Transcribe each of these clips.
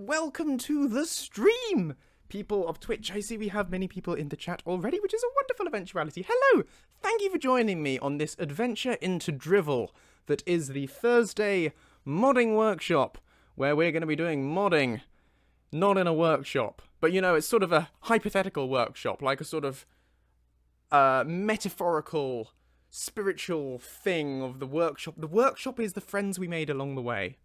welcome to the stream! People of Twitch, I see we have many people in the chat already, which is a wonderful eventuality. Hello! Thank you for joining me on this adventure into Drivel that is the Thursday modding workshop, where we're going to be doing modding, not in a workshop. But, you know, it's sort of a hypothetical workshop, like a sort of metaphorical, spiritual thing of the workshop. The workshop is the friends we made along the way,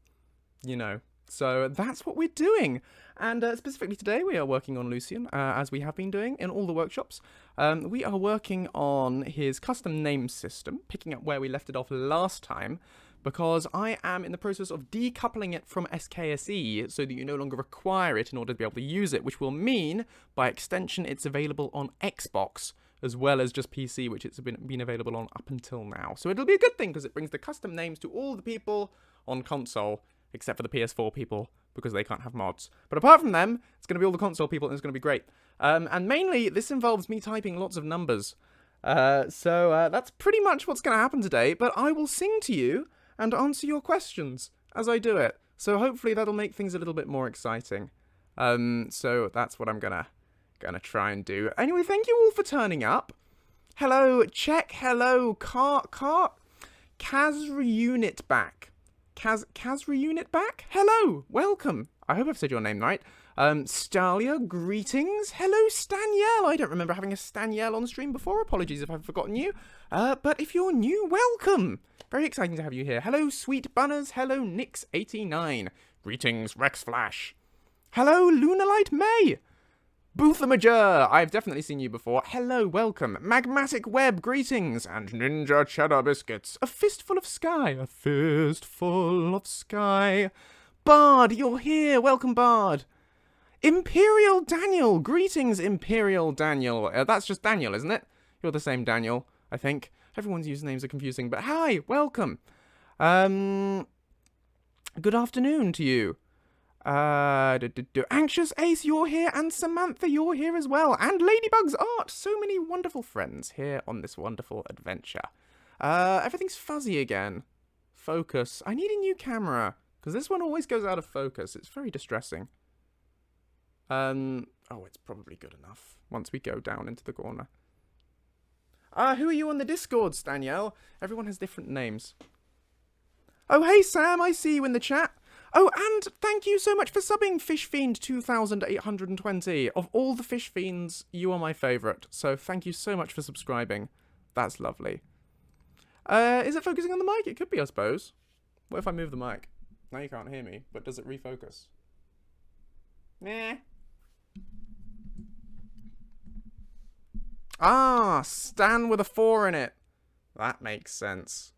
you know. So that's what we're doing. And specifically today, we are working on Lucien, as we have been doing in all the workshops. We are working on his custom name system, picking up where we left it off last time, because I am in the process of decoupling it from SKSE so that you no longer require it in order to be able to use it, which will mean, by extension, it's available on Xbox, as well as just PC, which it's been available on up until now. So it'll be a good thing, because it brings the custom names to all the people on console, except for the PS4 people, because they can't have mods. But apart from them, it's going to be all the console people, and it's going to be great. And mainly, this involves me typing lots of numbers. So that's pretty much what's going to happen today, but I will sing to you and answer your questions as I do it. So hopefully that'll make things a little bit more exciting. So that's what I'm gonna try and do. Anyway, thank you all for turning up. Hello, Check. Hello, Kaz Reunit back. Kaz Reunit back? Hello, welcome. I hope I've said your name right. Stalia, greetings. Hello, Staniel. I don't remember having a Staniel on stream before. Apologies if I've forgotten you. But if you're new, welcome. Very exciting to have you here. Hello, Sweet Bunners. Hello, Nix89. Greetings, Rex Flash. Hello, Lunalight May. Boothamager, I've definitely seen you before. Hello, welcome. Magmatic Web, greetings. And Ninja Cheddar Biscuits. A fistful of sky. A fistful of sky. Bard, you're here. Welcome, Bard. Imperial Daniel, greetings, Imperial Daniel. That's just Daniel, isn't it? You're the same Daniel, I think. Everyone's usernames are confusing, but hi, welcome. Good afternoon to you. Anxious Ace, you're here, and Samantha, you're here as well, and Ladybug's Art. So many wonderful friends here on this wonderful adventure. Everything's fuzzy again. Focus. I need a new camera, because this one always goes out of focus. It's very distressing. Oh, it's probably good enough once we go down into the corner. Who are you on the Discord, Staniel? Everyone has different names. Oh, hey, Sam, I see you in the chat. Oh, and thank you so much for subbing, Fish Fiend 2820. Of all the Fish Fiends, you are my favourite. So thank you so much for subscribing. That's lovely. Is it focusing on the mic? It could be, I suppose. What if I move the mic? Now you can't hear me, but does it refocus? Nah. Ah, Stan with a 4 in it. That makes sense.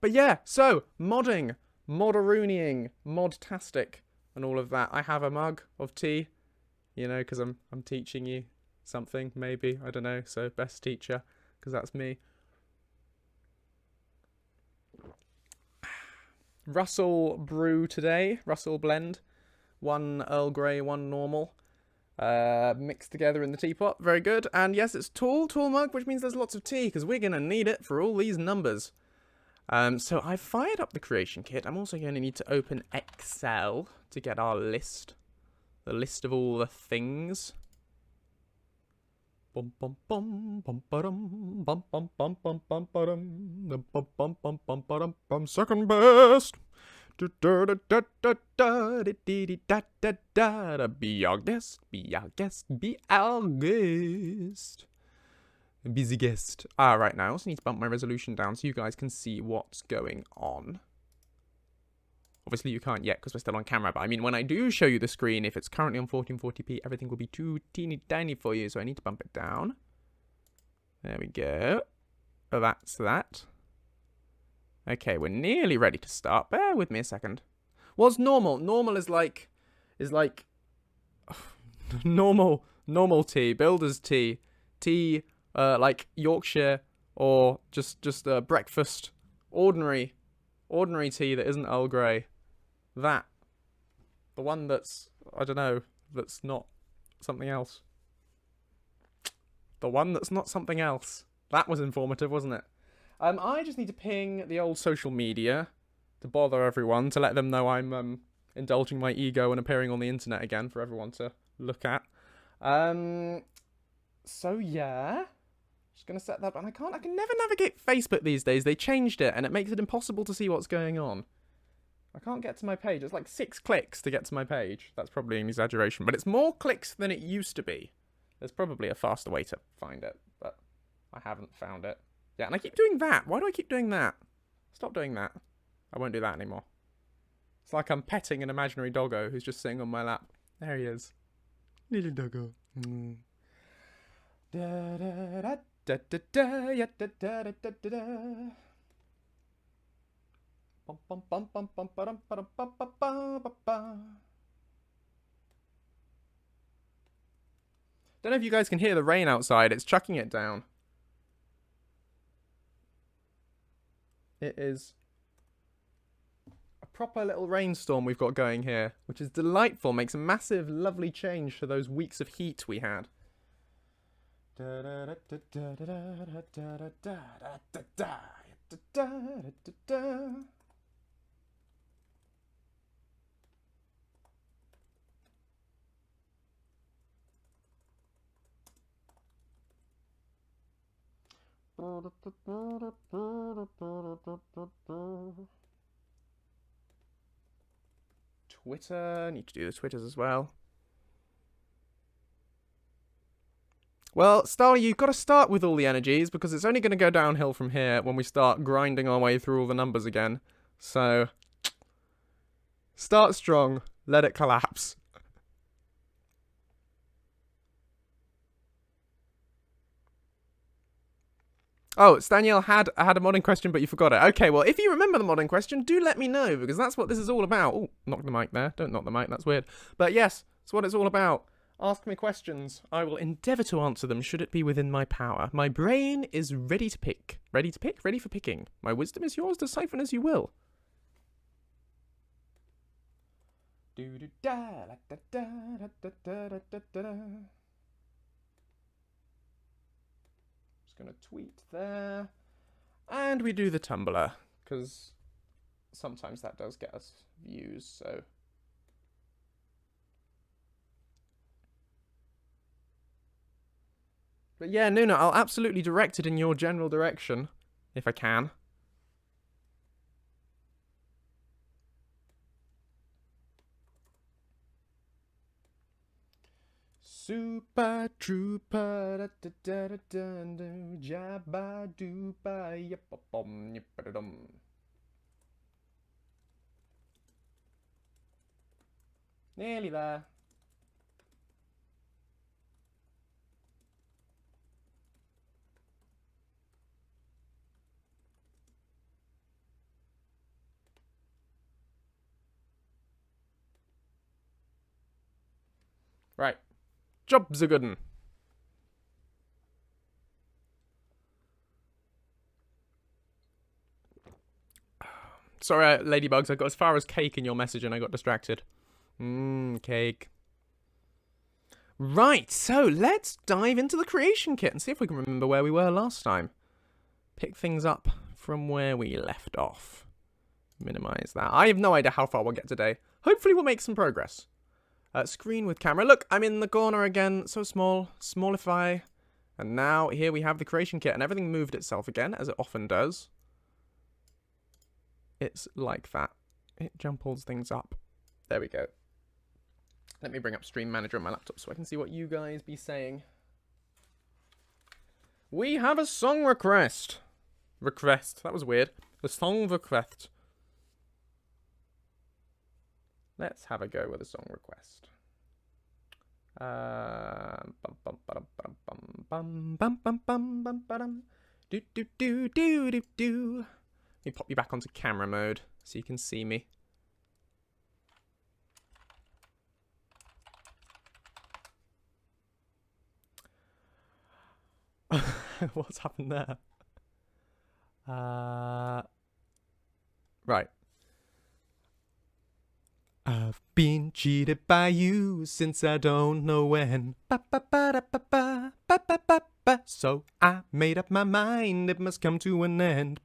But yeah, so, modding, modderooning, modtastic, and all of that. I have a mug of tea, you know, because I'm teaching you something, maybe, I don't know, so best teacher, because that's me. Russell brew today, Russell blend, 1 Earl Grey, 1 normal. Mixed together in the teapot. Very good. And yes, it's tall mug, which means there's lots of tea, because we're going to need it for all these numbers. So I've fired up the creation kit. I'm also going to need to open Excel to get our list. The list of all the things. Bum bum bum bum bum bum bum bum bum bum bum bum bum bum bum bum bum second best. Be our guest, be our guest, be our guest. Busy guest. Right now, I also need to bump my resolution down so you guys can see what's going on. Obviously, you can't yet because we're still on camera, but I mean, when I do show you the screen, if it's currently on 1440p, everything will be too teeny tiny for you, so I need to bump it down. There we go. Oh, that's that. Okay, we're nearly ready to start. Bear with me a second. What's normal? Normal is like normal tea, builder's tea, tea like Yorkshire or just breakfast, ordinary tea that isn't Earl Grey. That, the one that's, I don't know, that's not something else. The one that's not something else. That was informative, wasn't it? I just need to ping the old social media to bother everyone, to let them know I'm indulging my ego and appearing on the internet again for everyone to look at. So yeah, just gonna set that up, and I can never navigate Facebook these days. They changed it, and it makes it impossible to see what's going on. I can't get to my page. It's like 6 clicks to get to my page. That's probably an exaggeration, but it's more clicks than it used to be. There's probably a faster way to find it, but I haven't found it. Yeah, and I keep doing that. Why do I keep doing that? Stop doing that. I won't do that anymore. It's like I'm petting an imaginary doggo who's just sitting on my lap. There he is. Little doggo. Mm. Da da da da da da ya da da da da da. Bum bum bum bum bum ba ba ba ba ba ba. Don't know if you guys can hear the rain outside. It's chucking it down. It is a proper little rainstorm we've got going here, which is delightful. Makes a massive, lovely change to those weeks of heat we had. Twitter, need to do the Twitters as well. Well, Starly, you've got to start with all the energies because it's only going to go downhill from here when we start grinding our way through all the numbers again. So, start strong, let it collapse. Oh, Staniel had a modding question, but you forgot it. Okay, well, if you remember the modding question, do let me know, because that's what this is all about. Oh, knock the mic there. Don't knock the mic, that's weird. But yes, that's what it's all about. Ask me questions. I will endeavour to answer them, should it be within my power. My brain is ready to pick. Ready to pick? Ready for picking. My wisdom is yours to siphon as you will. Gonna tweet there, and we do the Tumblr because sometimes that does get us views. So but yeah, Nuna, I'll absolutely direct it in your general direction if I can. Super Trooper da da da da da da jabba dooba yippa bom yippa dum. Nearly there. Right. Job's a good one. Sorry, Ladybugs, I got as far as cake in your message and I got distracted. Cake. Right, so let's dive into the creation kit and see if we can remember where we were last time. Pick things up from where we left off. Minimize that. I have no idea how far we'll get today. Hopefully we'll make some progress. Screen with camera. Look, I'm in the corner again. So small. Smallify. And now here we have the creation kit. And everything moved itself again, as it often does. It's like that. It jumbles things up. There we go. Let me bring up Stream Manager on my laptop so I can see what you guys be saying. We have a song request. Request. That was weird. The song request. Let's have a go with a song request. Let me pop you back onto camera mode so you can see me. What's happened there? Right. I've been cheated by you since I don't know when. Ba ba ba da ba ba ba ba ba So I made up my mind, it must come to an end.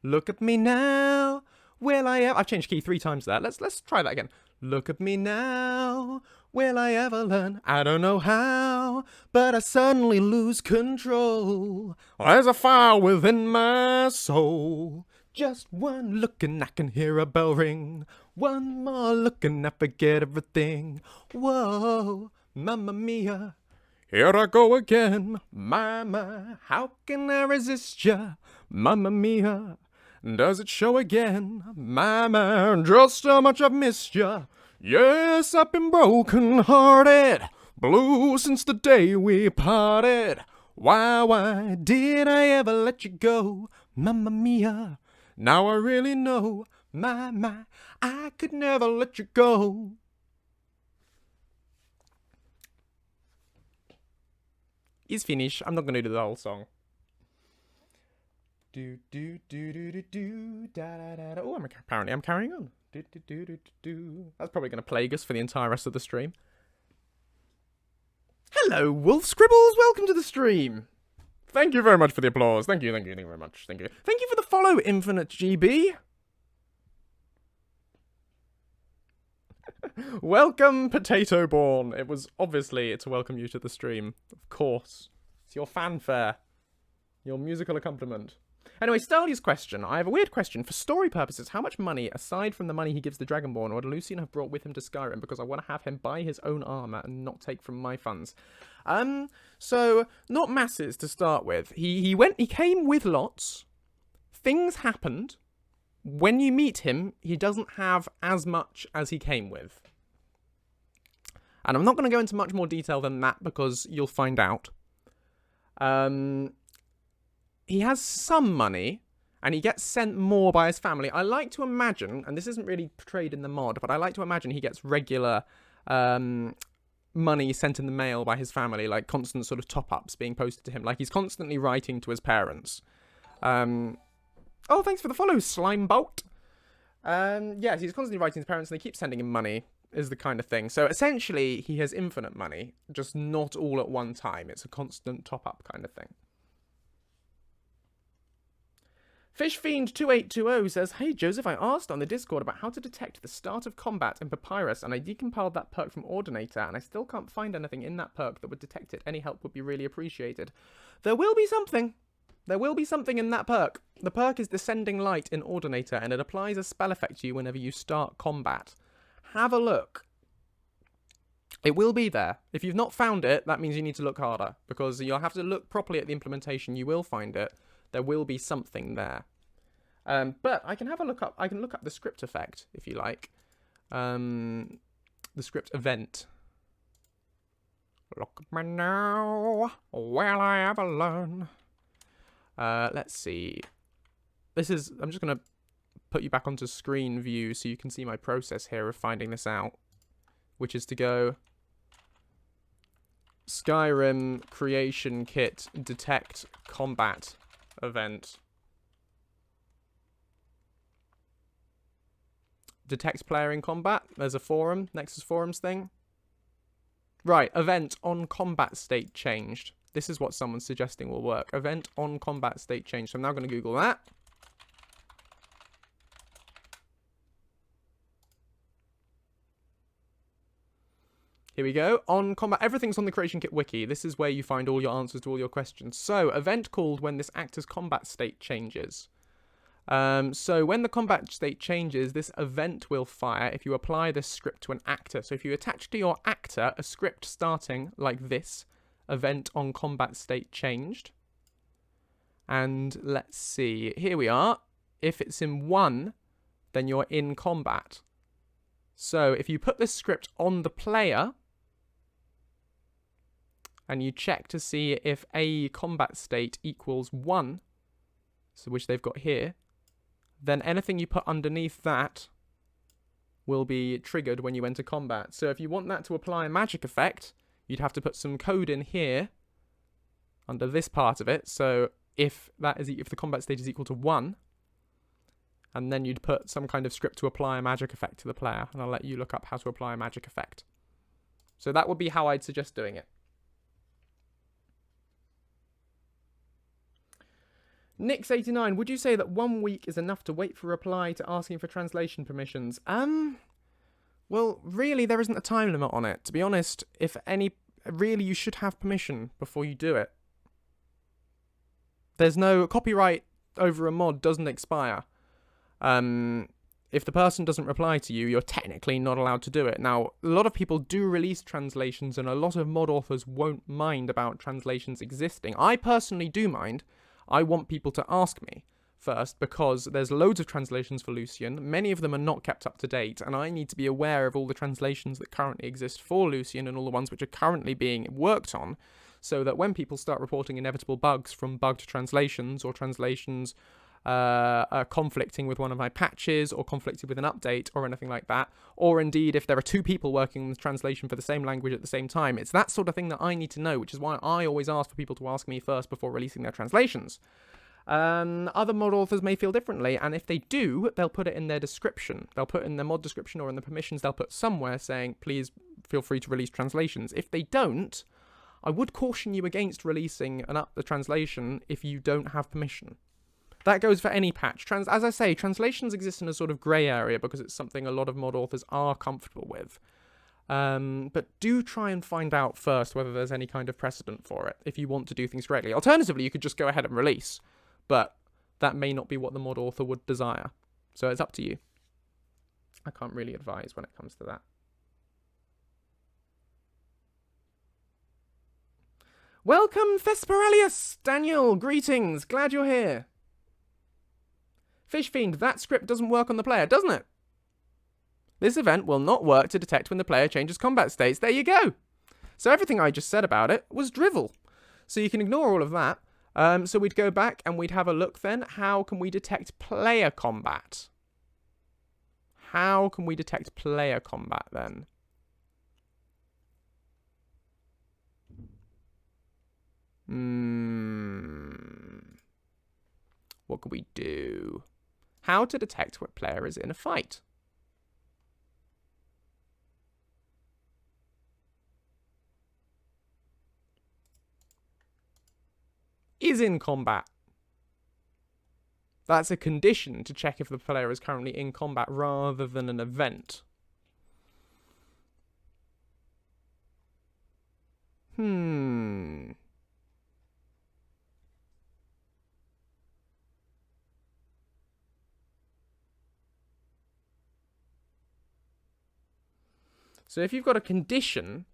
Look at me now. Will I ever... I've changed key 3 times there. Let's try that again. Look at me now. Will I ever learn? I don't know how, but I suddenly lose control. There's a fire within my soul. Just one look and I can hear a bell ring. One more look and I forget everything. Whoa, mamma mia. Here I go again. My, how can I resist ya? Mamma mia. Does it show again? My, just how much I've missed ya. Yes, I've been broken-hearted, blue since the day we parted. Why did I ever let you go? Mamma mia, now I really know. My, I could never let you go. It's finished. I'm not going to do the whole song. Do do do do do do da da da da. Oh, apparently I'm carrying on. Do do do do do. That's probably going to plague us for the entire rest of the stream. Hello, Wolf Scribbles. Welcome to the stream. Thank you very much for the applause. Thank you very much. Thank you. Thank you for the follow, Infinite GB. Welcome, Potato Born. It was obviously to welcome you to the stream. Of course. It's your fanfare. Your musical accompaniment. Anyway, Starly's question. I have a weird question. For story purposes, how much money, aside from the money he gives the Dragonborn, would Lucien have brought with him to Skyrim? Because I want to have him buy his own armor and not take from my funds. So, not masses to start with. He came with lots. Things happened. When you meet him, he doesn't have as much as he came with. And I'm not going to go into much more detail than that because you'll find out. He has some money, and he gets sent more by his family. I like to imagine, and this isn't really portrayed in the mod, but I like to imagine he gets regular money sent in the mail by his family, like constant sort of top-ups being posted to him. Like he's constantly writing to his parents. Oh, thanks for the follow, Slimebolt. Yeah, he's constantly writing to his parents, and they keep sending him money, is the kind of thing. So essentially, he has infinite money, just not all at one time. It's a constant top-up kind of thing. FishFiend2820 says, "Hey Joseph, I asked on the Discord about how to detect the start of combat in Papyrus, and I decompiled that perk from Ordinator, and I still can't find anything in that perk that would detect it. Any help would be really appreciated." There will be something. There will be something in that perk. The perk is Descending Light in Ordinator, and it applies a spell effect to you whenever you start combat. Have a look. It will be there. If you've not found it, that means you need to look harder, because you'll have to look properly at the implementation. You will find it. There will be something there. But I can have a look up. I can look up the script effect, if you like. The script event. Look at me now. Will I ever learn? Let's see. I'm just going to put you back onto screen view so you can see my process here of finding this out. Which is to go Skyrim Creation Kit Detect Combat Event. Detect player in combat. There's a forum, Nexus forums thing. Right, event on combat state changed. This is what someone's suggesting will work. Event on combat state changed. So I'm now going to Google that. Here we go. On combat, everything's on the Creation Kit wiki. This is where you find all your answers to all your questions. So, event called when this actor's combat state changes. So when the combat state changes, this event will fire if you apply this script to an actor. So if you attach to your actor a script starting like this, event on combat state changed. And let's see, here we are. If it's in 1, then you're in combat. So if you put this script on the player, and you check to see if a combat state equals 1, so which they've got here, then anything you put underneath that will be triggered when you enter combat. So if you want that to apply a magic effect, you'd have to put some code in here under this part of it. So if the combat state is equal to 1, and then you'd put some kind of script to apply a magic effect to the player, and I'll let you look up how to apply a magic effect. So that would be how I'd suggest doing it. Nix89, would you say that 1 week is enough to wait for a reply to asking for translation permissions? Well, really, there isn't a time limit on it. To be honest, really, you should have permission before you do it. There's no copyright over a mod doesn't expire. If the person doesn't reply to you, you're technically not allowed to do it. Now, a lot of people do release translations, and a lot of mod authors won't mind about translations existing. I personally do mind. I want people to ask me first, because there's loads of translations for Lucien. Many of them are not kept up to date, and I need to be aware of all the translations that currently exist for Lucien and all the ones which are currently being worked on, so that when people start reporting inevitable bugs from bugged translations or translations are conflicting with one of my patches or conflicted with an update or anything like that, or indeed if there are two people working on the translation for the same language at the same time, it's that sort of thing that I need to know, which is why I always ask for people to ask me first before releasing their translations. Other mod authors may feel differently, and if they do, they'll put it in their description. They'll put in their mod description or in the permissions, they'll put somewhere saying, please feel free to release translations. If they don't, I would caution you against releasing the translation if you don't have permission. That goes for any patch. As I say, translations exist in a sort of grey area because it's something a lot of mod authors are comfortable with. But do try and find out first whether there's any kind of precedent for it if you want to do things correctly. Alternatively, you could just go ahead and release. But that may not be what the mod author would desire. So it's up to you. I can't really advise when it comes to that. Welcome, Thesperalius! Daniel, greetings! Glad you're here. Fishfiend, that script doesn't work on the player, doesn't it? This event will not work to detect when the player changes combat states. There you go! So everything I just said about it was drivel. So you can ignore all of that. So we'd go back and we'd have a look then. How can we detect player combat? How can we detect player combat then? What could we do? How to detect what player is in a fight? Is in combat. That's a condition to check if the player is currently in combat rather than an event. So if you've got a condition,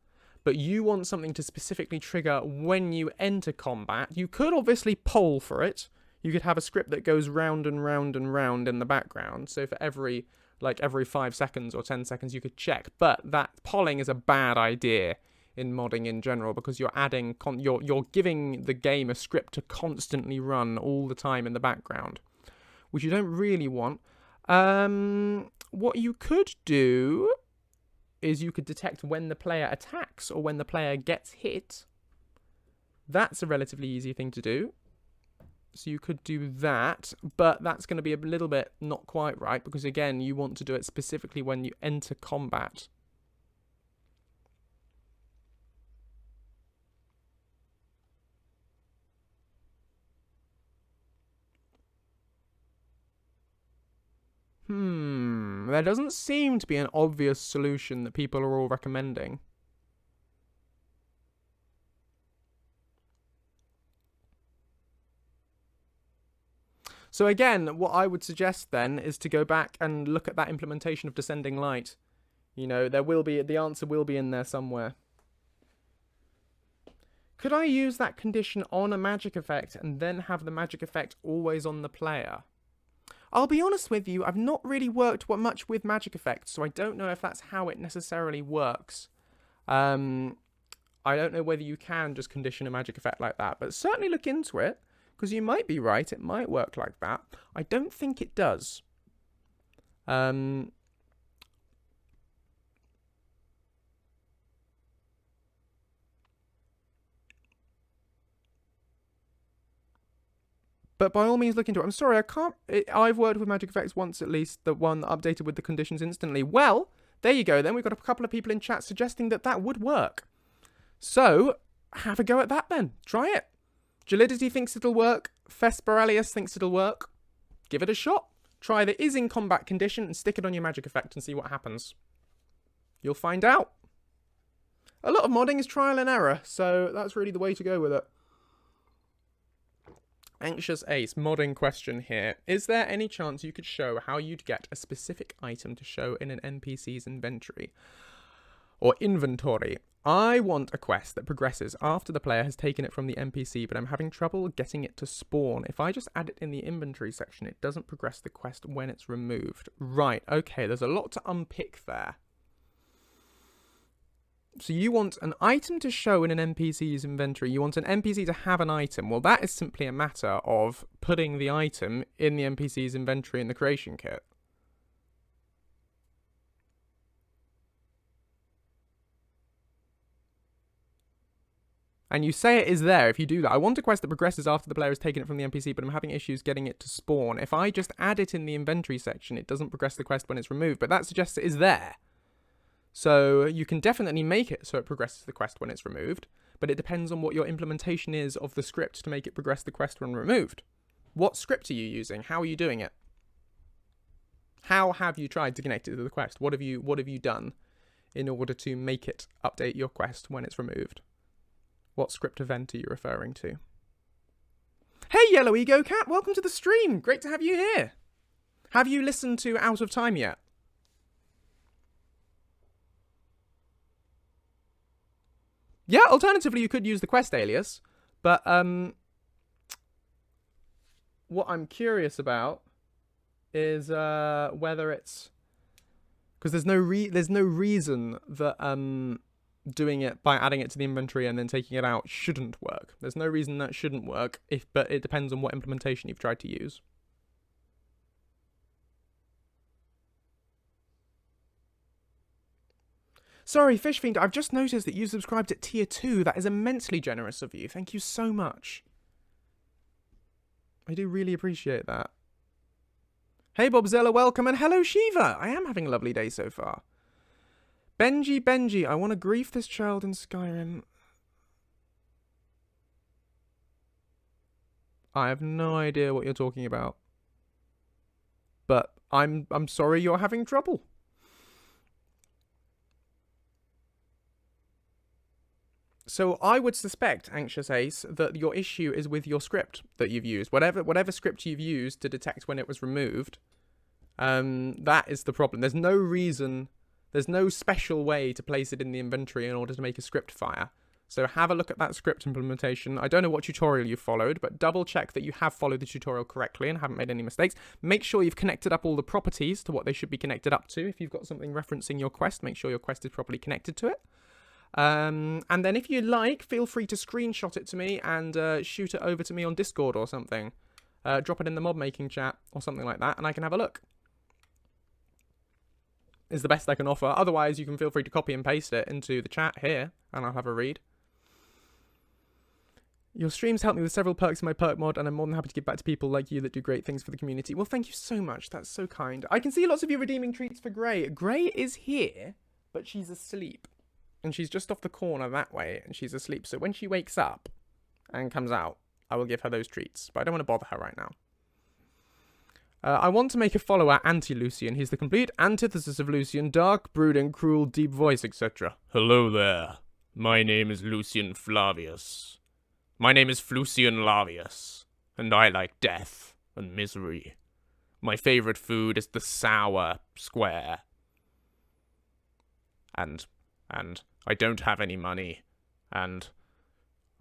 but you want something to specifically trigger when you enter combat, you could obviously poll for it. You could have a script that goes round and round and round in the background. So for every 5 seconds or 10 seconds, you could check. But that polling is a bad idea in modding in general, because you're adding, you're giving the game a script to constantly run all the time in the background, which you don't really want. What you could do is you could detect when the player attacks or when the player gets hit. That's a relatively easy thing to do. So you could do that, but that's going to be a little bit not quite right, because again, you want to do it specifically when you enter combat. There doesn't seem to be an obvious solution that people are all recommending. So again, what I would suggest then is to go back and look at that implementation of Descending Light. You know, the answer will be in there somewhere. Could I use that condition on a magic effect and then have the magic effect always on the player? I'll be honest with you, I've not really worked much with magic effects, so I don't know if that's how it necessarily works. I don't know whether you can just condition a magic effect like that, but certainly look into it, because you might be right, it might work like that. I don't think it does. But by all means, look into it. I'm sorry, I've worked with magic effects once at least, the one updated with the conditions instantly. Well, there you go then. We've got a couple of people in chat suggesting that that would work. So, have a go at that then. Try it. Gelidity thinks it'll work. Fesperalius thinks it'll work. Give it a shot. Try the is in combat condition and stick it on your magic effect and see what happens. You'll find out. A lot of modding is trial and error, so that's really the way to go with it. Anxious Ace, modding question here. Is there any chance you could show how you'd get a specific item to show in an NPC's inventory? Or inventory. I want a quest that progresses after the player has taken it from the NPC, but I'm having trouble getting it to spawn. If I just add it in the inventory section, it doesn't progress the quest when it's removed. Right, okay, there's a lot to unpick there. So you want an item to show in an NPC's inventory. You want an NPC to have an item. Well, that is simply a matter of putting the item in the NPC's inventory in the creation kit. And you say it is there if you do that. I want a quest that progresses after the player has taken it from the NPC, but I'm having issues getting it to spawn. If I just add it in the inventory section, it doesn't progress the quest when it's removed, but that suggests it is there. So you can definitely make it so it progresses the quest when it's removed, but it depends on what your implementation is of the script to make it progress the quest when removed. What script are you using? How are you doing it? How have you tried to connect it to the quest? What have you done in order to make it update your quest when it's removed? What script event are you referring to? Hey, Yellow Ego Cat, welcome to the stream. Great to have you here. Have you listened to Out of Time yet? Yeah, alternatively, you could use the quest alias, but what I'm curious about is whether it's because there's no reason that doing it by adding it to the inventory and then taking it out shouldn't work. There's no reason that shouldn't work, but it depends on what implementation you've tried to use. Sorry, Fish Fiend, I've just noticed that you subscribed at tier 2. That is immensely generous of you. Thank you so much. I do really appreciate that. Hey, Bobzilla, welcome, and hello, Shiva. I am having a lovely day so far. Benji, I want to grief this child in Skyrim. I have no idea what you're talking about. But I'm sorry you're having trouble. So I would suspect, Anxious Ace, that your issue is with your script that you've used. Whatever script you've used to detect when it was removed, that is the problem. There's no reason, there's no special way to place it in the inventory in order to make a script fire. So have a look at that script implementation. I don't know what tutorial you followed, but double check that you have followed the tutorial correctly and haven't made any mistakes. Make sure you've connected up all the properties to what they should be connected up to. If you've got something referencing your quest, make sure your quest is properly connected to it. And then if you like, feel free to screenshot it to me and shoot it over to me on Discord or something. Drop it in the mod making chat or something like that, and I can have a look. Is the best I can offer. Otherwise, you can feel free to copy and paste it into the chat here, and I'll have a read. Your streams help me with several perks in my perk mod, and I'm more than happy to give back to people like you that do great things for the community. Well, thank you so much. That's so kind. I can see lots of you redeeming treats for Grey. Grey is here, but she's asleep. And she's just off the corner that way, and she's asleep. So when she wakes up and comes out, I will give her those treats. But I don't want to bother her right now. I want to make a follower anti-Lucien. He's the complete antithesis of Lucien. Dark, brooding, cruel, deep voice, etc. Hello there. My name is Lucien Flavius. My name is Lucien Flavius. And I like death and misery. My favorite food is the sour square. And I don't have any money, and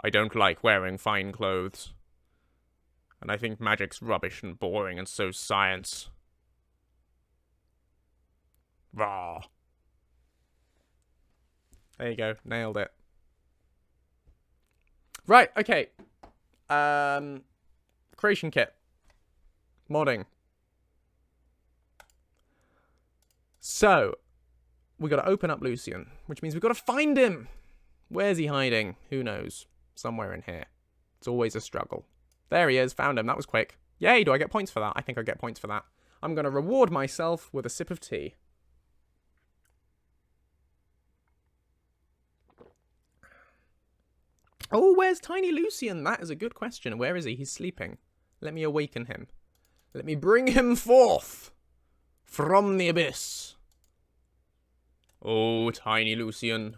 I don't like wearing fine clothes, and I think magic's rubbish and boring, and so science. Rah. There you go, nailed it. Right, okay. Creation kit. Modding. So, we got to open up Lucien, which means we've got to find him. Where's he hiding? Who knows? Somewhere in here. It's always a struggle. There he is. Found him. That was quick. Yay, do I get points for that? I think I get points for that. I'm going to reward myself with a sip of tea. Oh, where's Tiny Lucien? That is a good question. Where is he? He's sleeping. Let me awaken him. Let me bring him forth from the abyss. Oh, Tiny Lucien.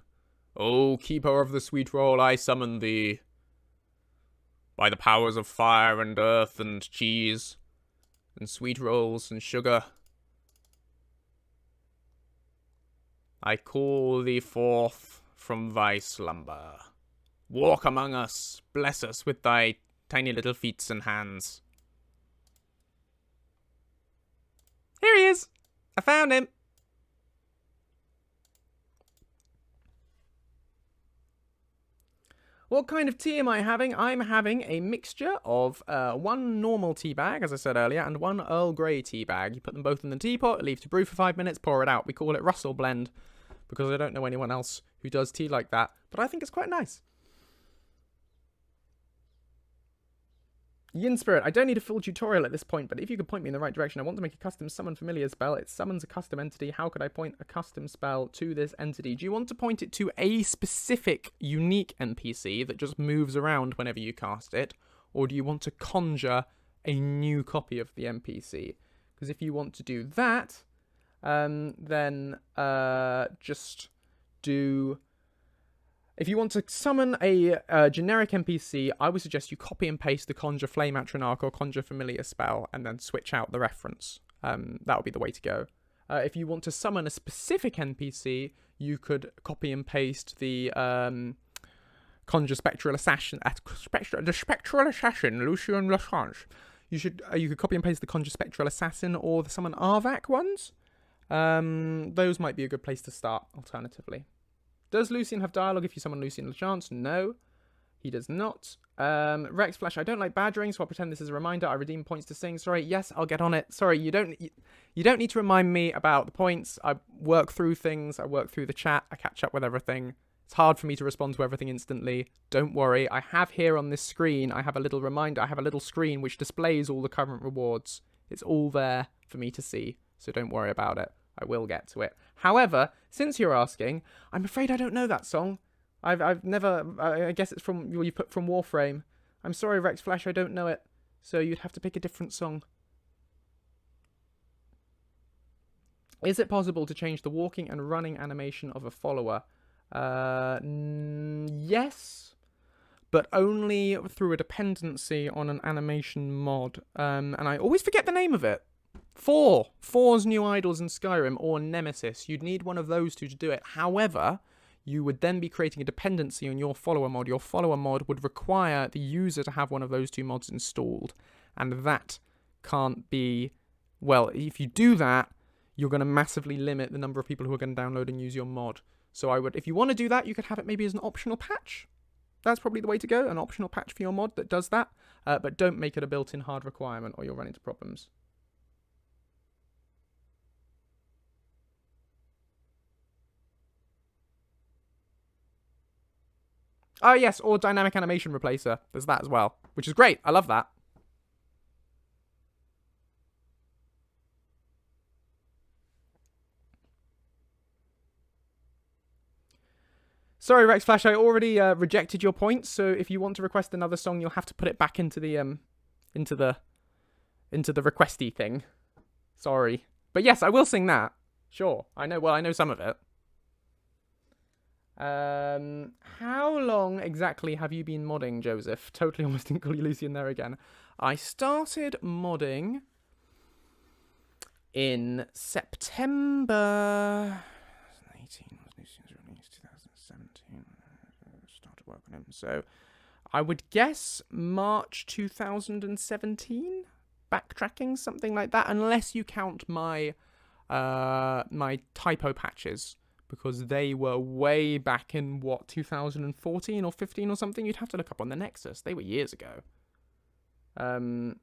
Oh, keeper of the sweet roll, I summon thee. By the powers of fire and earth and cheese and sweet rolls and sugar, I call thee forth from thy slumber. Walk among us, bless us with thy tiny little feet and hands. Here he is! I found him! What kind of tea am I having? I'm having a mixture of one normal tea bag, as I said earlier, and one Earl Grey tea bag. You put them both in the teapot, leave to brew for 5 minutes, pour it out. We call it Russell Blend, because I don't know anyone else who does tea like that, but I think it's quite nice. Yin Spirit, I don't need a full tutorial at this point, but if you could point me in the right direction, I want to make a custom summon familiar spell. It summons a custom entity. How could I point a custom spell to this entity? Do you want to point it to a specific, unique NPC that just moves around whenever you cast it? Or do you want to conjure a new copy of the NPC? Because if you want to do that, then just do... If you want to summon a generic NPC, I would suggest you copy and paste the Conjure Flame Atronach or Conjure Familiar spell and then switch out the reference. That would be the way to go. If you want to summon a specific NPC, you could copy and paste the Conjure Spectral Assassin, Lucien Lachance. You could copy and paste the Conjure Spectral Assassin or the Summon Arvak ones. Those might be a good place to start, alternatively. Does Lucien have dialogue if you summon Lucien Lachance? No, he does not. Rex Flash, I don't like badgering, so I'll pretend this is a reminder. I redeem points to sing. Sorry, yes, I'll get on it. Sorry, you don't need to remind me about the points. I work through things. I work through the chat. I catch up with everything. It's hard for me to respond to everything instantly. Don't worry. I have here on this screen, I have a little reminder. I have a little screen which displays all the current rewards. It's all there for me to see, so don't worry about it. I will get to it. However, since you're asking, I'm afraid I don't know that song. I've never... I guess it's from... you put from Warframe. I'm sorry, Rex Flash, I don't know it. So you'd have to pick a different song. Is it possible to change the walking and running animation of a follower? Yes. But only through a dependency on an animation mod. And I always forget the name of it. Four's New Idols in Skyrim, or Nemesis. You'd need one of those two to do it. However, you would then be creating a dependency on your follower mod. Your follower mod would require the user to have one of those two mods installed. And that can't be... Well, if you do that, you're going to massively limit the number of people who are going to download and use your mod. So I would, if you want to do that, you could have it maybe as an optional patch. That's probably the way to go, an optional patch for your mod that does that. But don't make it a built-in hard requirement or you'll run into problems. Oh, yes, or dynamic animation replacer. There's that as well, which is great. I love that. Sorry, Rex Flash, I already rejected your points, so if you want to request another song, you'll have to put it back into the requesty thing. Sorry. But yes, I will sing that. Sure. I know some of it. How long exactly have you been modding, Joseph? Totally almost didn't call you Lucien there again. I started modding in September 2018. Lucien's released 2017. Started work on him. So I would guess March 2017. Backtracking, something like that, unless you count my my typo patches. Because they were way back in, 2014 or 15 or something? You'd have to look up on the Nexus. They were years ago. But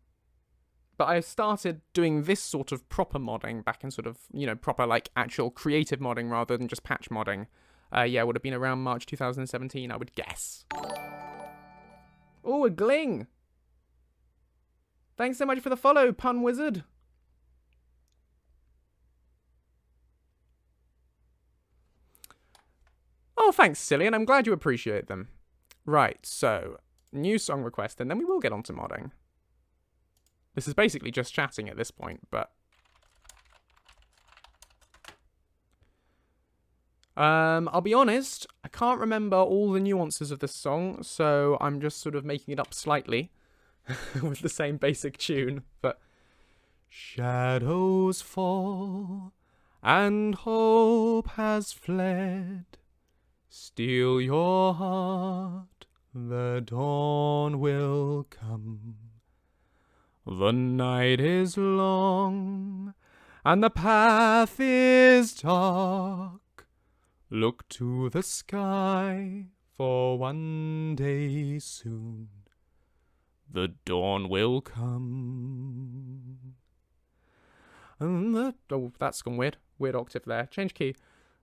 I started doing this sort of proper modding back in sort of, proper, like, actual creative modding rather than just patch modding. Yeah, it would have been around March 2017, I would guess. Oh, a Gling! Thanks so much for the follow, Pun Wizard. Oh, thanks, Cillian. I'm glad you appreciate them. Right, so new song request, and then we will get on to modding. This is basically just chatting at this point, but I'll be honest, I can't remember all the nuances of this song, so I'm just sort of making it up slightly with the same basic tune, but shadows fall and hope has fled. Steel your heart, the dawn will come. The night is long and the path is dark. Look to the sky, for one day soon the dawn will come. And oh, that's gone weird. Weird octave there. Change key.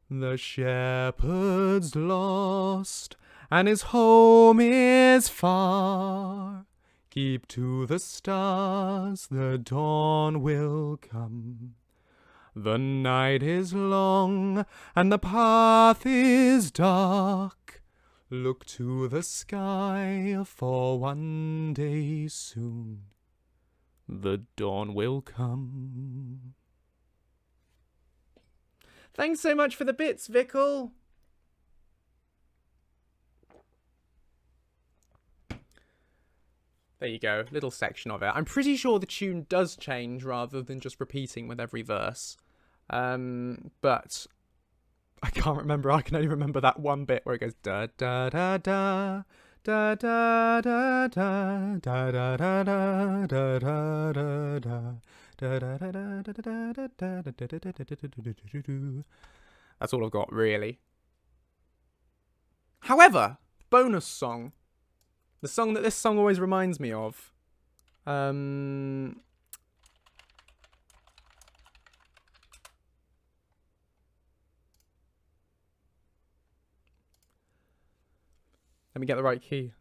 The shepherd's lost, and his home is far. Keep to the stars, the dawn will come. The night is long, and the path is dark. Look to the sky, for one day soon the dawn will come. Thanks so much for the bits, Vickle. There you go, little section of it. I'm pretty sure the tune does change rather than just repeating with every verse. But I can't remember. I can only remember that one bit where it goes da da da da da da da da da da da da da da da. That's all I've got, really. However, bonus song. The song that this song always reminds me of. Let me get the right key.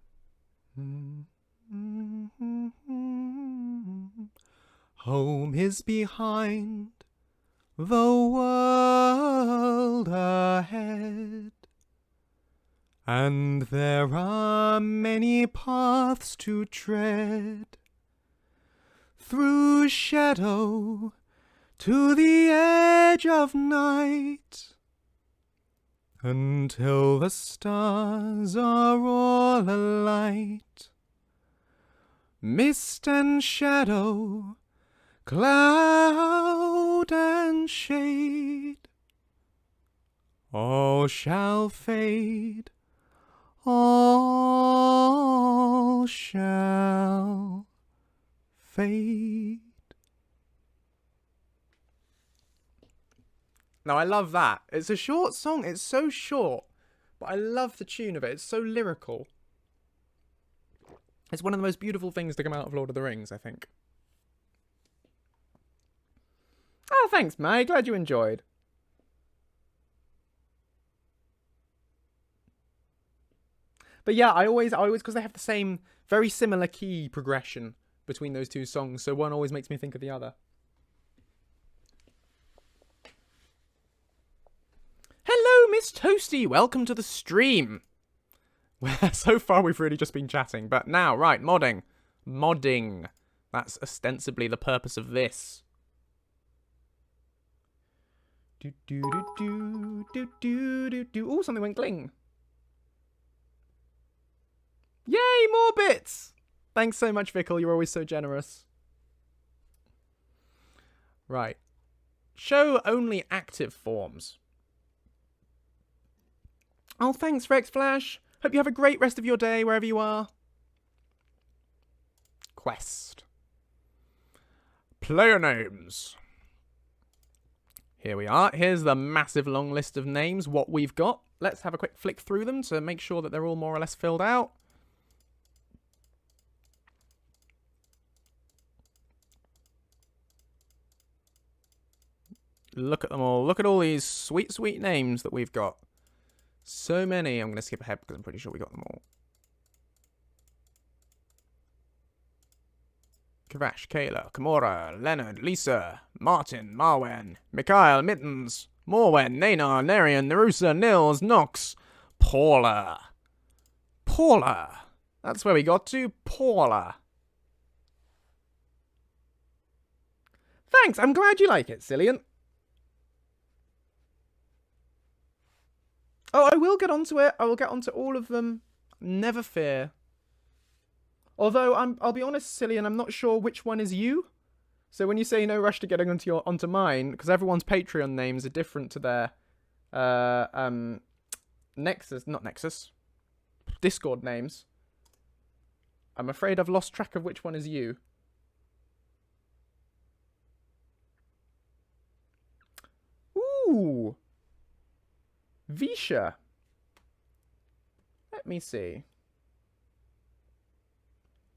Home is behind, the world ahead, and there are many paths to tread, through shadow to the edge of night, until the stars are all alight. Mist and shadow, cloud and shade, all shall fade, all shall fade. Now, I love that. It's a short song. It's so short, but I love the tune of it. It's so lyrical. It's one of the most beautiful things to come out of Lord of the Rings, I think. Oh, thanks, May. Glad you enjoyed. But yeah, I always, because they have the same, very similar key progression between those two songs, so one always makes me think of the other. Hello, Miss Toasty. Welcome to the stream. Where so far we've really just been chatting, but now, right, modding. Modding. That's ostensibly the purpose of this. Do do do do do do do. Oh, something went gling. Yay, more bits! Thanks so much, Vickle. You're always so generous. Right. Show only active forms. Oh, thanks, Rex Flash. Hope you have a great rest of your day wherever you are. Quest. Player names. Here we are. Here's the massive long list of names, what we've got. Let's have a quick flick through them to make sure that they're all more or less filled out. Look at them all. Look at all these sweet, sweet names that we've got. So many. I'm going to skip ahead because I'm pretty sure we got them all. Kavash, Kayla, Kimura, Leonard, Lisa, Martin, Marwen, Mikhail, Mittens, Morwen, Nanar, Narian, Narusa, Nils, Nox, Paula. Paula. That's where we got to. Paula. Thanks, I'm glad you like it, Cillian. Oh, I will get onto it. I will get onto all of them. Never fear. Although, I'll be honest, Cillian, I'm not sure which one is you. So when you say no rush to getting onto mine, because everyone's Patreon names are different to their Discord names. I'm afraid I've lost track of which one is you. Ooh. Visha. Let me see.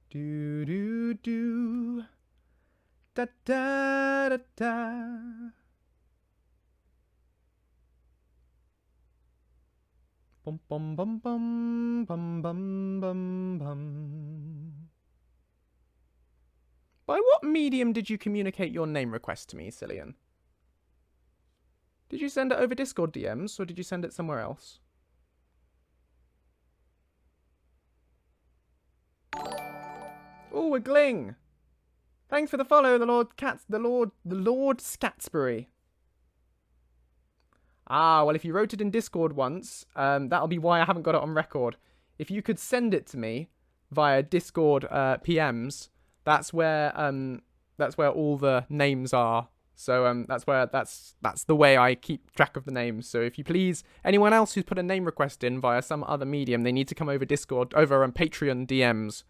Do do do. Da da da da. Bum bum bum bum bum bum bum bum. By what medium did you communicate your name request to me, Cillian? Did you send it over Discord DMs, or did you send it somewhere else? Oh, a Gling! Thanks for the follow, the Lord Scatsbury. Ah, well, if you wrote it in Discord once, that'll be why I haven't got it on record. If you could send it to me via Discord PMs, that's where all the names are. So that's the way I keep track of the names. So if you please, anyone else who's put a name request in via some other medium, they need to come over Discord, over Patreon DMs,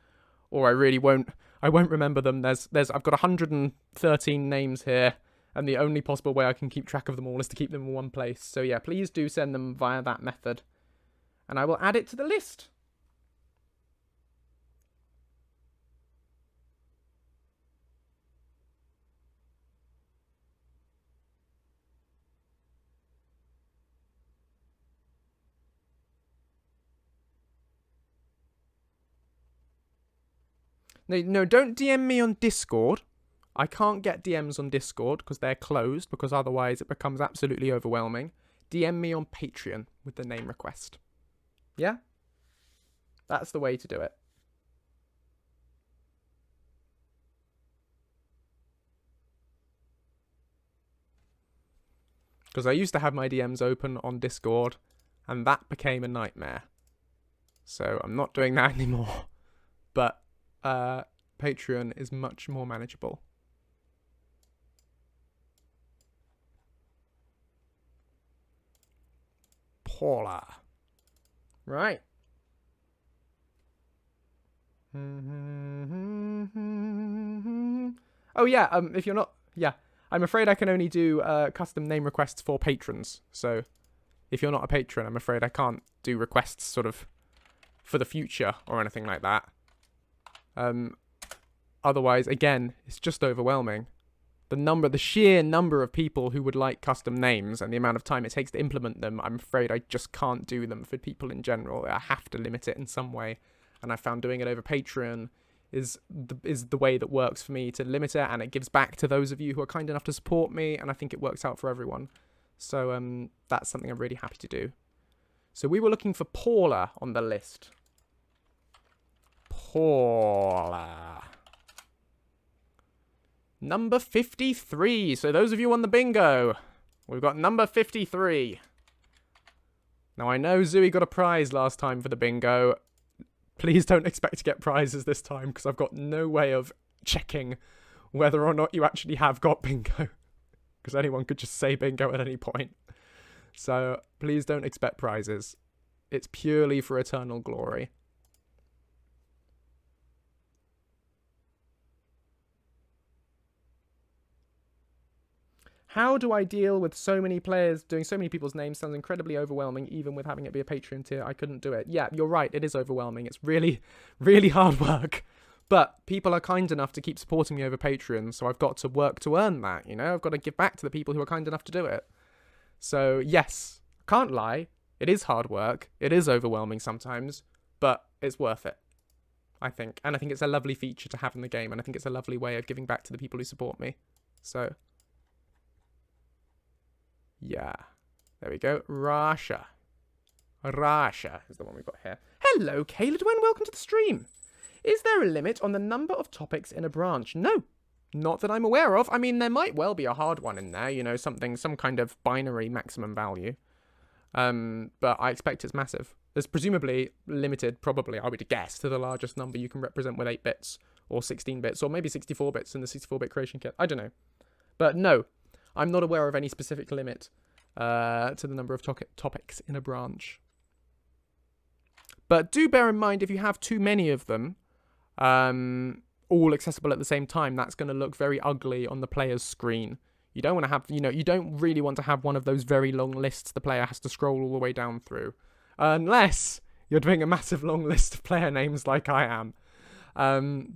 or I won't remember them. I've got 113 names here, and the only possible way I can keep track of them all is to keep them in one place. So yeah, please do send them via that method, and I will add it to the list. No, don't DM me on Discord. I can't get DMs on Discord because they're closed, because otherwise it becomes absolutely overwhelming. DM me on Patreon with the name request. Yeah? That's the way to do it. Because I used to have my DMs open on Discord, and that became a nightmare. So I'm not doing that anymore. But Patreon is much more manageable. Paula. Right. Oh yeah, if you're not, yeah, I'm afraid I can only do custom name requests for patrons. So if you're not a patron, I'm afraid I can't do requests sort of for the future or anything like that. Otherwise, again, it's just overwhelming. The sheer number of people who would like custom names and the amount of time it takes to implement them, I'm afraid I just can't do them for people in general. I have to limit it in some way. And I found doing it over Patreon is the way that works for me to limit it, and it gives back to those of you who are kind enough to support me, and I think it works out for everyone. So that's something I'm really happy to do. So we were looking for Paula on the list. Paula. Number 53. So those of you on the bingo, we've got number 53. Now I know Zooey got a prize last time for the bingo. Please don't expect to get prizes this time, because I've got no way of checking whether or not you actually have got bingo. Because anyone could just say bingo at any point. So please don't expect prizes. It's purely for eternal glory. How do I deal with so many players doing so many people's names? Sounds incredibly overwhelming, even with having it be a Patreon tier. I couldn't do it. Yeah, you're right. It is overwhelming. It's really, really hard work. But people are kind enough to keep supporting me over Patreon, so I've got to work to earn that, you know? I've got to give back to the people who are kind enough to do it. So, yes, can't lie. It is hard work. It is overwhelming sometimes, but it's worth it, I think. And I think it's a lovely feature to have in the game, and I think it's a lovely way of giving back to the people who support me. So... yeah. There we go. Rasha. Rasha is the one we've got here. Hello, Caleb, and welcome to the stream. Is there a limit on the number of topics in a branch? No, not that I'm aware of. I mean, there might well be a hard one in there, you know, some kind of binary maximum value. But I expect it's massive. There's presumably limited, probably, I would guess, to the largest number you can represent with 8 bits, or 16 bits, or maybe 64 bits in the 64-bit creation kit. I don't know. But no, I'm not aware of any specific limit to the number of topics in a branch. But do bear in mind, if you have too many of them, all accessible at the same time, that's going to look very ugly on the player's screen. You don't want to have, you know, you don't really want to have one of those very long lists the player has to scroll all the way down through. Unless you're doing a massive long list of player names like I am.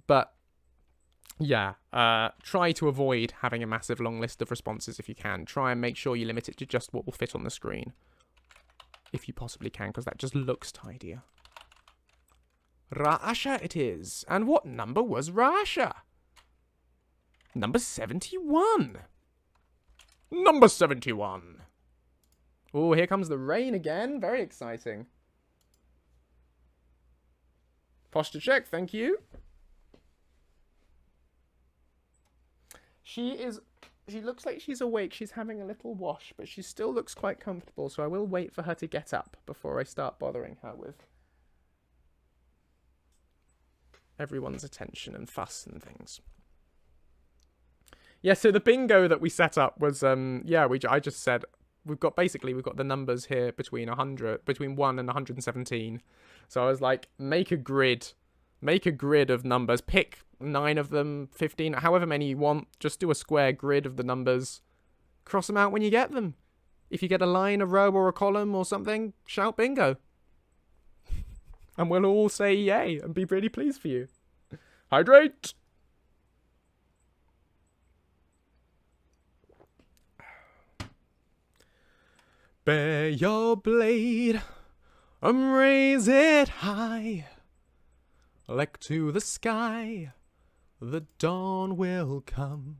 But yeah, try to avoid having a massive long list of responses if you can. Try and make sure you limit it to just what will fit on the screen. If you possibly can, because that just looks tidier. Rasha it is. And what number was Rasha? Number 71. Number 71. Oh, here comes the rain again. Very exciting. Posture check, thank you. She looks like she's awake. She's having a little wash, but she still looks quite comfortable, so I will wait for her to get up before I start bothering her with everyone's attention and fuss and things. Yeah, so the bingo that we set up was, I just said, we've got the numbers here between 1 and 117. So I was like, make a grid of numbers, pick 9 of them, 15, however many you want, just do a square grid of the numbers, cross them out when you get them. If you get a line, a row, or a column or something, shout bingo. And we'll all say yay and be really pleased for you. Hydrate! Bear your blade, raise it high, like to the sky, the dawn will come.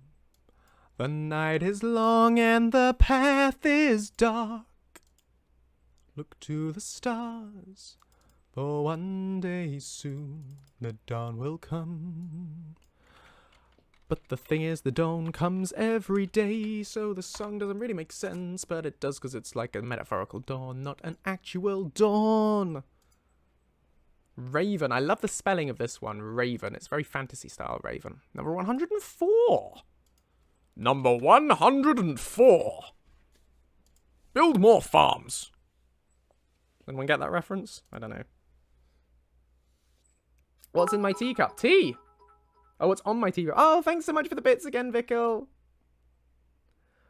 The night is long and the path is dark. Look to the stars, for one day soon the dawn will come. But the thing is, the dawn comes every day, so the song doesn't really make sense, but it does because it's like a metaphorical dawn, not an actual dawn. Raven. I love the spelling of this one, Raven. It's very fantasy style, Raven. Number 104. Number 104. Build more farms. Anyone get that reference? I don't know. What's in my teacup? Tea! Oh, what's on my teacup? Oh, thanks so much for the bits again, Vickle.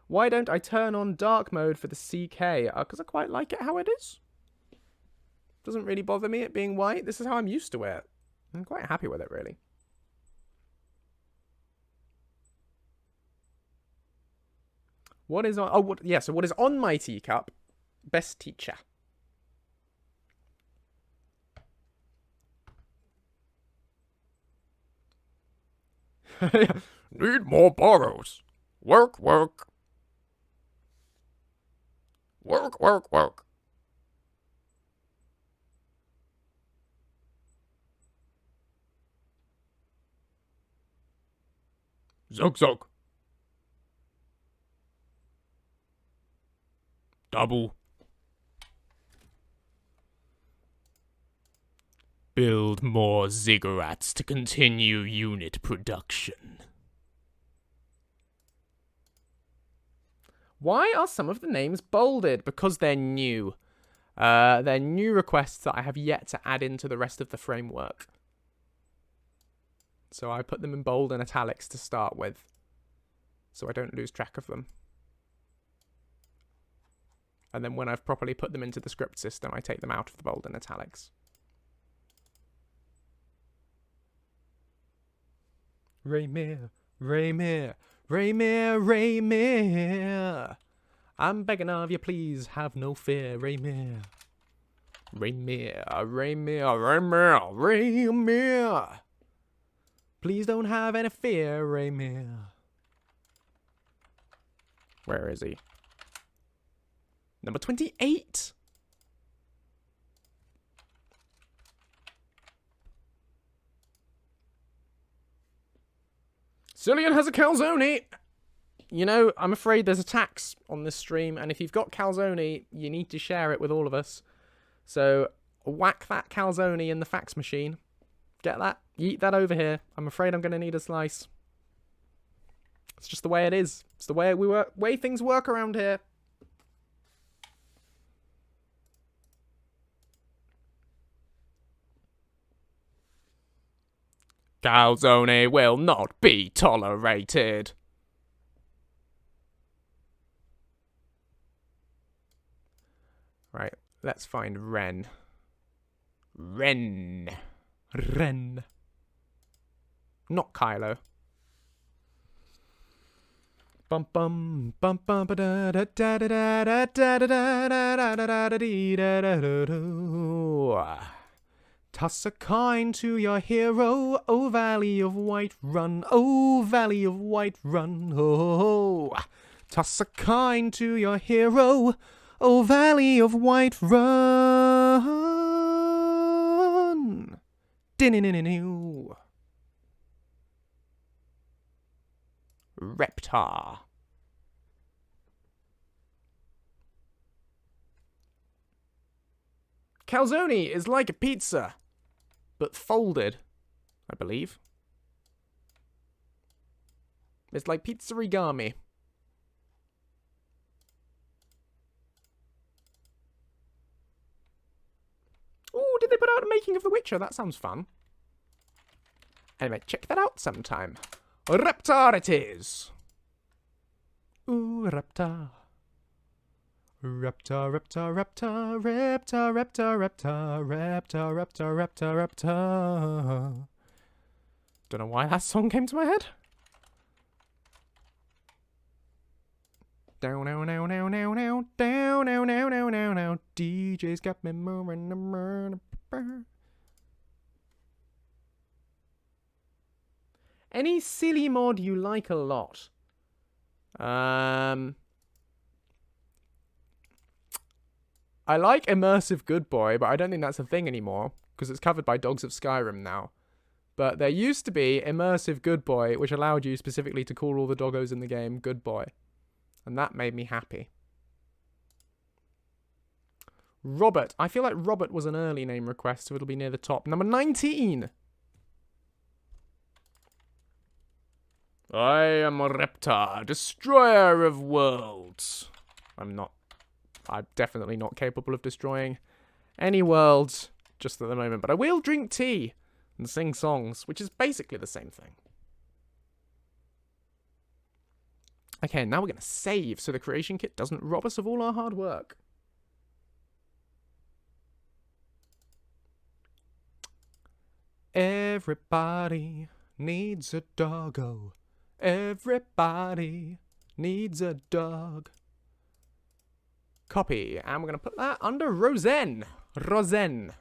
Why don't I turn on dark mode for the CK? Because I quite like it how it is. Doesn't really bother me it being white. This is how I'm used to it. I'm quite happy with it, really. What is on... Oh, so what is on my teacup? Best teacher. Need more burrows. Work, work. Work, work, work. Zug, zug. Double. Build more ziggurats to continue unit production. Why are some of the names bolded? Because they're new. They're new requests that I have yet to add into the rest of the framework. So I put them in bold and italics to start with, so I don't lose track of them. And then when I've properly put them into the script system, I take them out of the bold and italics. Raymir, Raymir, Raymir, Raymir. I'm begging of you, please have no fear, Raymir. Raymir, Raymir, Raymir, Raymir. Please don't have any fear, Raymir. Where is he? Number 28. Cillian has a calzone! You know, I'm afraid there's a tax on this stream, and if you've got calzone, you need to share it with all of us. So, whack that calzone in the fax machine. Get that? Yeet that over here. I'm afraid I'm going to need a slice. It's just the way it is. It's the way way things work around here. Calzone will not be tolerated. Right, let's find Ren. Ren. Not Kylo. Bum bum bum bum ba da da da da da da da da da da da da da da. Toss a coin to your hero, O Valley of Whiterun, O Valley of Whiterun, oh. Toss a coin to your hero, O Valley of Whiterun. Din-in-in-in-ew. Reptar. Calzone is like a pizza, but folded, I believe. It's like pizzarigami. Ooh, did they put out a making of The Witcher? That sounds fun. Anyway, check that out sometime. Reptar it is! Ooh, Reptar. Reptar, Reptar, Reptar, Reptar, Reptar, Reptar, Reptar, Reptar, Reptar, Reptar. Don't know why that song came to my head. Down, now, now, now, now, now, down, now, now, now, now, now. DJ's got me moving. Any silly mod you like a lot? I like Immersive Good Boy, but I don't think that's a thing anymore, because it's covered by Dogs of Skyrim now. But there used to be Immersive Good Boy, which allowed you specifically to call all the doggos in the game Good Boy. And that made me happy. Robert. I feel like Robert was an early name request, so it'll be near the top. Number 19! I am a Reptar, destroyer of worlds. I'm definitely not capable of destroying any worlds just at the moment, but I will drink tea and sing songs, which is basically the same thing. Okay, now we're going to save so the creation kit doesn't rob us of all our hard work. Everybody needs a doggo. Everybody needs a dog. Copy, and we're going to put that under Rosen. Rosen.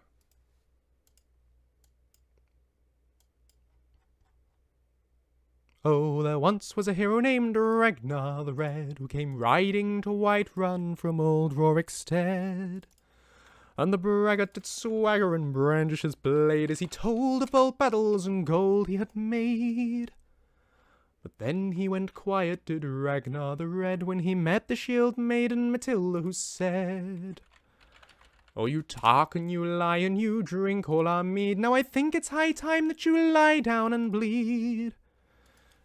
Oh, there once was a hero named Ragnar the Red, who came riding to Whiterun from old Rorikstead. And the braggart did swagger and brandish his blade as he told of bold battles and gold he had made. But then he went quiet, did Ragnar the Red, when he met the shield maiden Matilda, who said, "Oh, you talk and you lie and you drink all our mead. Now I think it's high time that you lie down and bleed."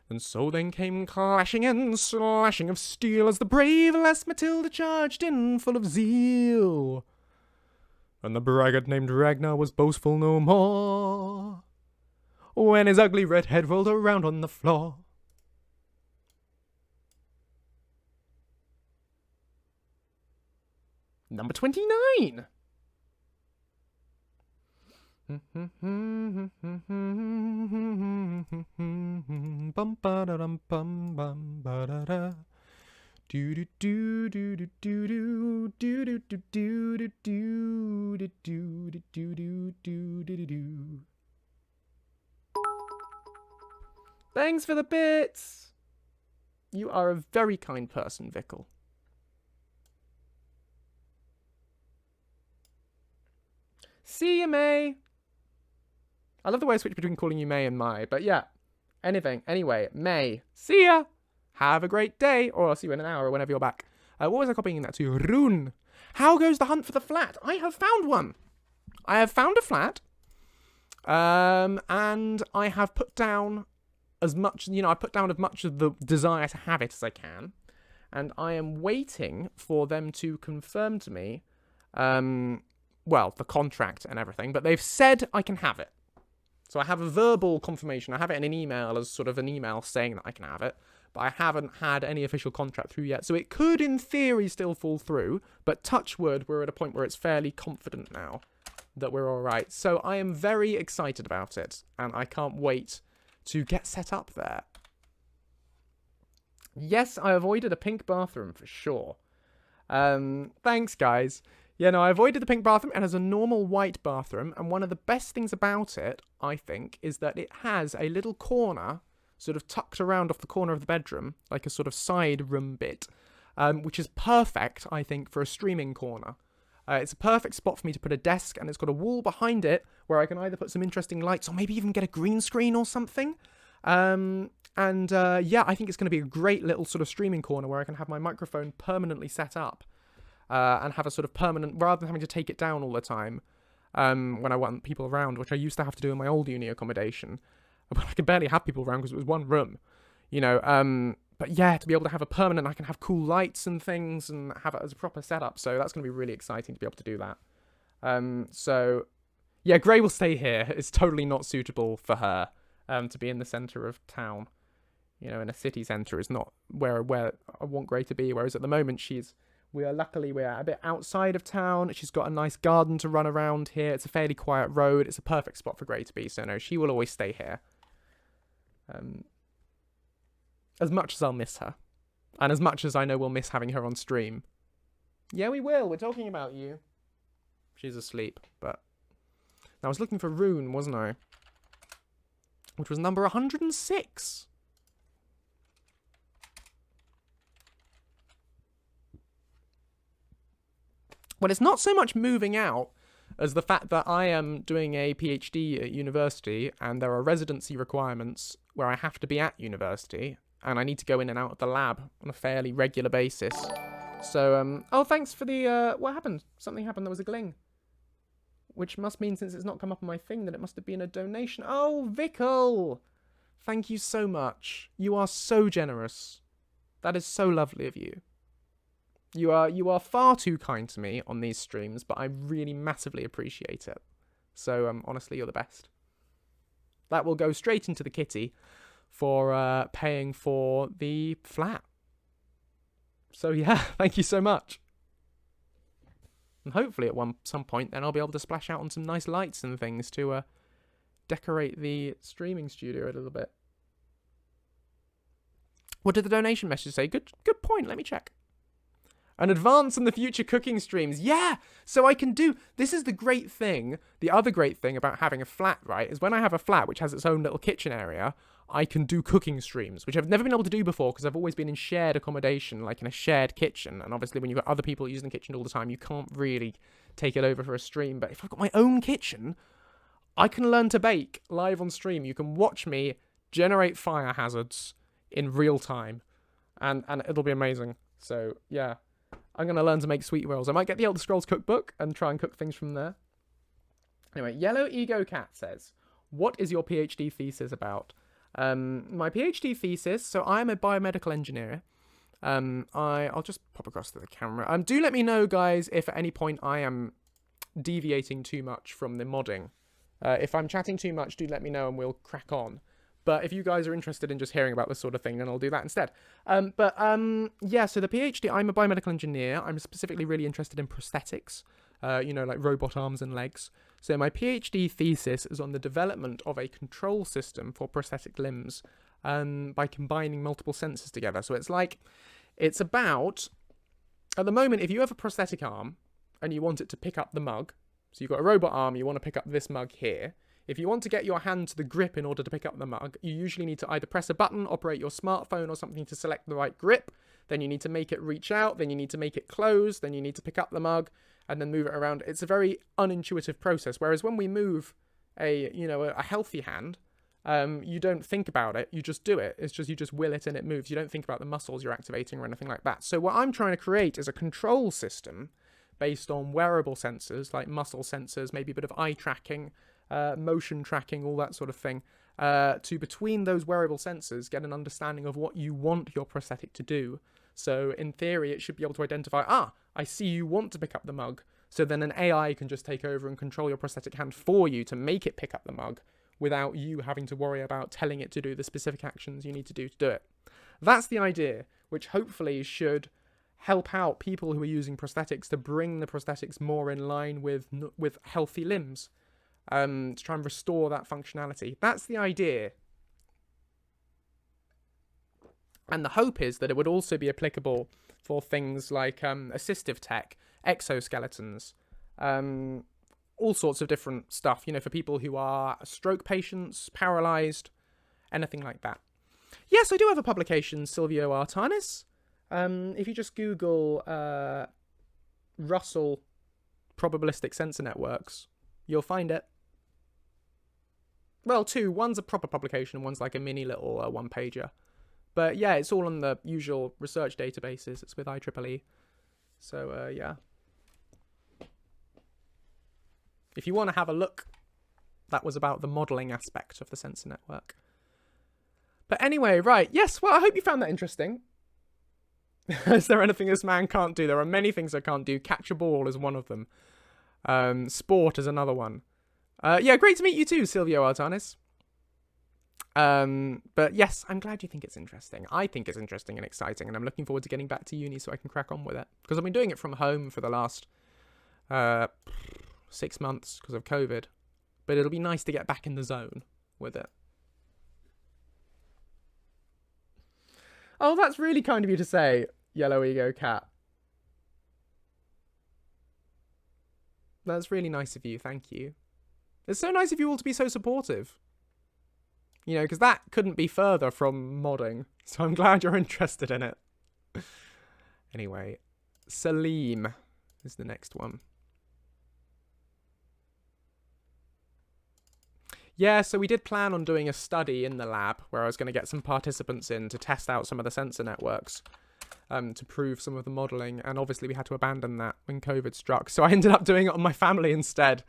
And so then came clashing and slashing of steel as the brave lass Matilda charged in full of zeal. And the braggart named Ragnar was boastful no more when his ugly red head rolled around on the floor. Number 29! Bum ba da dum bum bum ba da da. Do do do do do do do do do do do do do do do do do do do. Thanks for the bits. You are a very kind person, Vickle. See you, May. I love the way I switch between calling you May and Mai, but yeah. anything. Anyway, May, see ya. Have a great day, or I'll see you in an hour or whenever you're back. What was I copying that to? Rune. How goes the hunt for the flat? I have found one. I have found a flat. And I have put down as much, I put down as much of the desire to have it as I can. And I am waiting for them to confirm to me, the contract and everything. But they've said I can have it. So I have a verbal confirmation. I have it in an email as sort of an email saying that I can have it. But I haven't had any official contract through yet. So it could, in theory, still fall through. But touch wood, we're at a point where it's fairly confident now that we're all right. So I am very excited about it. And I can't wait to get set up there. Yes, I avoided a pink bathroom for sure. Thanks, guys. Yeah, no, I avoided the pink bathroom and has a normal white bathroom. And one of the best things about it, I think, is that it has a little corner sort of tucked around off the corner of the bedroom, like a sort of side room bit, which is perfect, I think, for a streaming corner. It's a perfect spot for me to put a desk, and it's got a wall behind it where I can either put some interesting lights or maybe even get a green screen or something. I think it's going to be a great little sort of streaming corner where I can have my microphone permanently set up and have a sort of permanent, rather than having to take it down all the time when I want people around, which I used to have to do in my old uni accommodation. But I could barely have people around because it was one room, But yeah, to be able to have a permanent, I can have cool lights and things and have it as a proper setup. So that's going to be really exciting to be able to do that. Gray will stay here. It's totally not suitable for her to be in the centre of town. In a city centre is not where I want Gray to be. Whereas at the moment we're a bit outside of town. She's got a nice garden to run around here. It's a fairly quiet road. It's a perfect spot for Gray to be. So no, she will always stay here. As much as I'll miss her. And as much as I know we'll miss having her on stream. Yeah, we will. We're talking about you. She's asleep, but... I was looking for Rune, wasn't I? Which was number 106. Well, it's not so much moving out as the fact that I am doing a PhD at university and there are residency requirements where I have to be at university and I need to go in and out of the lab on a fairly regular basis. So, thanks for the, what happened? Something happened, there was a gling. Which must mean, since it's not come up on my thing, that it must have been a donation. Oh, Vickle! Thank you so much. You are so generous. That is so lovely of you. You are far too kind to me on these streams, but I really massively appreciate it. So, honestly, you're the best. That will go straight into the kitty for paying for the flat. So, yeah, thank you so much. And hopefully at some point then I'll be able to splash out on some nice lights and things to decorate the streaming studio a little bit. What did the donation message say? Good point. Let me check. An advance in the future cooking streams. Yeah! So I can do... This is the great thing. The other great thing about having a flat, right, is when I have a flat which has its own little kitchen area, I can do cooking streams, which I've never been able to do before because I've always been in shared accommodation, like in a shared kitchen. And obviously when you've got other people using the kitchen all the time, you can't really take it over for a stream. But if I've got my own kitchen, I can learn to bake live on stream. You can watch me generate fire hazards in real time. And it'll be amazing. So, yeah. I'm going to learn to make sweet rolls. I might get the Elder Scrolls cookbook and try and cook things from there. Anyway, Yellow Ego Cat says, what is your PhD thesis about? My PhD thesis, so I'm a biomedical engineer. I'll just pop across to the camera. Do let me know, guys, if at any point I am deviating too much from the modding. If I'm chatting too much, do let me know and we'll crack on. But if you guys are interested in just hearing about this sort of thing, then I'll do that instead. So the PhD, I'm a biomedical engineer. I'm specifically really interested in prosthetics, like robot arms and legs. So my PhD thesis is on the development of a control system for prosthetic limbs by combining multiple sensors together. So it's about, at the moment, if you have a prosthetic arm and you want it to pick up the mug, so you've got a robot arm, you want to pick up this mug here. If you want to get your hand to the grip in order to pick up the mug, you usually need to either press a button, operate your smartphone or something to select the right grip. Then you need to make it reach out. Then you need to make it close. Then you need to pick up the mug and then move it around. It's a very unintuitive process. Whereas when we move a healthy hand, you don't think about it, you just do it. It's just, you just will it and it moves. You don't think about the muscles you're activating or anything like that. So what I'm trying to create is a control system based on wearable sensors, like muscle sensors, maybe a bit of eye tracking, motion tracking, all that sort of thing, to between those wearable sensors get an understanding of what you want your prosthetic to do. So in theory, it should be able to identify, I see you want to pick up the mug. So then an AI can just take over and control your prosthetic hand for you to make it pick up the mug, without you having to worry about telling it to do the specific actions you need to do it. That's the idea, which hopefully should help out people who are using prosthetics to bring the prosthetics more in line with healthy limbs, to try and restore that functionality. That's the idea. And the hope is that it would also be applicable for things like assistive tech, exoskeletons, all sorts of different stuff, for people who are stroke patients, paralysed, anything like that. Yes, I do have a publication, Silvio Artanis. If you just Google Russell probabilistic sensor networks, you'll find it. Well, two. One's a proper publication and one's like a mini little one-pager. But yeah, it's all on the usual research databases. It's with IEEE. So, yeah. If you want to have a look, that was about the modelling aspect of the sensor network. But anyway, right. Yes, well, I hope you found that interesting. Is there anything this man can't do? There are many things I can't do. Catch a ball is one of them. Sport is another one. Yeah, great to meet you too, Silvio Artanis. But yes, I'm glad you think it's interesting. I think it's interesting and exciting, and I'm looking forward to getting back to uni so I can crack on with it. Because I've been doing it from home for the last 6 months because of COVID. But it'll be nice to get back in the zone with it. Oh, that's really kind of you to say, Yellow Ego Cat. That's really nice of you, thank you. It's so nice of you all to be so supportive. Because that couldn't be further from modding. So I'm glad you're interested in it. Anyway, Salim is the next one. Yeah, so we did plan on doing a study in the lab where I was going to get some participants in to test out some of the sensor networks to prove some of the modelling. And obviously we had to abandon that when COVID struck. So I ended up doing it on my family instead.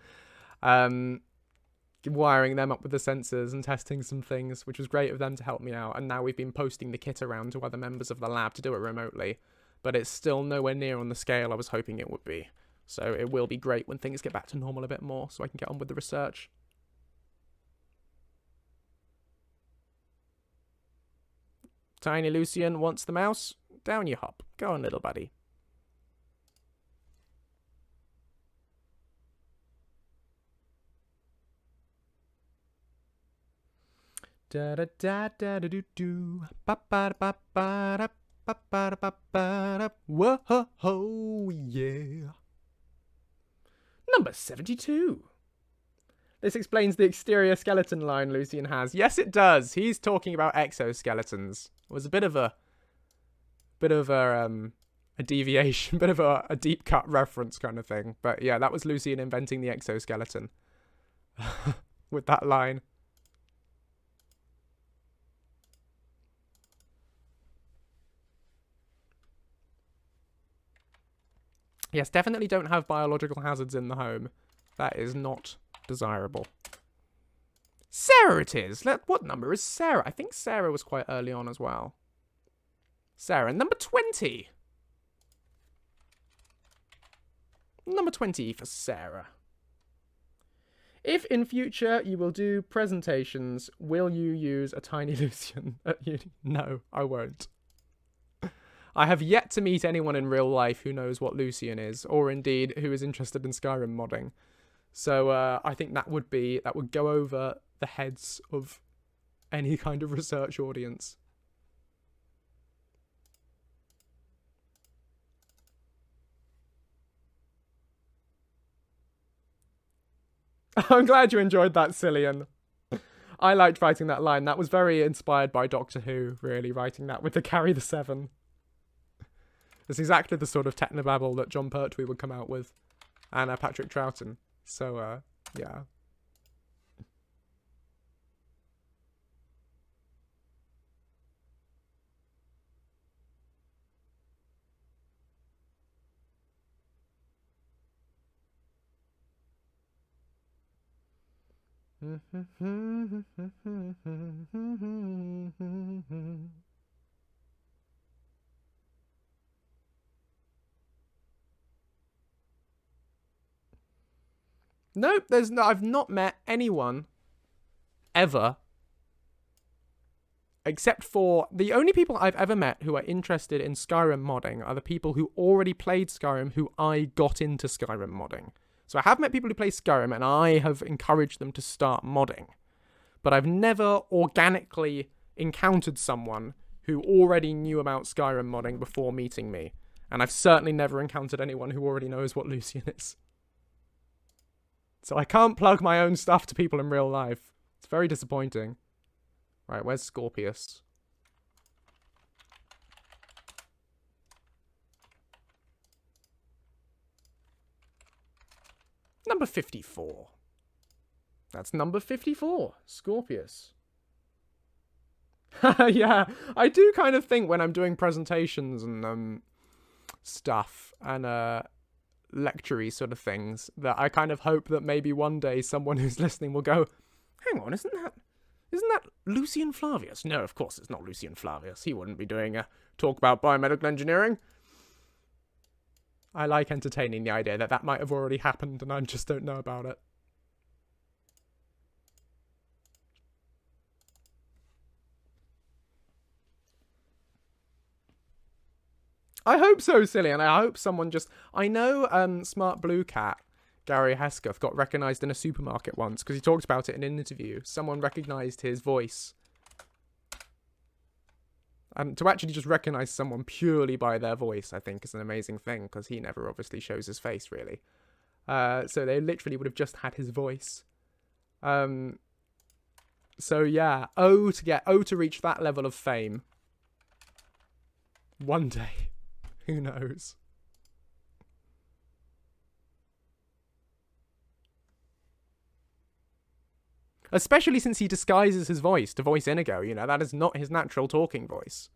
Wiring them up with the sensors and testing some things, which was great of them to help me out. And now we've been posting the kit around to other members of the lab to do it remotely. But it's still nowhere near on the scale I was hoping it would be. So it will be great when things get back to normal a bit more so I can get on with the research. Tiny Lucien wants the mouse. Down you hop. Go on, little buddy. Da da da da da do do. Ba ba ba ba da ba ba ba ba da. Whoa ho yeah. Number 72. This explains the exterior skeleton line Lucien has. Yes, it does. He's talking about exoskeletons. It was a bit of a deviation, bit of a deep cut reference kind of thing. But yeah, that was Lucien inventing the exoskeleton with that line. Yes, definitely don't have biological hazards in the home. That is not desirable. Sarah it is. What number is Sarah? I think Sarah was quite early on as well. Sarah, number 20. Number 20 for Sarah. If in future you will do presentations, will you use a tiny Lucien at uni? No, I won't. I have yet to meet anyone in real life who knows what Lucien is, or indeed who is interested in Skyrim modding. So I think that would go over the heads of any kind of research audience. I'm glad you enjoyed that, Cillian. I liked writing that line. That was very inspired by Doctor Who, really, writing that with the Carry the Seven. It's exactly the sort of technobabble that John Pertwee would come out with, and Patrick Troughton. So, yeah. Nope, I've not met anyone ever, except for the only people I've ever met who are interested in Skyrim modding are the people who already played Skyrim who I got into Skyrim modding. So I have met people who play Skyrim and I have encouraged them to start modding. But I've never organically encountered someone who already knew about Skyrim modding before meeting me. And I've certainly never encountered anyone who already knows what Lucien is. So I can't plug my own stuff to people in real life. It's very disappointing. Right, where's Scorpius? Number 54. That's number 54, Scorpius. Yeah, I do kind of think when I'm doing presentations and stuff and lecture-y sort of things that I kind of hope that maybe one day someone who's listening will go, hang on, isn't that Lucien Flavius? No, of course it's not Lucien Flavius. He wouldn't be doing a talk about biomedical engineering. I like entertaining the idea that that might have already happened and I just don't know about it. I hope so, silly, and I hope someone just... I know Smart Blue Cat, Gary Hesketh, got recognised in a supermarket once because he talked about it in an interview. Someone recognised his voice. And to actually just recognise someone purely by their voice, I think, is an amazing thing because he never obviously shows his face, really. So they literally would have just had his voice. So yeah, to reach that level of fame. One day. Who knows? Especially since he disguises his voice to voice Inigo, you know, that is not his natural talking voice.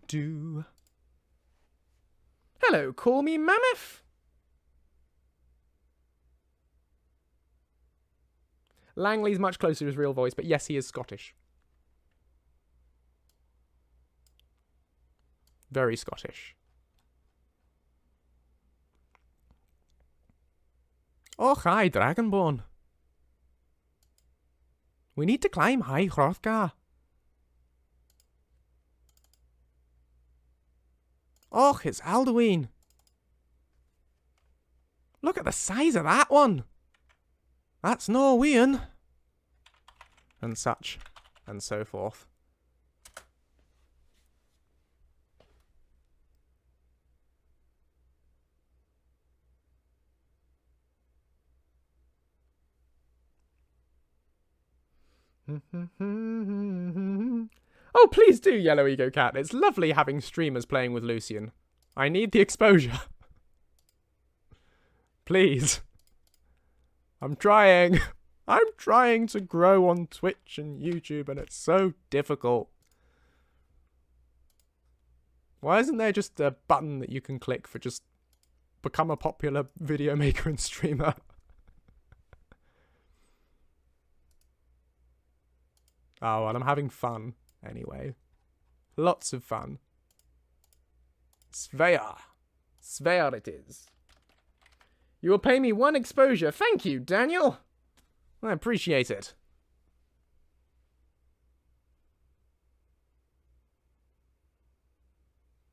Do. Hello, call me Mammoth. Langley's much closer to his real voice, but yes, he is Scottish. Very Scottish. Oh, hi, Dragonborn. We need to climb High Hrothgar. Oh, it's Alduin. Look at the size of that one. That's Norwegian. And such. And so forth. Oh, please do, Yellow Ego Cat. It's lovely having streamers playing with Lucien. I need the exposure. Please. I'm trying. I'm trying to grow on Twitch and YouTube, and it's so difficult. Why isn't there just a button that you can click for just become a popular video maker and streamer? Oh, well, I'm having fun. Anyway, lots of fun. Svea it is. You will pay me 1 exposure. Thank you, Daniel. I appreciate it.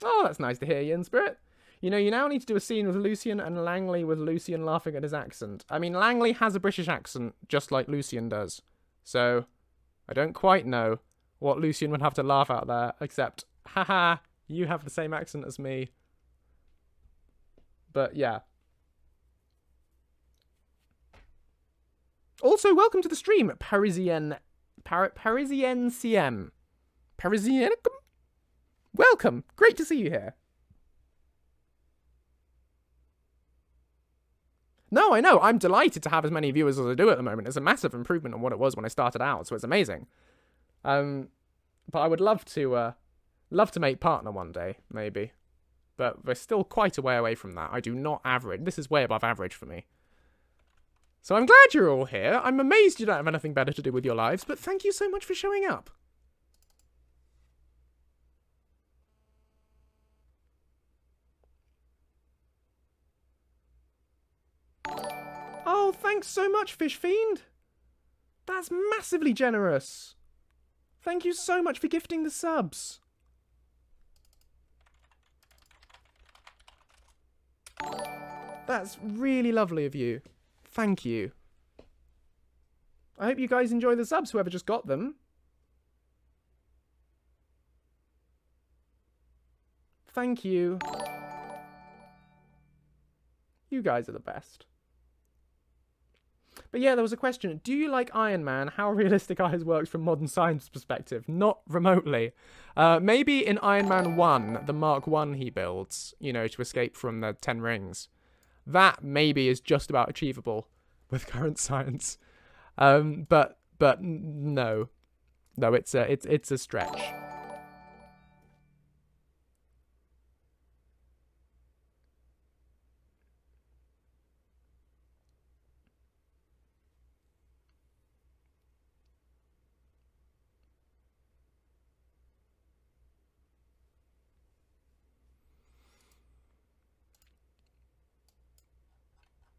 Oh, that's nice to hear, Yin Spirit. You know, you now need to do a scene with Lucien and Langley with Lucien laughing at his accent. I mean, Langley has a British accent, just like Lucien does. So, I don't quite know what Lucien would have to laugh at there, except, haha, you have the same accent as me. But yeah. Also, welcome to the stream, Parisian CM. Parisian? Welcome. Great to see you here. No, I know. I'm delighted to have as many viewers as I do at the moment. It's a massive improvement on what it was when I started out, so it's amazing. But I would love to make partner one day, maybe. But we're still quite a way away from that. I do not average. This is way above average for me. So I'm glad you're all here. I'm amazed you don't have anything better to do with your lives, but thank you so much for showing up. Oh, thanks so much, Fish Fiend. That's massively generous. Thank you so much for gifting the subs. That's really lovely of you. Thank you. I hope you guys enjoy the subs, whoever just got them. Thank you. You guys are the best. But yeah, there was a question. Do you like Iron Man? How realistic are his works from modern science perspective? Not remotely. Maybe in Iron Man 1, the Mark 1 he builds, you know, to escape from the 10 rings. That maybe is just about achievable with current science. But no. No, it's a stretch.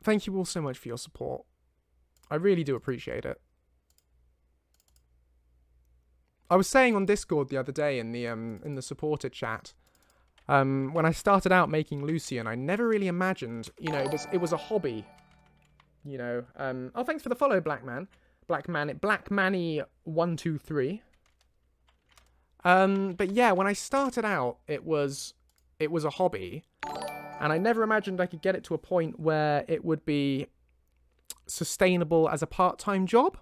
Thank you all so much for your support. I really do appreciate it. I was saying on Discord the other day in the supporter chat, when I started out making Lucien, I never really imagined, you know, it was a hobby. You know, oh, thanks for the follow, Blackmanny123. But yeah, when I started out, it was a hobby. And I never imagined I could get it to a point where it would be sustainable as a part-time job,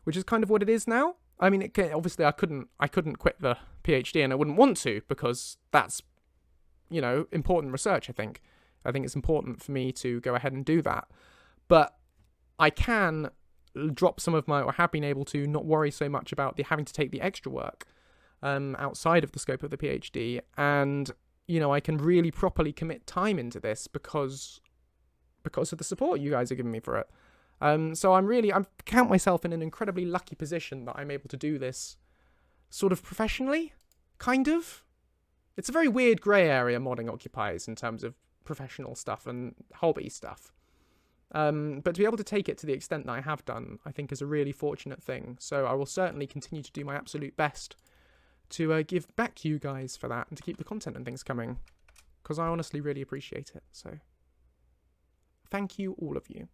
which is kind of what it is now. I mean, obviously I couldn't quit the PhD, and I wouldn't want to, because that's, you know, important research, I think. I think it's important for me to go ahead and do that. But I can drop some of my, or have been able to, not worry so much about having to take the extra work outside of the scope of the PhD, and you know, I can really properly commit time into this because of the support you guys are giving me for it. So I count myself in an incredibly lucky position that I'm able to do this sort of professionally, kind of. It's a very weird grey area modding occupies in terms of professional stuff and hobby stuff. But to be able to take it to the extent that I have done, I think is a really fortunate thing. So I will certainly continue to do my absolute best to give back to you guys for that and to keep the content and things coming, because I honestly really appreciate it. So thank you, all of you.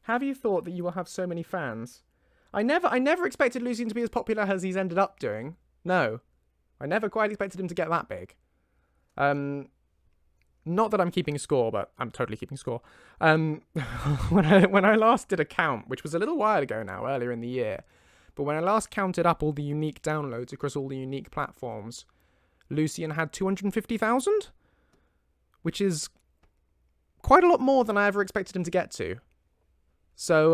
Have you thought that you will have so many fans? I never expected Lucien to be as popular as he's ended up doing. No. I never quite expected him to get that big. Not that I'm keeping score, but I'm totally keeping score. When I last did a count, which was a little while ago now, earlier in the year, but when I last counted up all the unique downloads across all the unique platforms, Lucien had 250,000, which is quite a lot more than I ever expected him to get to. So,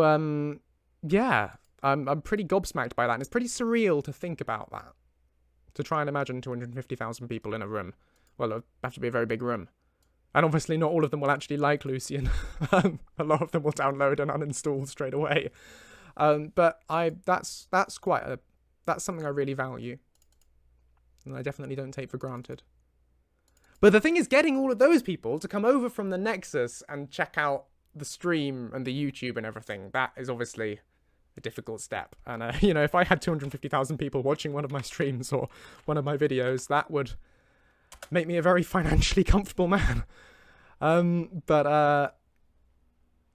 yeah, I'm pretty gobsmacked by that, and it's pretty surreal to think about that. To try and imagine 250,000 people in a room. Well, it'll have to be a very big room. And obviously not all of them will actually like Lucien. A lot of them will download and uninstall straight away. But that's something I really value. And I definitely don't take for granted. But the thing is, getting all of those people to come over from the Nexus and check out the stream and the YouTube and everything, that is obviously a difficult step. And, you know, if I had 250,000 people watching one of my streams or one of my videos, that would make me a very financially comfortable man. But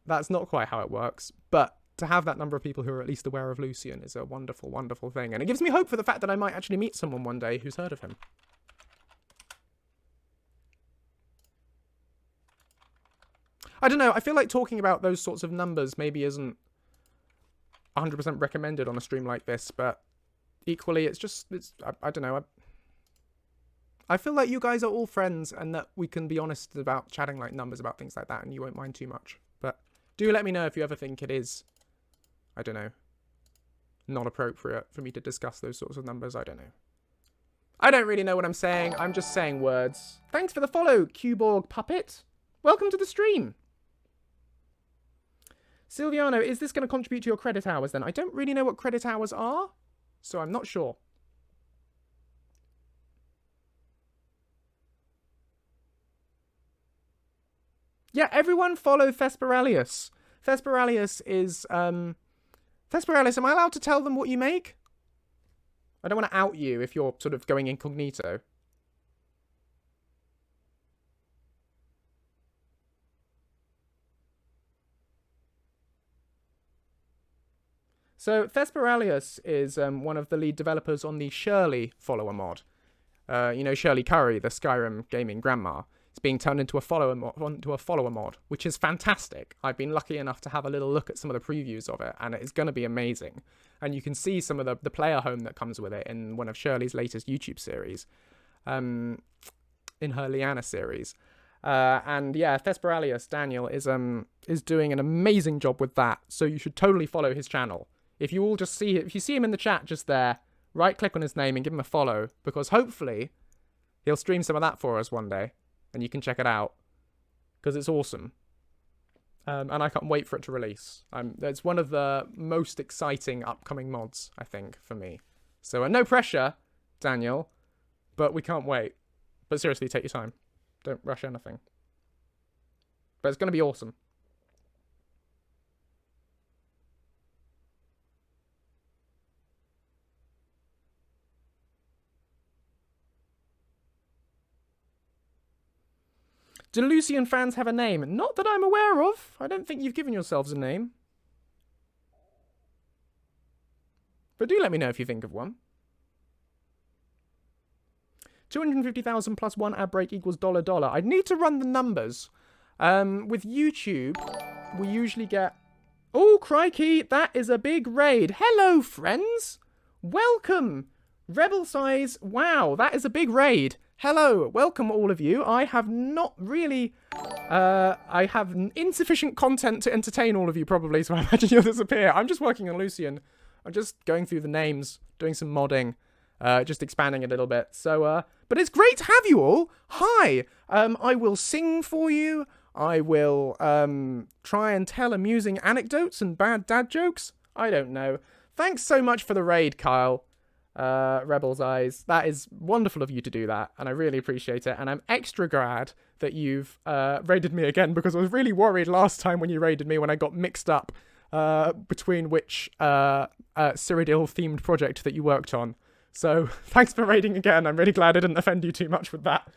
that's not quite how it works. But to have that number of people who are at least aware of Lucien is a wonderful, wonderful thing. And it gives me hope for the fact that I might actually meet someone one day who's heard of him. I don't know. I feel like talking about those sorts of numbers maybe isn't 100% recommended on a stream like this, but equally, I don't know. I feel like you guys are all friends and that we can be honest about chatting like numbers about things like that and you won't mind too much. But do let me know if you ever think it is, I don't know, not appropriate for me to discuss those sorts of numbers. I don't know. I don't really know what I'm saying. I'm just saying words. Thanks for the follow, Cuborg Puppet. Welcome to the stream. Silviano, is this going to contribute to your credit hours then? I don't really know what credit hours are, so I'm not sure. Yeah, everyone follow Thesperalius. Thesperalius is, Thesperalius, am I allowed to tell them what you make? I don't want to out you if you're sort of going incognito. So Thesperalius is one of the lead developers on the Shirley follower mod. You know Shirley Curry, the Skyrim gaming grandma. It's being turned into a follower mod, which is fantastic. I've been lucky enough to have a little look at some of the previews of it, and it's going to be amazing. And you can see some of the player home that comes with it in one of Shirley's latest YouTube series, in her Liana series. And yeah, Thesperalius, Daniel, is doing an amazing job with that. So you should totally follow his channel. If you see him in the chat just there, right click on his name and give him a follow, because hopefully he'll stream some of that for us one day, and you can check it out, because it's awesome. And I can't wait for it to release. It's one of the most exciting upcoming mods, I think, for me. So no pressure, Daniel, but we can't wait. But seriously, take your time. Don't rush anything. But it's going to be awesome. Do Lucien fans have a name? Not that I'm aware of. I don't think you've given yourselves a name. But do let me know if you think of one. 250,000 plus 1 ad break equals $. I'd need to run the numbers. With YouTube, we usually get... Oh, crikey, that is a big raid. Hello, friends. Welcome. Rebel size. Wow, that is a big raid. Hello, welcome all of you. I have not really... I have insufficient content to entertain all of you, probably, so I imagine you'll disappear. I'm just working on Lucien. I'm just going through the names, doing some modding, just expanding a little bit. So, but it's great to have you all. Hi. I will sing for you. I will try and tell amusing anecdotes and bad dad jokes. I don't know. Thanks so much for the raid, Kyle. Rebel's Eyes. That is wonderful of you to do that, and I really appreciate it. And I'm extra glad that you've raided me again, because I was really worried last time when you raided me when I got mixed up between which Cyrodiil-themed project that you worked on. So thanks for raiding again. I'm really glad I didn't offend you too much with that.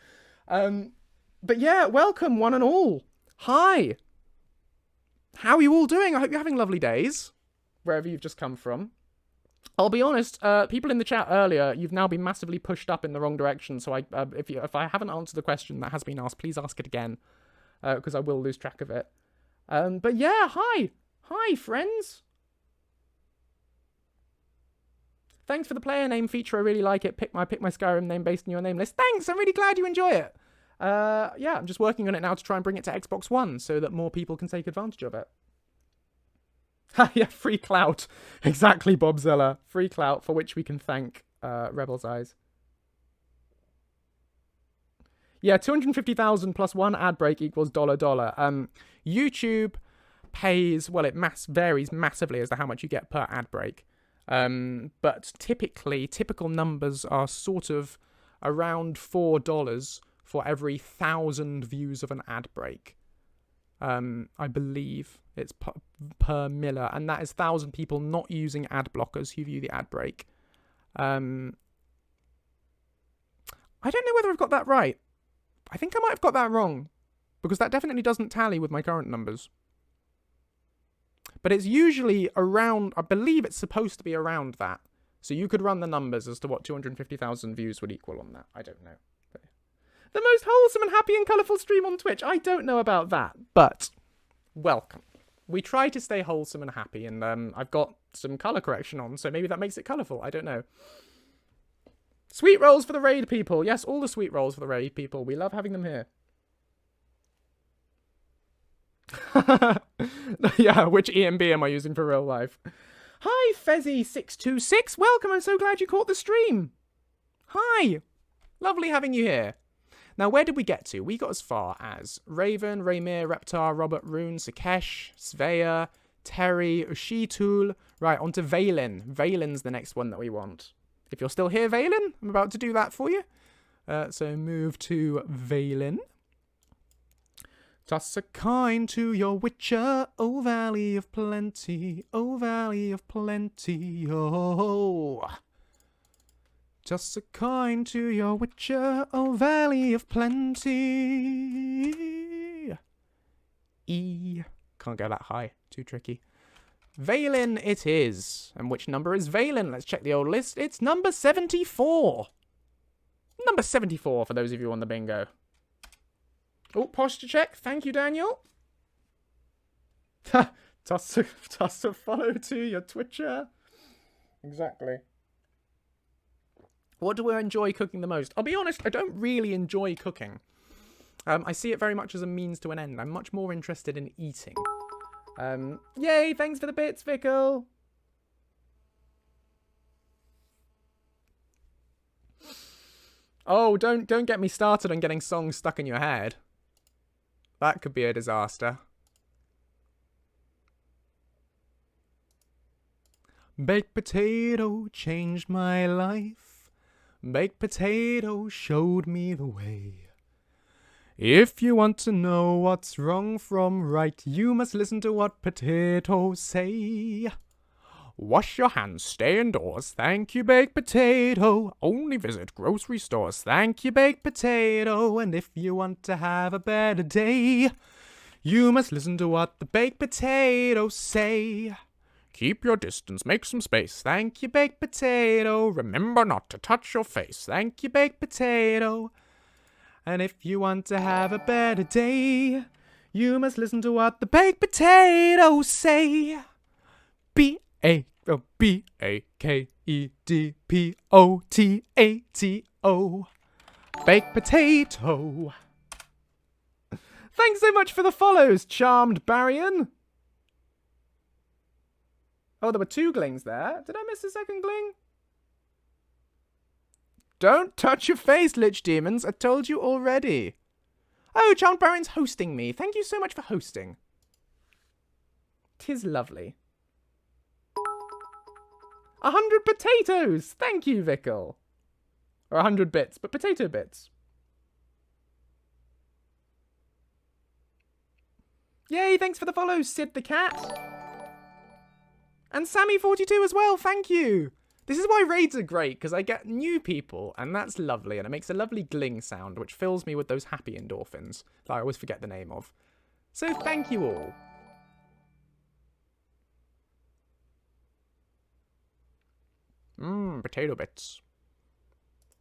But yeah, welcome one and all. Hi. How are you all doing? I hope you're having lovely days, wherever you've just come from. I'll be honest, people in the chat earlier, you've now been massively pushed up in the wrong direction, so if I haven't answered the question that has been asked, please ask it again, because I will lose track of it. But yeah, hi. Hi, friends. Thanks for the player name feature, I really like it. Pick my Skyrim name based on your name list. Thanks, I'm really glad you enjoy it. Yeah, I'm just working on it now to try and bring it to Xbox One, so that more people can take advantage of it. Yeah, free clout. Exactly, Bobzilla. Free clout for which we can thank Rebel's Eyes. Yeah, 250,000 plus 1 ad break equals $. YouTube pays, well, it varies massively as to how much you get per ad break. But typical numbers are sort of around $4 for every 1,000 views of an ad break. I believe it's per miller, and that is 1,000 people not using ad blockers who view the ad break. I don't know whether I've got that right. I think I might have got that wrong, because that definitely doesn't tally with my current numbers. But it's usually around, I believe it's supposed to be around that. So you could run the numbers as to what 250,000 views would equal on that. I don't know. The most wholesome and happy and colourful stream on Twitch. I don't know about that, but welcome. We try to stay wholesome and happy, and I've got some colour correction on, so maybe that makes it colourful. I don't know. Sweet rolls for the raid people. Yes, all the sweet rolls for the raid people. We love having them here. Yeah, which EMB am I using for real life? Hi, Fezzy626. Welcome. I'm so glad you caught the stream. Hi. Lovely having you here. Now, where did we get to? We got as far as Raven, Raymir, Reptar, Robert, Rune, Sakesh, Sveya, Terry, Ushitul. Right, on to Valen. Valen's the next one that we want. If you're still here, Valen, I'm about to do that for you. So move to Valen. Toss a coin to your witcher, O Valley of Plenty, O Valley of Plenty, oh. Toss a coin to your witcher, O Valley of Plenty. E. Can't go that high. Too tricky. Valen it is. And which number is Valen? Let's check the old list. It's number 74. Number 74 for those of you on the bingo. Oh, posture check. Thank you, Daniel. toss a follow to your Twitcher. Exactly. What do I enjoy cooking the most? I'll be honest, I don't really enjoy cooking. I see it very much as a means to an end. I'm much more interested in eating. Yay, thanks for the bits, Vickle. Oh, don't get me started on getting songs stuck in your head. That could be a disaster. Baked potato changed my life. Baked potato showed me the way. If you want to know what's wrong from right, you must listen to what potatoes say. Wash your hands, stay indoors, thank you, baked potato. Only visit grocery stores, thank you, baked potato. And if you want to have a better day, you must listen to what the baked potatoes say. Keep your distance, make some space, thank you, baked potato. Remember not to touch your face, thank you, baked potato. And if you want to have a better day, you must listen to what the baked potatoes say. B-A-K-E-D-P-O-T-A-T-O. Baked potato. Thanks so much for the follows, Charmed Barian. Oh, there were 2 glings there. Did I miss a second gling? Don't touch your face, Lich Demons. I told you already. Oh, Charmed Baron's hosting me. Thank you so much for hosting. 'Tis lovely. 100 potatoes. Thank you, Vickle. Or 100 bits, but potato bits. Yay, thanks for the follow, Sid the Cat. And Sammy42 as well, thank you. This is why raids are great, because I get new people, and that's lovely, and it makes a lovely gling sound, which fills me with those happy endorphins that I always forget the name of. So thank you all. Potato bits.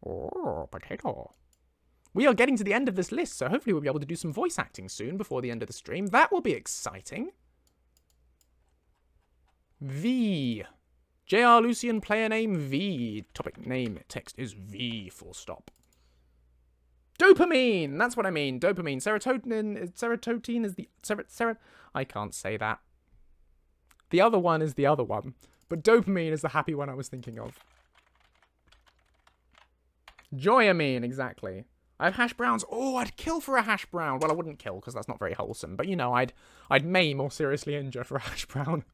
Oh, potato. We are getting to the end of this list, so hopefully we'll be able to do some voice acting soon before the end of the stream. That will be exciting. V. JR Lucien player name V. Topic name text is V full stop. Dopamine! That's what I mean. Dopamine. Serotonin is the... I can't say that. The other one is the other one. But dopamine is the happy one I was thinking of. Joyamine, exactly. I have hash browns. Oh, I'd kill for a hash brown. Well, I wouldn't kill because that's not very wholesome. But, you know, I'd maim or seriously injure for a hash brown.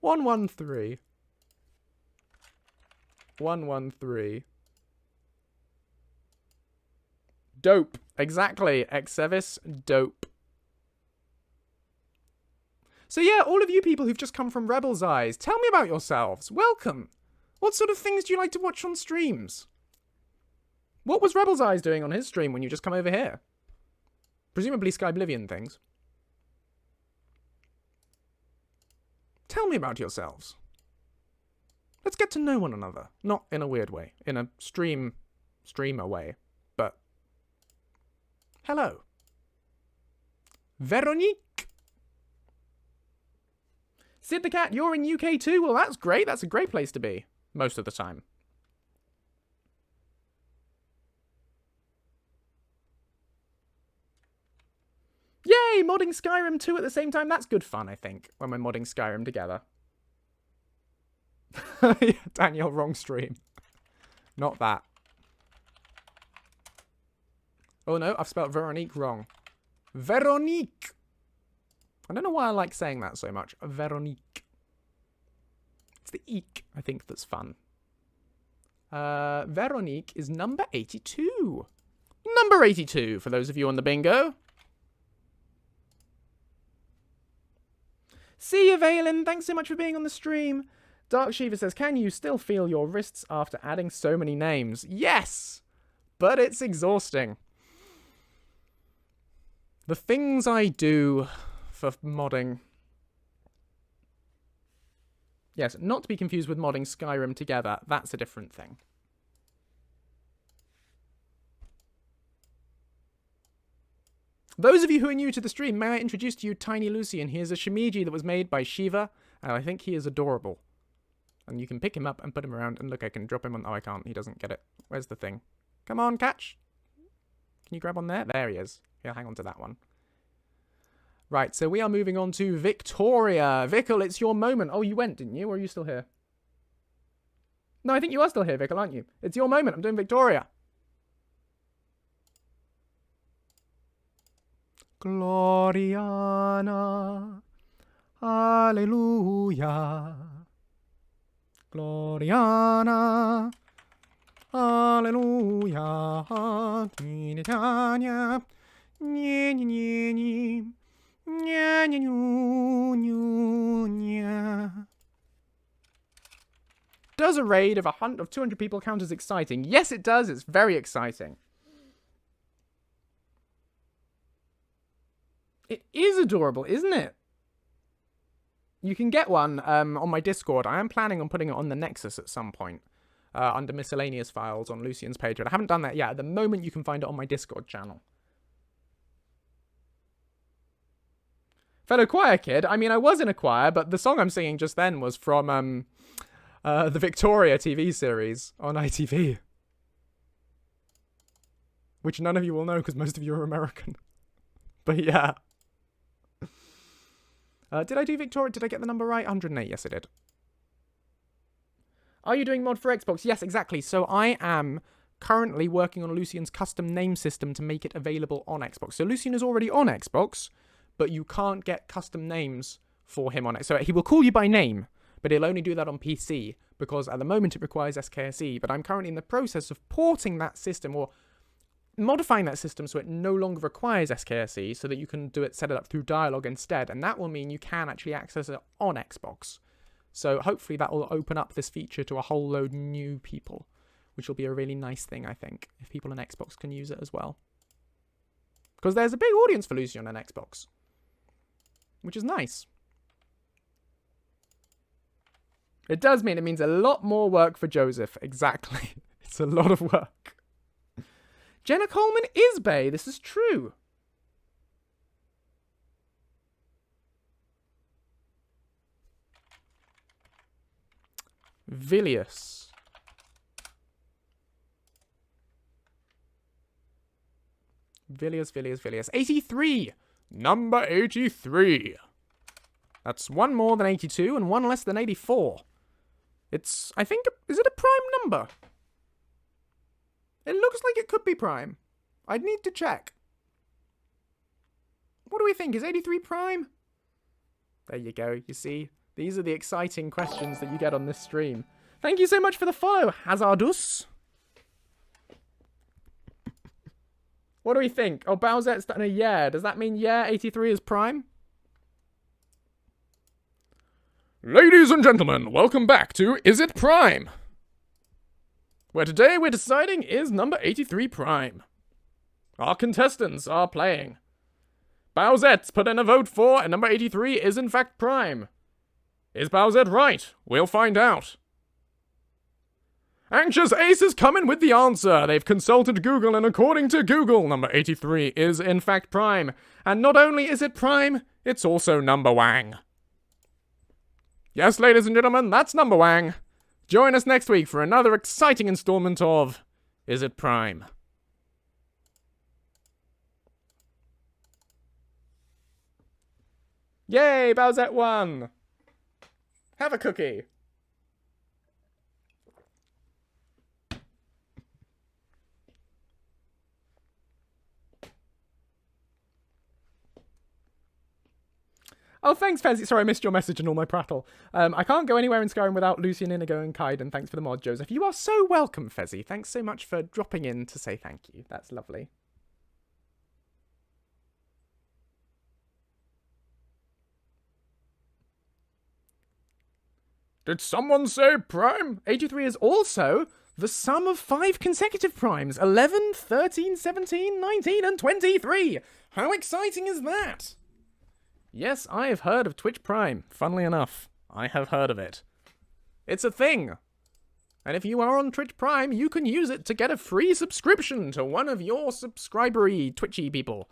113. 113. Dope. Exactly. Exevis, dope. So yeah, all of you people who've just come from Rebel's Eyes, tell me about yourselves. Welcome. What sort of things do you like to watch on streams? What was Rebel's Eyes doing on his stream when you just come over here? Presumably Skyblivion things. Tell me about yourselves. Let's get to know one another. Not in a weird way. In a streamer way. But... hello. Veronique. Sid the Cat, you're in UK too? Well, that's great. That's a great place to be. Most of the time. Yay! Modding Skyrim 2 at the same time. That's good fun, I think, when we're modding Skyrim together. Yeah, Daniel, wrong stream. Not that. Oh no, I've spelled Veronique wrong. Veronique! I don't know why I like saying that so much. Veronique. It's the eek, I think, that's fun. Veronique is number 82. Number 82, for those of you on the bingo. See you, Valen. Thanks so much for being on the stream. Dark Shiva says, can you still feel your wrists after adding so many names? Yes! But it's exhausting. The things I do for modding... Yes, not to be confused with modding Skyrim together. That's a different thing. Those of you who are new to the stream, may I introduce to you Tiny Lucien. He is a Shimiji that was made by Shiva, and I think he is adorable. And you can pick him up and put him around, and look, I can drop him on... Oh, I can't. He doesn't get it. Where's the thing? Come on, catch. Can you grab on there? There he is. Here, hang on to that one. Right, so we are moving on to Victoria. Vickle, it's your moment. Oh, you went, didn't you? Or are you still here? No, I think you are still here, Vickle, aren't you? It's your moment. I'm doing Victoria. Gloriana, Alleluia. Gloriana, Alleluia. Trinitania, nye, nye, nye, nye. Nya, nya, nya, nya. Does a raid of 200 people count as exciting? Yes, it does. It's very exciting. It is adorable, isn't it? You can get one on my Discord. I am planning on putting it on the Nexus at some point. Under miscellaneous files on Lucian's page. But I haven't done that yet. At the moment, you can find it on my Discord channel. Fellow choir kid. I mean, I was in a choir, but the song I'm singing just then was from the Victoria TV series on ITV. Which none of you will know because most of you are American. But yeah. Did I do Victoria? Did I get the number right? 108. Yes, I did. Are you doing mod for Xbox? Yes, exactly. So I am currently working on Lucian's custom name system to make it available on Xbox. So Lucian is already on Xbox, but you can't get custom names for him on it. So he will call you by name, but he'll only do that on PC because at the moment it requires SKSE. But I'm currently in the process of porting that system or modifying that system so it no longer requires SKSE so that you can set it up through dialogue instead. And that will mean you can actually access it on Xbox. So hopefully that will open up this feature to a whole load new people, which will be a really nice thing, I think, if people on Xbox can use it as well. Because there's a big audience for Lucian on Xbox, which is nice. It does mean it means a lot more work for Joseph. Exactly. It's a lot of work. Jenna Coleman is Bay. This is true. Vilius. Vilius. 83. Number 83. That's one more than 82 and one less than 84. It's, I think, is it a prime number? It looks like it could be prime. I'd need to check. What do we think? Is 83 prime? There you go. You see? These are the exciting questions that you get on this stream. Thank you so much for the follow, Hazardus. What do we think? Oh, Bowsette's done a yeah. Does that mean yeah, 83 is prime? Ladies and gentlemen, welcome back to Is It Prime? Where today we're deciding is number 83 prime. Our contestants are playing Bowsette put in a vote for, and number 83 is in fact Prime. Is Bowsette right? We'll find out. Anxious Ace is coming with the answer. They've consulted Google, and according to Google, number 83 is in fact Prime. And not only is it Prime, it's also number Wang. Yes, ladies and gentlemen, that's number Wang. Join us next week for another exciting installment of Is It Prime? Yay, Bowsette won! Have a cookie. Oh, thanks, Fezzy. Sorry, I missed your message and all my prattle. I can't go anywhere in Skyrim without Lucien, Inigo, and Kaiden. Thanks for the mod, Joseph. You are so welcome, Fezzy. Thanks so much for dropping in to say thank you. That's lovely. Did someone say Prime? 83 is also the sum of 5 consecutive primes. 11, 13, 17, 19, and 23. How exciting is that? Yes, I have heard of Twitch Prime. Funnily enough, I have heard of it. It's a thing. And if you are on Twitch Prime, you can use it to get a free subscription to one of your subscribery Twitchy people.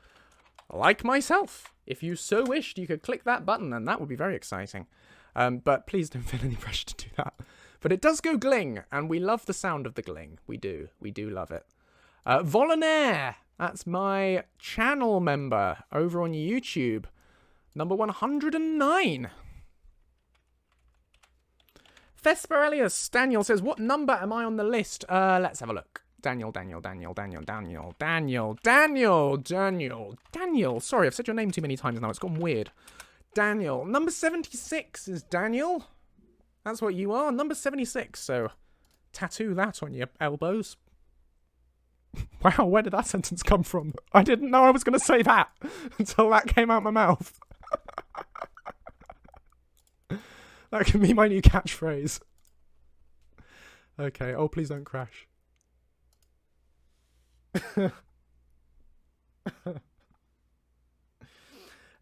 Like myself. If you so wished, you could click that button, and that would be very exciting. But please don't feel any pressure to do that. But it does go gling, and we love the sound of the gling. We do. We do love it. Volanaire. That's my channel member over on YouTube. Number 109. Thesperelius. Daniel says, what number am I on the list? Let's have a look. Daniel. Sorry, I've said your name too many times now. It's gone weird. Daniel. Number 76 is Daniel. That's what you are. Number 76. So, tattoo that on your elbows. Wow, where did that sentence come from? I didn't know I was going to say that until that came out my mouth. That can be my new catchphrase. Okay, oh, please don't crash.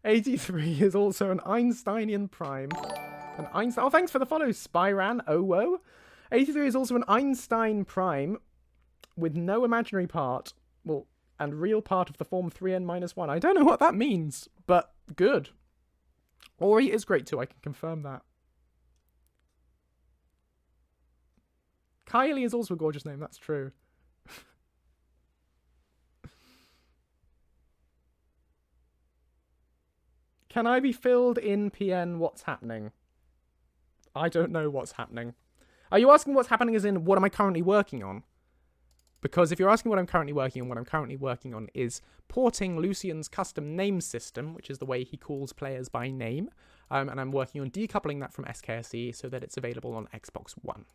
83 is also an Einsteinian prime. Oh, thanks for the follow, Spyran. Oh, whoa. 83 is also an Einstein prime with no imaginary part. Well, and real part of the form 3n-1. I don't know what that means, but good. Ori is great too, I can confirm that. Kylie is also a gorgeous name, that's true. Can I be filled in PN what's happening? I don't know what's happening. Are you asking what's happening as in what am I currently working on? Because if you're asking what I'm currently working on, what I'm currently working on is porting Lucien's custom name system, which is the way he calls players by name. And I'm working on decoupling that from SKSE so that it's available on Xbox One.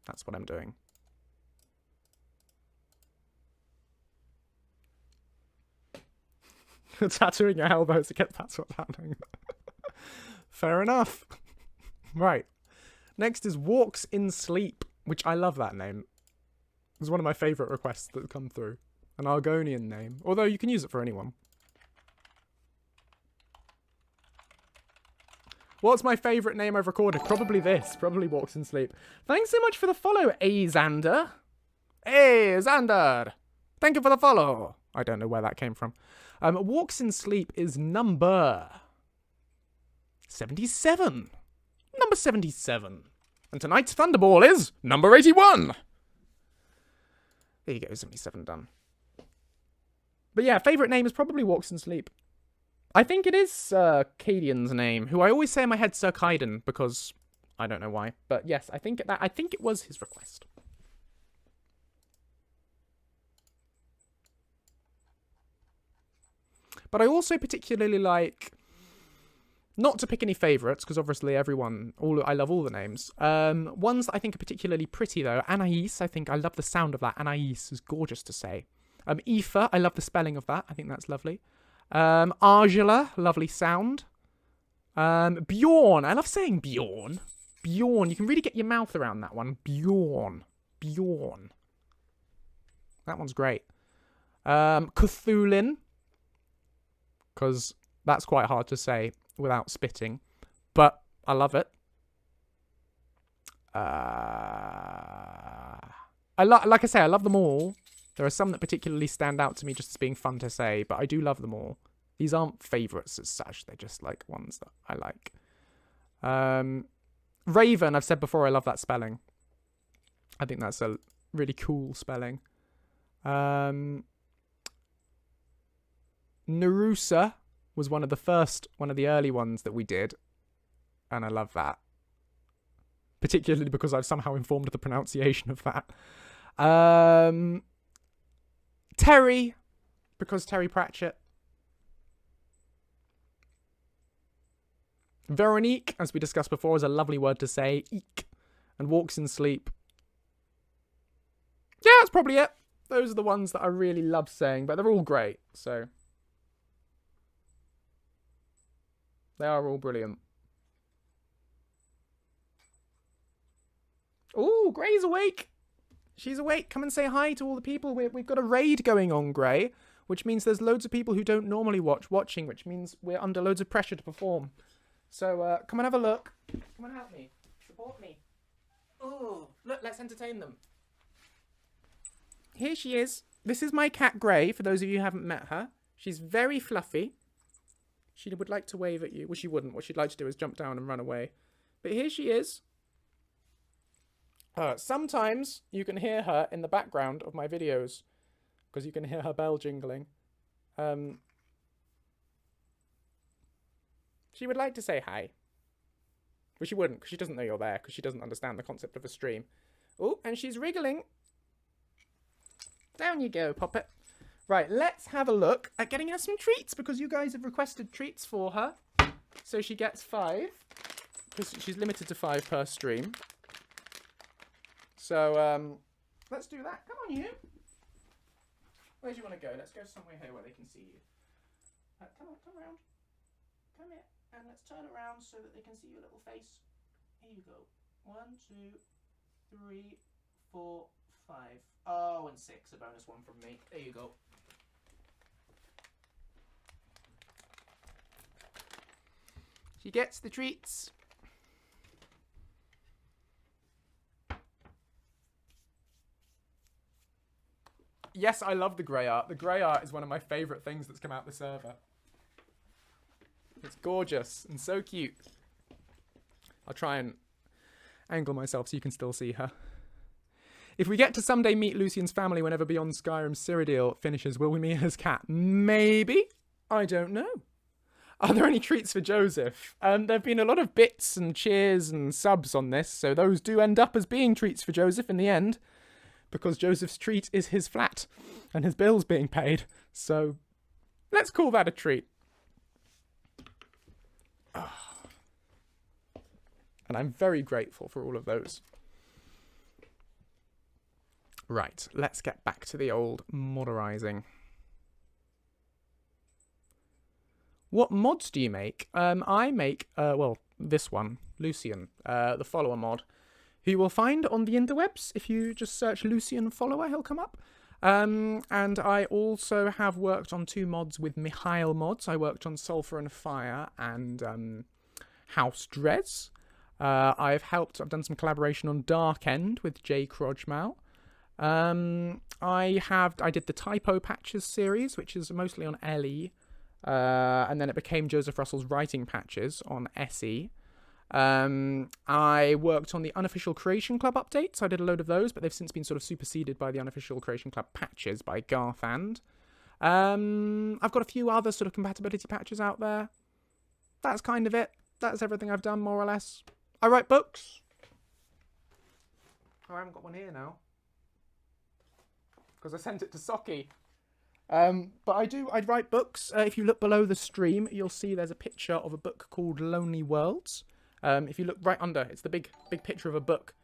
That's what I'm doing. Tattooing your elbows to get that's what's happening. Fair enough. Right. Next is Walks in Sleep, which I love that name. It's one of my favourite requests that come through. An Argonian name. Although you can use it for anyone. What's my favourite name I've recorded? Probably this. Probably Walks in Sleep. Thanks so much for the follow, Xander. Hey, Xander. Thank you for the follow. I don't know where that came from. Walks in Sleep is number 77. Number 77. And tonight's Thunderball is number 81. There you go, 77 done. But yeah, favourite name is probably Walks in Sleep. I think it is Cadian's name, who I always say in my head Sir Kaiden, because I don't know why. But yes, I think it was his request. But I also particularly like, not to pick any favourites, because obviously I love all the names. Ones that I think are particularly pretty though, Anais, I love the sound of that. Anais is gorgeous to say. Aoife, I love the spelling of that. I think that's lovely. Argela, lovely sound. Bjorn, I love saying Bjorn. Bjorn, you can really get your mouth around that one. Bjorn. That one's great. Cthulhin. Because That's quite hard to say without spitting, but I love it. Like I say, I love them all. There are some that particularly stand out to me just as being fun to say, but I do love them all. These aren't favourites as such. They're just like ones that I like. Raven, I've said before, I love that spelling. I think that's a really cool spelling. Narusa was one of the early ones that we did. And I love that. Particularly because I've somehow informed the pronunciation of that. Terry, because Terry Pratchett. Veronique, as we discussed before, is a lovely word to say. Eek. And walks in sleep. Yeah, that's probably it. Those are the ones that I really love saying, but they're all great, so. They are all brilliant. Ooh, Grey's awake. She's awake. Come and say hi to all the people. We've got a raid going on, Grey, which means there's loads of people who don't normally watching, which means we're under loads of pressure to perform. So come and have a look. Come and help me. Support me. Oh, look, let's entertain them. Here she is. This is my cat, Grey, for those of you who haven't met her. She's very fluffy. She would like to wave at you. Well, she wouldn't. What she'd like to do is jump down and run away. But here she is. Sometimes you can hear her in the background of my videos because you can hear her bell jingling. She would like to say hi. But she wouldn't because she doesn't know you're there because she doesn't understand the concept of a stream. Oh, and she's wriggling. Down you go, Poppet. Right, let's have a look at getting her some treats because you guys have requested treats for her. So she gets 5 because she's limited to 5 per stream. So, let's do that. Come on, you. Where do you want to go? Let's go somewhere here where they can see you. Come on, come around. Come here. And let's turn around so that they can see your little face. Here you go. 1, 2, 3, 4, 5. Oh, and 6. A bonus one from me. There you go. She gets the treats. Yes, I love the grey art. The grey art is one of my favourite things that's come out the server. It's gorgeous and so cute. I'll try and angle myself so you can still see her. If we get to someday meet Lucien's family whenever Beyond Skyrim Cyrodiil finishes, will we meet his cat? Maybe. I don't know. Are there any treats for Joseph? There have been a lot of bits and cheers and subs on this, so those do end up as being treats for Joseph in the end, because Joseph's treat is his flat and his bills being paid. So let's call that a treat. And I'm very grateful for all of those. Right, let's get back to the old modderizing. What mods do you make? I make, well, this one, Lucien, the follower mod, who you will find on the interwebs. If you just search Lucien follower, he'll come up. And I also have worked on 2 mods with Mihail Mods. I worked on Sulphur and Fire and House Drez. I've done some collaboration on Dark End with Jay Krojmal. I did the Typo Patches series, which is mostly on LE. And then it became Joseph Russell's writing patches on SE. I worked on the Unofficial Creation Club updates. I did a load of those, but they've since been sort of superseded by the Unofficial Creation Club patches by Garthand. I've got a few other sort of compatibility patches out there. That's kind of it. That's everything I've done, more or less. I write books. Oh, I haven't got one here now, because I sent it to Socky. But I write books. If you look below the stream, you'll see there's a picture of a book called Lonely Worlds. If you look right under, it's the big picture of a book.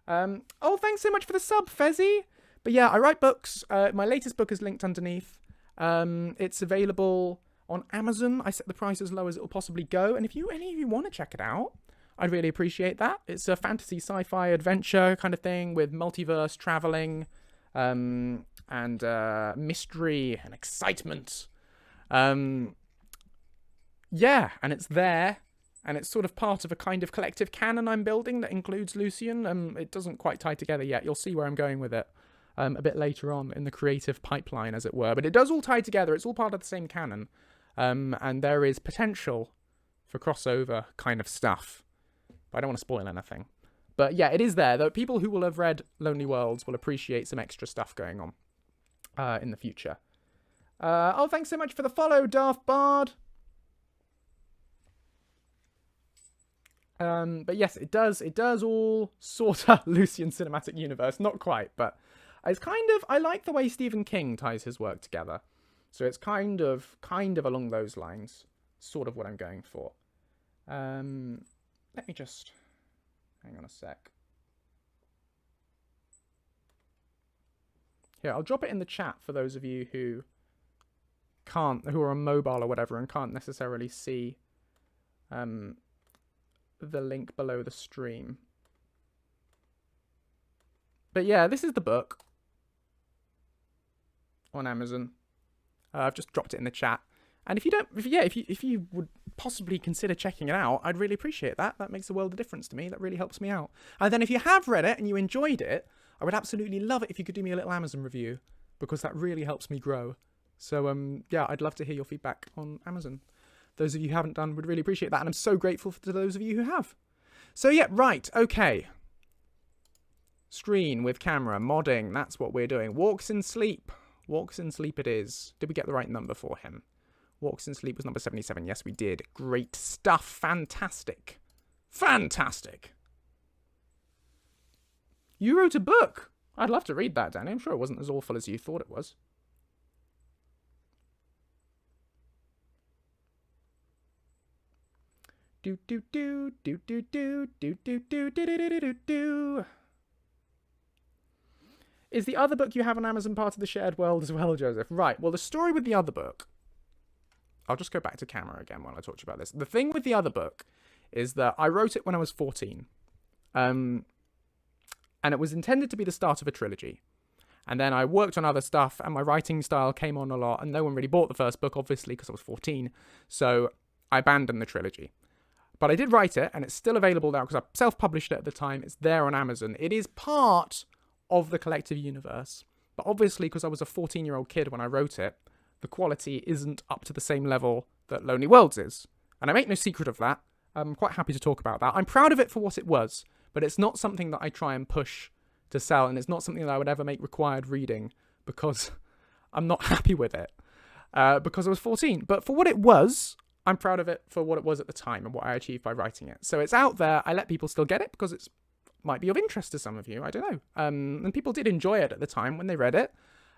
Oh, thanks so much for the sub, Fezzy. But yeah, I write books. My latest book is linked underneath. It's available on Amazon. I set the price as low as it will possibly go. And if any of you want to check it out, I'd really appreciate that. It's a fantasy sci-fi adventure kind of thing with multiverse traveling. And mystery and excitement. yeah, and it's there. And it's sort of part of a kind of collective canon I'm building that includes Lucien. It doesn't quite tie together yet. You'll see where I'm going with it a bit later on in the creative pipeline, as it were. But it does all tie together. It's all part of the same canon. And there is potential for crossover kind of stuff. But I don't want to spoil anything. But yeah, it is there. Though people who will have read Lonely Worlds will appreciate some extra stuff going on in the future. Oh, thanks so much for the follow, Darth Bard. But yes, it does all sort of Lucien cinematic universe. Not quite, but it's kind of, I like the way Stephen King ties his work together. So it's kind of along those lines, sort of what I'm going for. Let me just, hang on a sec. Here, I'll drop it in the chat for those of you who are on mobile or whatever and can't necessarily see, the link below the stream. But yeah, this is the book on Amazon. I've just dropped it in the chat. And if you would possibly consider checking it out, I'd really appreciate that. That makes a world of difference to me. That really helps me out. And then if you have read it and you enjoyed it, I would absolutely love it if you could do me a little Amazon review, because that really helps me grow. So yeah, I'd love to hear your feedback on Amazon. Those of you who haven't done would really appreciate that, and I'm so grateful to those of you who have. So yeah, right, okay. Screen with camera, modding, that's what we're doing. Walks in Sleep. Walks in Sleep it is. Did we get the right number for him? Walks in Sleep was number 77. Yes, we did. Great stuff. Fantastic. Fantastic. You wrote a book. I'd love to read that, Danny. I'm sure it wasn't as awful as you thought it was. Do do do do do do do do do do do do do do. Is the other book you have on Amazon part of the shared world as well, Joseph? Right. Well, the story with the other book, I'll just go back to camera again while I talk to you about this. The thing with the other book is that I wrote it when I was 14. And it was intended to be the start of a trilogy. And then I worked on other stuff, and my writing style came on a lot, and no one really bought the first book, obviously, because I was 14. So I abandoned the trilogy. But I did write it, and it's still available now because I self-published it at the time. It's there on Amazon. It is part of the collective universe. But obviously, because I was a 14-year-old kid when I wrote it, the quality isn't up to the same level that Lonely Worlds is. And I make no secret of that. I'm quite happy to talk about that. I'm proud of it for what it was, but it's not something that I try and push to sell, and it's not something that I would ever make required reading because I'm not happy with it because I was 14. But for what it was, I'm proud of it for what it was at the time and what I achieved by writing it. So it's out there. I let people still get it because it might be of interest to some of you. I don't know. And people did enjoy it at the time when they read it.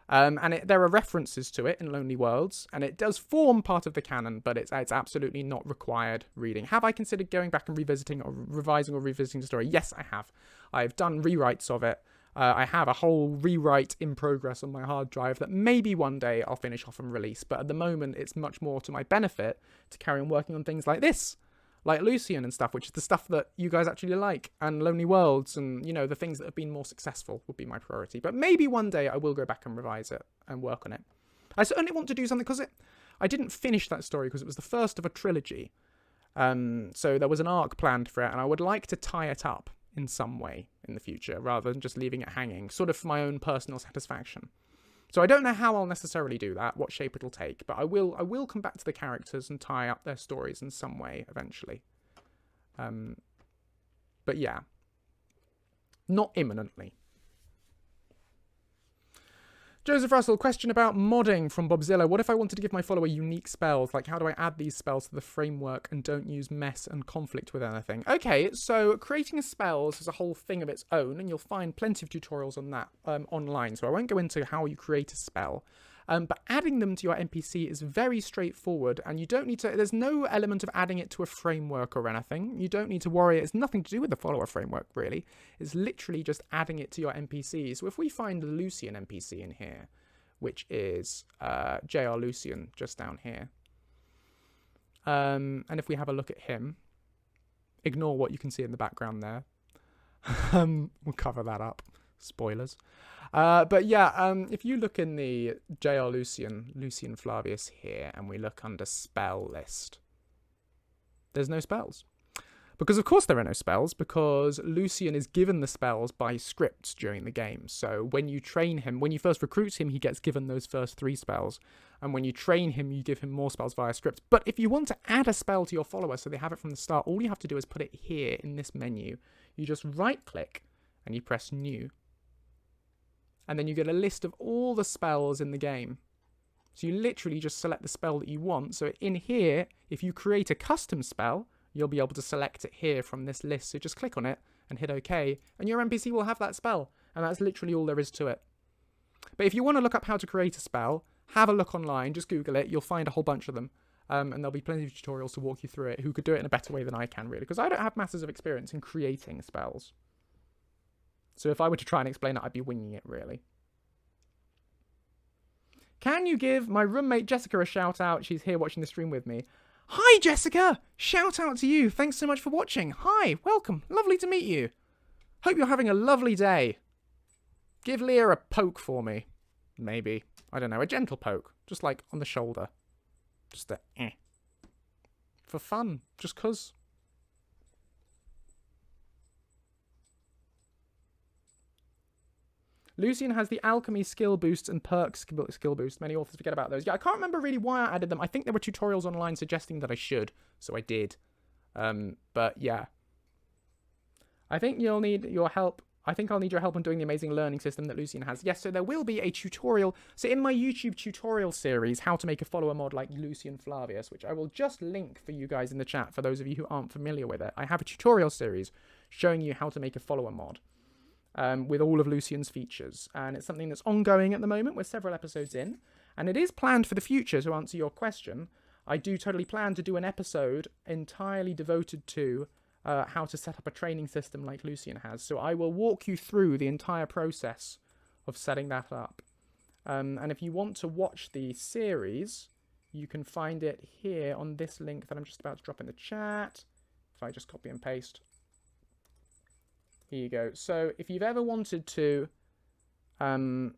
There are references to it in Lonely Worlds, and it does form part of the canon, but it's absolutely not required reading. Have I considered going back and revisiting or revising or revisiting the story? Yes, I have. I've done rewrites of it. I have a whole rewrite in progress on my hard drive that maybe one day I'll finish off and release, but at the moment it's much more to my benefit to carry on working on things like this, like Lucien and stuff, which is the stuff that you guys actually like, and Lonely Worlds, and, you know, the things that have been more successful would be my priority. But maybe one day I will go back and revise it and work on it. I certainly want to do something, because I didn't finish that story because it was the first of a trilogy. So there was an arc planned for it, and I would like to tie it up in some way in the future, rather than just leaving it hanging, sort of for my own personal satisfaction. So I don't know how I'll necessarily do that, what shape it'll take, but I will come back to the characters and tie up their stories in some way eventually. But yeah, not imminently. Joseph Russell, question about modding from Bobzilla. What if I wanted to give my follower unique spells? Like, how do I add these spells to the framework and don't use mess and conflict with anything? Okay, so creating spells is a whole thing of its own, and you'll find plenty of tutorials on that online, so I won't go into how you create a spell. But adding them to your NPC is very straightforward, and you don't need to, there's no element of adding it to a framework or anything. You don't need to worry. It's nothing to do with the follower framework, really. It's literally just adding it to your NPC. So if we find the Lucien NPC in here, which is JR Lucien just down here, and if we have a look at him, ignore what you can see in the background there. We'll cover that up. Spoilers. But yeah, if you look in the JR Lucien Flavius here, and we look under spell list, there's no spells. Because of course there are no spells, because Lucien is given the spells by scripts during the game. So when you train him, when you first recruit him, he gets given those first 3 spells. And when you train him, you give him more spells via scripts. But if you want to add a spell to your follower so they have it from the start, all you have to do is put it here in this menu. You just right-click and you press New. And then you get a list of all the spells in the game. So you literally just select the spell that you want. So in here, if you create a custom spell, you'll be able to select it here from this list. So just click on it and hit OK, and your NPC will have that spell. And that's literally all there is to it. But if you want to look up how to create a spell, have a look online, just Google it. You'll find a whole bunch of them. And there'll be plenty of tutorials to walk you through it, who could do it in a better way than I can, really. Because I don't have masses of experience in creating spells. So if I were to try and explain it, I'd be winging it, really. Can you give my roommate Jessica a shout out? She's here watching the stream with me. Hi, Jessica! Shout out to you. Thanks so much for watching. Hi, welcome. Lovely to meet you. Hope you're having a lovely day. Give Leah a poke for me. Maybe. I don't know, a gentle poke. Just like on the shoulder. Just a eh. For fun. Just 'cause. Lucien has the alchemy skill boosts and perks skill boosts. Many authors forget about those. Yeah, I can't remember really why I added them. I think there were tutorials online suggesting that I should, so I did. But yeah. I think you'll need your help. I think I'll need your help on doing the amazing learning system that Lucien has. Yes, so there will be a tutorial. So in my YouTube tutorial series, how to make a follower mod like Lucien Flavius, which I will just link for you guys in the chat for those of you who aren't familiar with it. I have a tutorial series showing you how to make a follower mod. With all of Lucien's features. And it's something that's ongoing at the moment. We're several episodes in. And it is planned for the future, to answer your question. I do totally plan to do an episode entirely devoted to how to set up a training system like Lucien has. So I will walk you through the entire process of setting that up. And if you want to watch the series, you can find it here on this link that I'm just about to drop in the chat. If I just copy and paste. Here you go. So if you've ever wanted to, make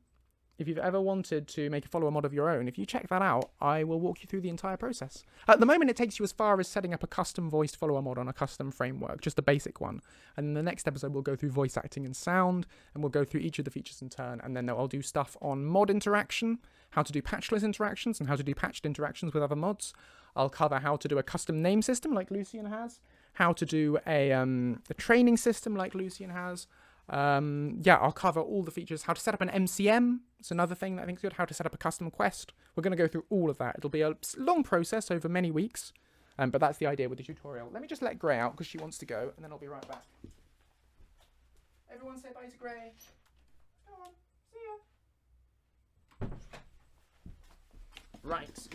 a follower mod of your own, if you check that out, I will walk you through the entire process. At the moment, it takes you as far as setting up a custom voiced follower mod on a custom framework, just a basic one. And in the next episode, we'll go through voice acting and sound, and we'll go through each of the features in turn. And then I'll do stuff on mod interaction, how to do patchless interactions, and how to do patched interactions with other mods. I'll cover how to do a custom name system like Lucien has, how to do a training system like Lucien has. Yeah, I'll cover all the features. How to set up an MCM. It's another thing that I think is good. How to set up a custom quest. We're going to go through all of that. It'll be a long process over many weeks. But that's the idea with the tutorial. Let me just let Gray out because she wants to go. And then I'll be right back. Everyone say bye to Gray. Come on. See ya. Right.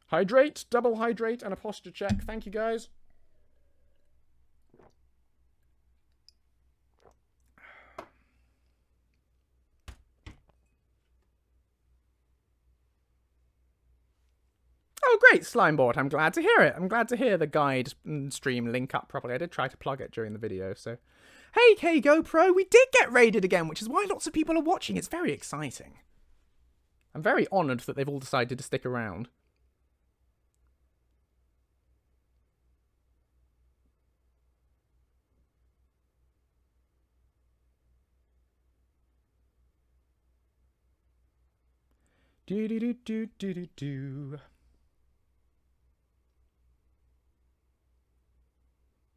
Hydrate, double hydrate, and a posture check. Thank you, guys. Oh, great, Slimeboard. I'm glad to hear it. I'm glad to hear the guide and stream link up properly. I did try to plug it during the video, so. Hey, K GoPro, we did get raided again, which is why lots of people are watching. It's very exciting. I'm very honoured that they've all decided to stick around. Do do do do do do do.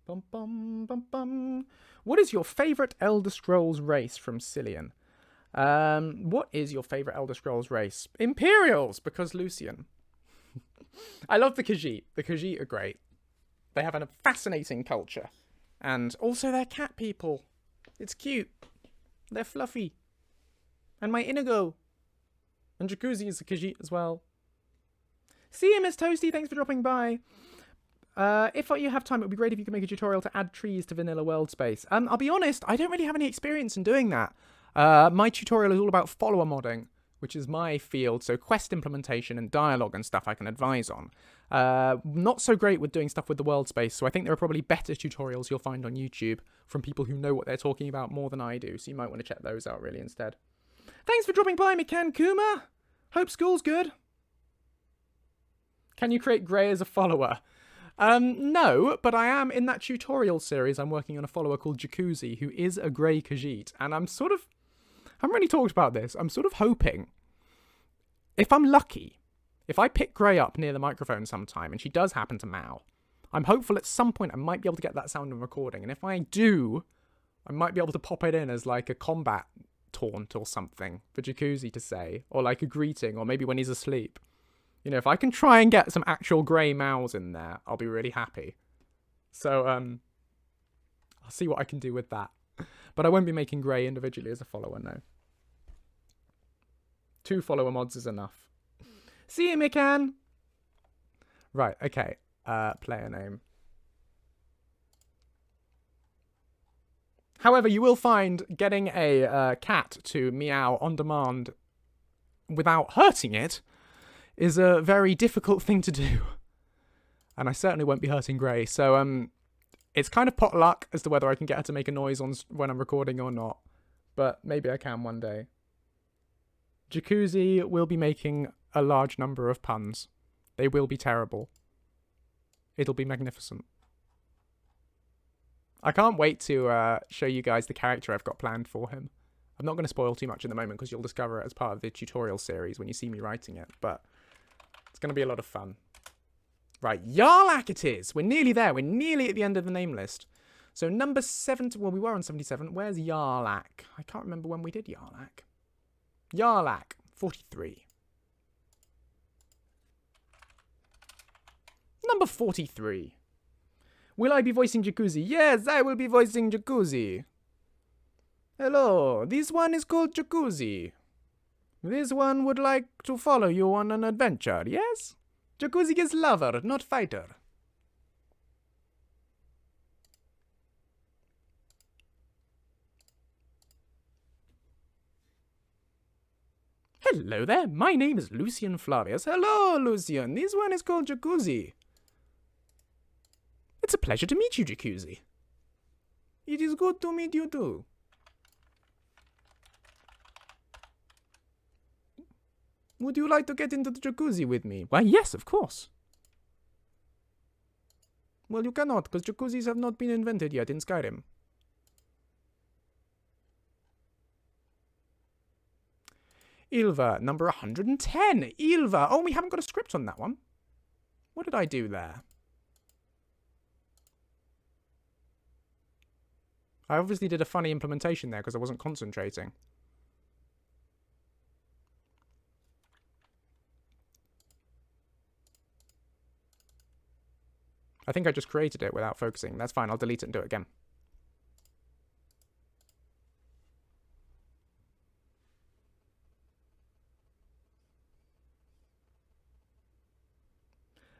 Bum bum bum bum. What is your favourite Elder Scrolls race from Cillian? What is your favourite Elder Scrolls race? Imperials, because Lucien. I love the Khajiit. The Khajiit are great. They have a fascinating culture. And also they're cat people. It's cute. They're fluffy. And my Inigo. And Jacuzzi is a Khajiit as well. See you, Miss Toasty. Thanks for dropping by. If you have time, it would be great if you could make a tutorial to add trees to vanilla world space. I'll be honest, I don't really have any experience in doing that. My tutorial is all about follower modding, which is my field. So quest implementation and dialogue and stuff I can advise on. Not so great with doing stuff with the world space. So I think there are probably better tutorials you'll find on YouTube from people who know what they're talking about more than I do. So you might want to check those out really instead. Thanks for dropping by, Mikan Kuma. Hope school's good. Can you create Grey as a follower? No, but I am in that tutorial series. I'm working on a follower called Jacuzzi, who is a Grey Khajiit. And I haven't really talked about this. I'm sort of hoping, if I'm lucky, if I pick Grey up near the microphone sometime and she does happen to meow, I'm hopeful at some point I might be able to get that sound in recording. And if I do, I might be able to pop it in as like a combat taunt or something for Jacuzzi to say, or like a greeting, or maybe when he's asleep. You know, if I can try and get some actual Grey mows in there, I'll be really happy. So, I'll see what I can do with that. But I won't be making Grey individually as a follower, no. 2 follower mods is enough. See you, Mikan! Right, okay. Player name. However, you will find getting a cat to meow on demand without hurting it is a very difficult thing to do. And I certainly won't be hurting Grey. So, it's kind of pot luck as to whether I can get her to make a noise when I'm recording or not. But maybe I can one day. Jacuzzi will be making a large number of puns. They will be terrible. It'll be magnificent. I can't wait to show you guys the character I've got planned for him. I'm not going to spoil too much in the moment because you'll discover it as part of the tutorial series when you see me writing it. But it's going to be a lot of fun. Right, Yarlak it is. We're nearly there. We're nearly at the end of the name list. So number 70, well, we were on 77. Where's Yarlak? I can't remember when we did Yarlak. Yarlak, 43. Number 43. Will I be voicing Jacuzzi? Yes, I will be voicing Jacuzzi. Hello, this one is called Jacuzzi. This one would like to follow you on an adventure, yes? Jacuzzi is lover, not fighter. Hello there, my name is Lucien Flavius. Hello, Lucien. This one is called Jacuzzi. It's a pleasure to meet you, Jacuzzi. It is good to meet you too. Would you like to get into the jacuzzi with me? Why, yes, of course. Well, you cannot, because jacuzzis have not been invented yet in Skyrim. Ilva, number 110. Ilva. Oh, we haven't got a script on that one. What did I do there? I obviously did a funny implementation there because I wasn't concentrating. I think I just created it without focusing. That's fine. I'll delete it and do it again.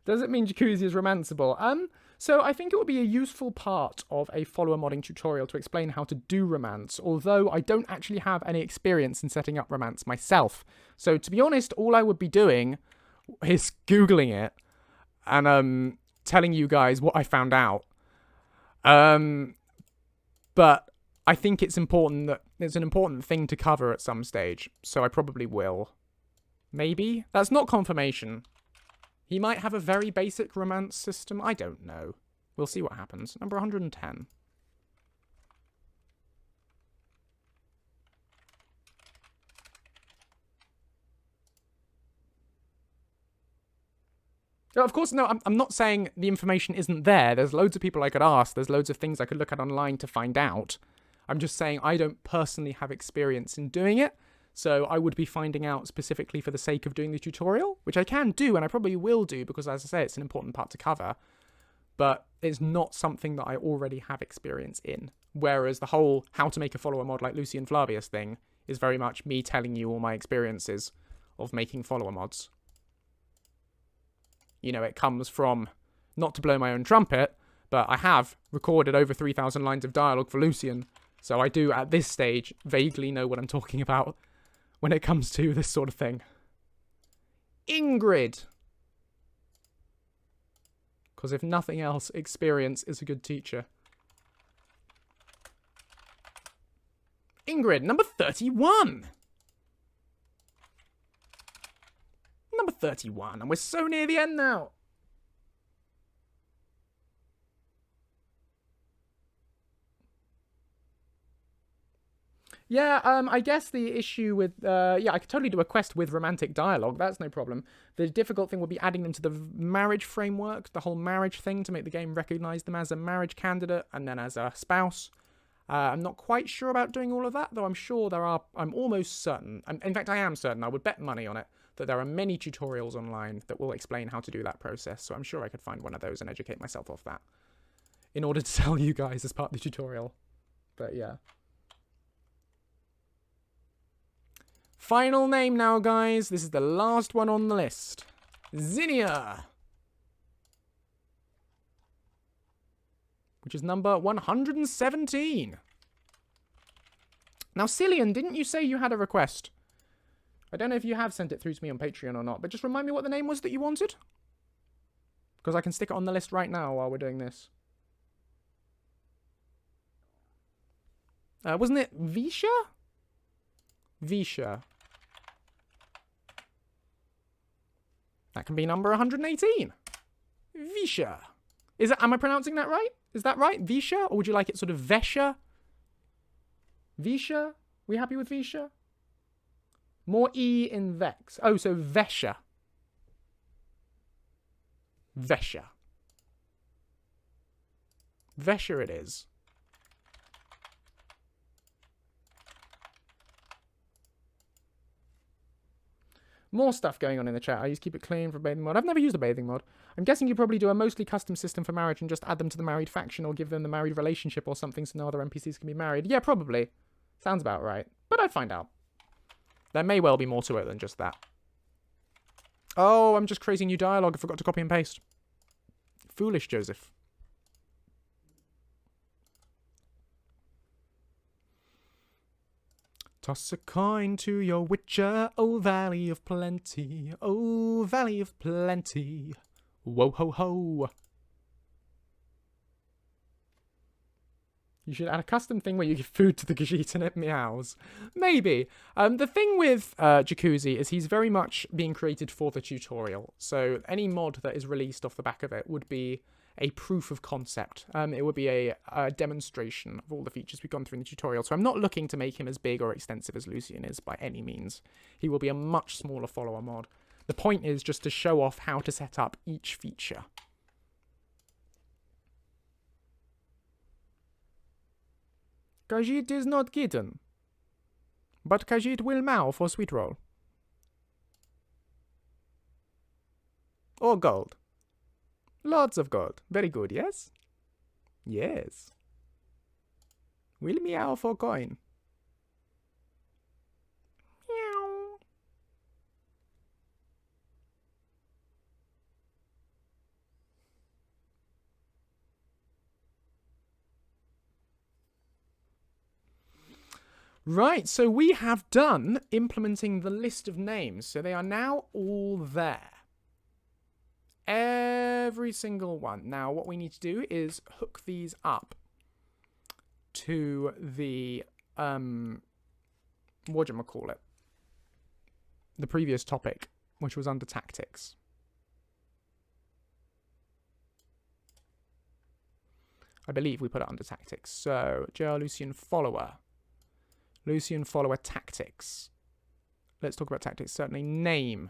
Does it mean Jacuzzi is romanceable? So I think it would be a useful part of a follower modding tutorial to explain how to do romance, although I don't actually have any experience in setting up romance myself. So to be honest, all I would be doing is Googling it and telling you guys what I found out. But I think it's important that it's an important thing to cover at some stage, so I probably will. Maybe? That's not confirmation. He might have a very basic romance system. I don't know. We'll see what happens. Number 110. So of course, no, I'm not saying the information isn't there. There's loads of people I could ask. There's loads of things I could look at online to find out. I'm just saying I don't personally have experience in doing it. So I would be finding out specifically for the sake of doing the tutorial, which I can do and I probably will do because, as I say, it's an important part to cover. But it's not something that I already have experience in. Whereas the whole how to make a follower mod like Lucien Flavius thing is very much me telling you all my experiences of making follower mods. You know, it comes from, not to blow my own trumpet, but I have recorded over 3,000 lines of dialogue for Lucien. So I do, at this stage, vaguely know what I'm talking about when it comes to this sort of thing. Ingrid. Because if nothing else, experience is a good teacher. Ingrid, number 31. 31, and we're so near the end now. Yeah, I guess the issue with, yeah, I could totally do a quest with romantic dialogue. That's no problem. The difficult thing would be adding them to the marriage framework, the whole marriage thing, to make the game recognize them as a marriage candidate and then as a spouse. I'm not quite sure about doing all of that, though I'm sure there are, I'm almost certain, in fact, I am certain, I would bet money on it, that there are many tutorials online that will explain how to do that process. So I'm sure I could find one of those and educate myself off that in order to tell you guys as part of the tutorial. But yeah. Final name now, guys. This is the last one on the list. Zinnia. Which is number 117. Now, Cillian, didn't you say you had a request? I don't know if you have sent it through to me on Patreon or not, but just remind me what the name was that you wanted. Because I can stick it on the list right now while we're doing this. Wasn't it Visha? Visha. That can be number 118. Visha. Is it? Am I pronouncing that right? Is that right? Visha? Or would you like it sort of Vesha? Visha? We happy with Visha? More E in Vex. Oh, so Vesha. Vesha. Vesha it is. More stuff going on in the chat. I used to keep it clean for bathing mod. I've never used a bathing mod. I'm guessing you probably do a mostly custom system for marriage and just add them to the married faction or give them the married relationship or something so no other NPCs can be married. Yeah, probably. Sounds about right. But I'd find out. There may well be more to it than just that. Oh, I'm just creating new dialogue. I forgot to copy and paste. Foolish, Joseph. Toss a coin to your witcher, oh valley of plenty, oh valley of plenty, whoa ho ho. You should add a custom thing where you give food to the Gajit and it meows. Maybe. The thing with Jacuzzi is he's very much being created for the tutorial, so any mod that is released off the back of it would be a proof of concept. It would be a demonstration of all the features we've gone through in the tutorial. So I'm not looking to make him as big or extensive as Lucien is by any means. He will be a much smaller follower mod. The point is just to show off how to set up each feature. Khajiit is not kitten, but Khajiit will meow for sweet roll. Or gold. Lots of gold. Very good, yes? Yes. Will meow for coin. Meow. Right, so we have done implementing the list of names. So they are now all there. Every single one. Now, what we need to do is hook these up to the, whatchamacallit, the previous topic, which was under tactics. I believe we put it under tactics. So, JR Lucien follower. Lucien follower tactics. Let's talk about tactics. Certainly name.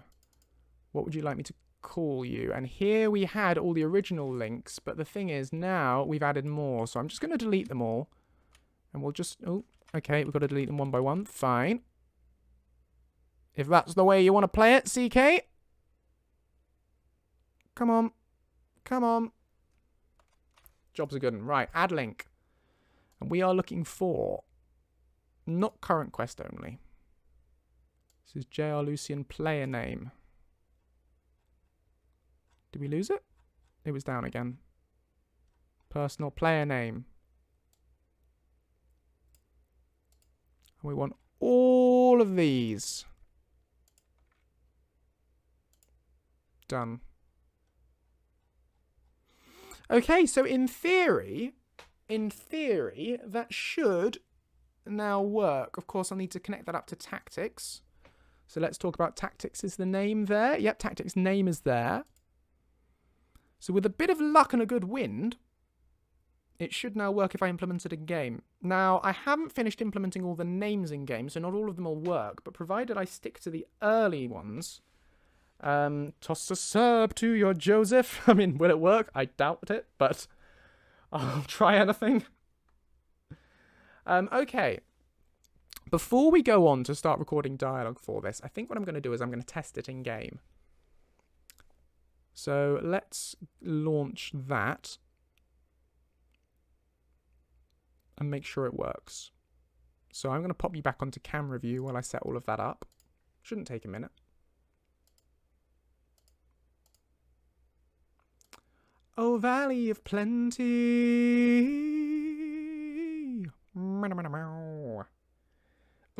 What would you like me to call you? And here we had all the original links, but the thing is now we've added more, so I'm just going to delete them all and we'll just, oh, okay, we've got to delete them one by one. Fine, if that's the way you want to play it. CK, come on, come on, job's a good one. Right, add link, and we are looking for not current quest only. This is JR Lucien player name. Did we lose it? It was down again. Personal player name. And we want all of these. Done. Okay, so in theory, that should now work. Of course, I'll need to connect that up to tactics. So let's talk about tactics. Is the name there? Yep, tactics name is there. So with a bit of luck and a good wind, it should now work if I implement it in game. Now, I haven't finished implementing all the names in game, so not all of them will work, but provided I stick to the early ones, toss a sub to your Joseph. I mean, will it work? I doubt it, but I'll try anything. Okay. Before we go on to start recording dialogue for this, I think what I'm going to do is I'm going to test it in game. So let's launch that and make sure it works. So I'm going to pop you back onto camera view while I set all of that up. Shouldn't take a minute. Oh, Valley of Plenty.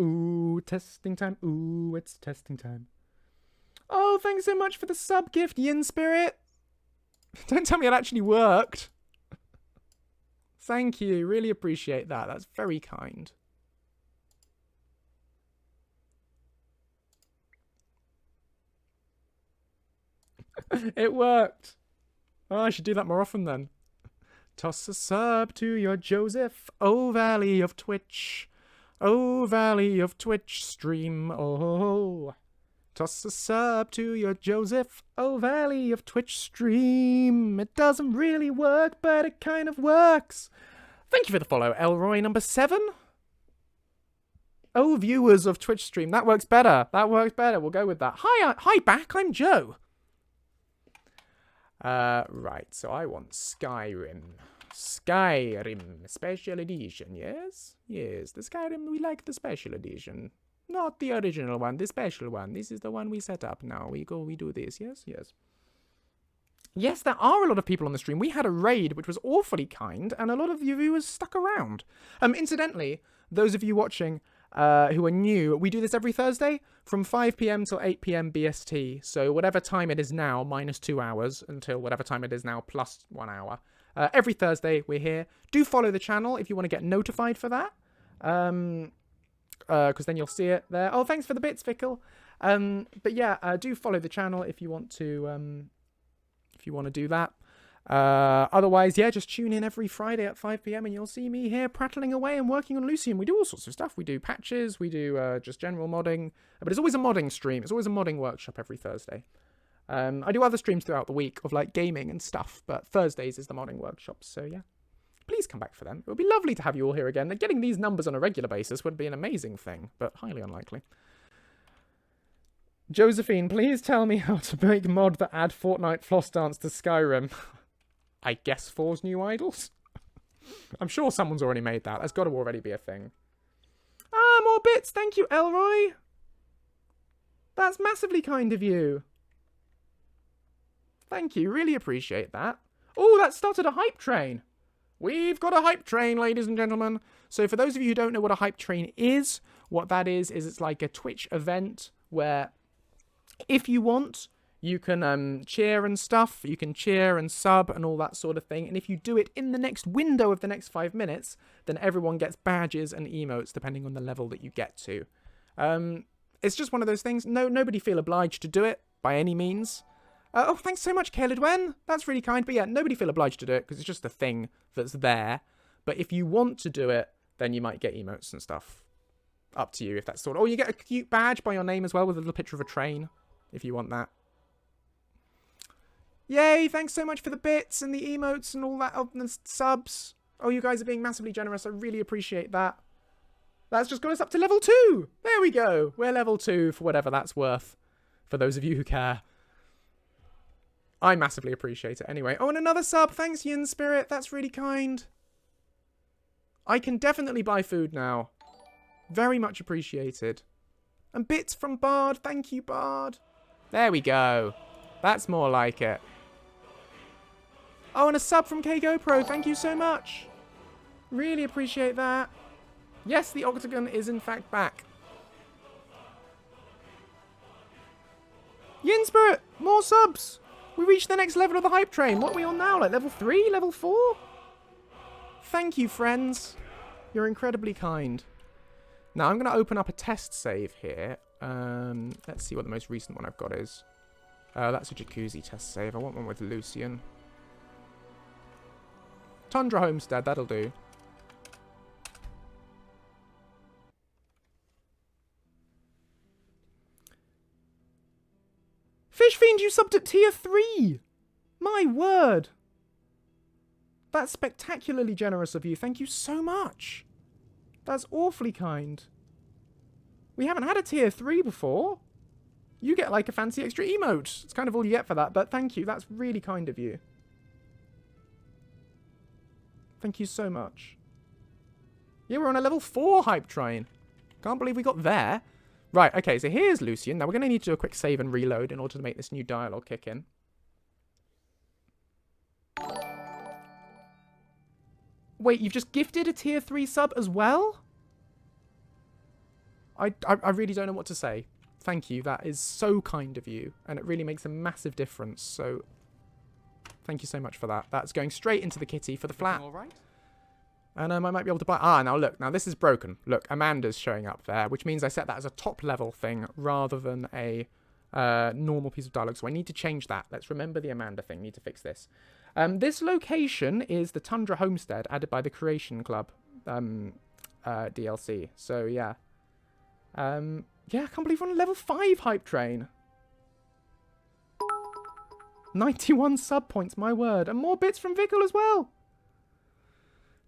Ooh, testing time. Ooh, it's testing time. Oh, thanks so much for the sub gift, Yin Spirit. Don't tell me it actually worked. Thank you. Really appreciate that. That's very kind. It worked. Oh, I should do that more often then. Toss a sub to your Joseph. Oh, Valley of Twitch. Oh, Valley of Twitch stream. Oh. Toss a sub to your Joseph. Oh, Valley of Twitch stream. It doesn't really work, but it kind of works. Thank you for the follow, Elroy number 7. Oh, viewers of Twitch stream. That works better. That works better. We'll go with that. Hi back. I'm Joe. Right. So I want Skyrim. Skyrim Special Edition. Yes? Yes. The Skyrim, we like the Special Edition. Not the original one, the special one. This is the one we set up now. We do this. Yes, yes. Yes, there are a lot of people on the stream. We had a raid, which was awfully kind, and a lot of you viewers stuck around. Incidentally, those of you watching who are new, we do this every Thursday from 5 p.m. till 8 p.m. BST. So whatever time it is now, minus 2 hours, until whatever time it is now, plus 1 hour. Every Thursday, we're here. Do follow the channel if you want to get notified for that. Because then you'll see it there. Oh, thanks for the bits, Fickle. But yeah, do follow the channel if you want to do that. Otherwise, yeah, just tune in every Friday at 5 p.m. and you'll see me here prattling away and working on Lucien. We do all sorts of stuff. We do patches, we do just general modding, but it's always a modding stream. It's always a modding workshop every Thursday. I do other streams throughout the week of like gaming and stuff, but Thursdays is the modding workshop. So yeah. Please come back for them. It would be lovely to have you all here again. Getting these numbers on a regular basis would be an amazing thing, but highly unlikely. Josephine, please tell me how to make mod that add Fortnite floss dance to Skyrim. I guess 4's new idols? I'm sure someone's already made that. That's got to already be a thing. Ah, more bits. Thank you, Elroy. That's massively kind of you. Thank you. Really appreciate that. Oh, that started a hype train. We've got a hype train, ladies and gentlemen. So for those of you who don't know what a hype train is, what that is it's like a Twitch event where if you want, you can cheer and stuff. You can cheer and sub and all that sort of thing. And if you do it in the next window of the next 5 minutes, then everyone gets badges and emotes depending on the level that you get to. It's just one of those things. Nobody feel obliged to do it by any means. Oh, thanks so much, Caleb. That's really kind. But yeah, nobody feel obliged to do it because it's just a thing that's there. But if you want to do it, then you might get emotes and stuff. Up to you if that's sort of... Oh, you get a cute badge by your name as well with a little picture of a train if you want that. Yay, thanks so much for the bits and the emotes and all that, and the subs. Oh, you guys are being massively generous. I really appreciate that. That's just got us up to level 2. There we go. We're level 2 for whatever that's worth. For those of you who care. I massively appreciate it anyway. Oh, and another sub. Thanks, Yin Spirit. That's really kind. I can definitely buy food now. Very much appreciated. And bits from Bard. Thank you, Bard. There we go. That's more like it. Oh, and a sub from KGoPro. Thank you so much. Really appreciate that. Yes, the Octagon is in fact back. Yin Spirit, more subs. We reached the next level of the hype train. What are we on now? Like level 3? Level 4? Thank you, friends. You're incredibly kind. Now, I'm going to open up a test save here. Let's see what the most recent one I've got is. That's a jacuzzi test save. I want one with Lucien. Tundra Homestead, that'll do. Fish Fiend, you subbed at tier 3! My word! That's spectacularly generous of you. Thank you so much. That's awfully kind. We haven't had a tier 3 before. You get like a fancy extra emote. It's kind of all you get for that, but thank you. That's really kind of you. Thank you so much. Yeah, we're on a level 4 hype train. Can't believe we got there. Right, okay, so here's Lucien. Now we're going to need to do a quick save and reload in order to make this new dialogue kick in. Wait, you've just gifted a tier 3 sub as well? I really don't know what to say. Thank you. That is so kind of you. And it really makes a massive difference. So, thank you so much for that. That's going straight into the kitty for the flat. All right. And I might be able to buy... Ah, now look. Now this is broken. Look, Amanda's showing up there, which means I set that as a top level thing rather than a normal piece of dialogue. So I need to change that. Let's remember the Amanda thing. Need to fix this. This location is the Tundra Homestead added by the Creation Club DLC. So, yeah. Yeah, I can't believe we're on a level 5 hype train. 91 sub points, my word. And more bits from Vickle as well.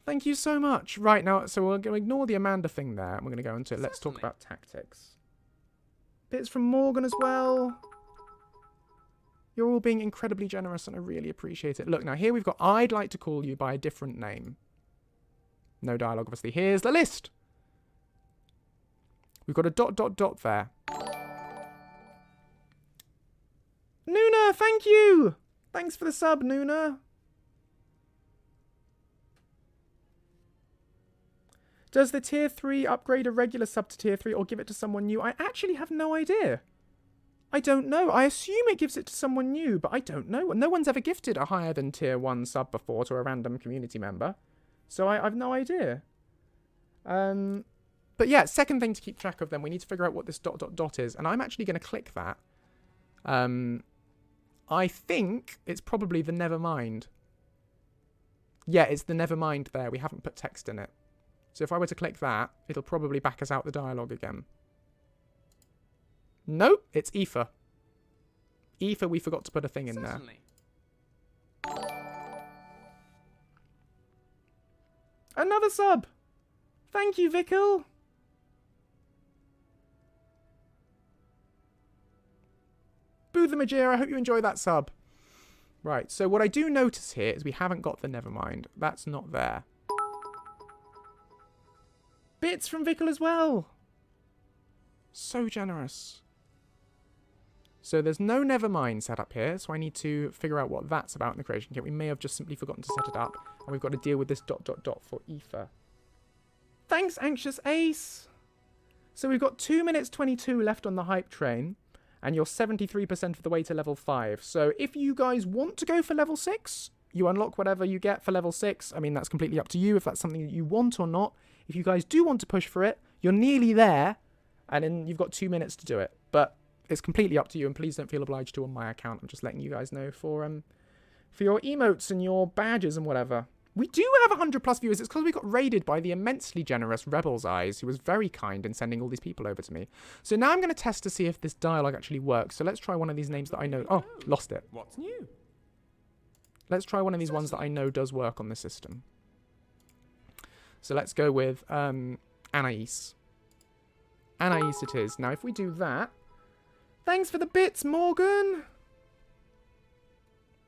Thank you so much. Right, now, so we're going to ignore the Amanda thing there. And we're going to go into it. Let's talk about tactics. Bits from Morgan as well. You're all being incredibly generous and I really appreciate it. Look, now here we've got, I'd like to call you by a different name. No dialogue, obviously. Here's the list. We've got a ... there. Nuna, thank you! Thanks for the sub, Nuna. Does the tier 3 upgrade a regular sub to tier 3 or give it to someone new? I actually have no idea. I don't know. I assume it gives it to someone new, but I don't know. No one's ever gifted a higher than tier 1 sub before to a random community member. So I've no idea. But yeah, second thing to keep track of then, we need to figure out what this ... is. And I'm actually going to click that. I think it's probably the Nevermind. Yeah, it's the Nevermind there. We haven't put text in it. So if I were to click that, it'll probably back us out the dialogue again. Nope, it's Aoife. Aoife, we forgot to put a thing in there. Another sub! Thank you, Vickle! Boo the Majera, I hope you enjoy that sub. Right, so what I do notice here is we haven't got the Nevermind. That's not there. Bits from Vickle as well! So generous. So there's no Nevermind set up here, so I need to figure out what that's about in the creation kit. We may have just simply forgotten to set it up, and we've got to deal with this ... for Aoife. Thanks, Anxious Ace! So we've got 2 minutes 22 left on the hype train, and you're 73% of the way to level 5. So if you guys want to go for level 6, you unlock whatever you get for level 6. I mean, that's completely up to you if that's something that you want or not. If you guys do want to push for it, you're nearly there, and then you've got 2 minutes to do it. But it's completely up to you, and please don't feel obliged to on my account. I'm just letting you guys know for your emotes and your badges and whatever. We do have 100 plus viewers. It's because we got raided by the immensely generous Rebel's Eyes, who was very kind in sending all these people over to me. So now I'm going to test to see if this dialogue actually works. So let's try one of these names that I know. Oh, lost it. What's new? Let's try one of these ones that I know does work on the system. So let's go with Anais. Anais it is. Now, if we do that... Thanks for the bits, Morgan!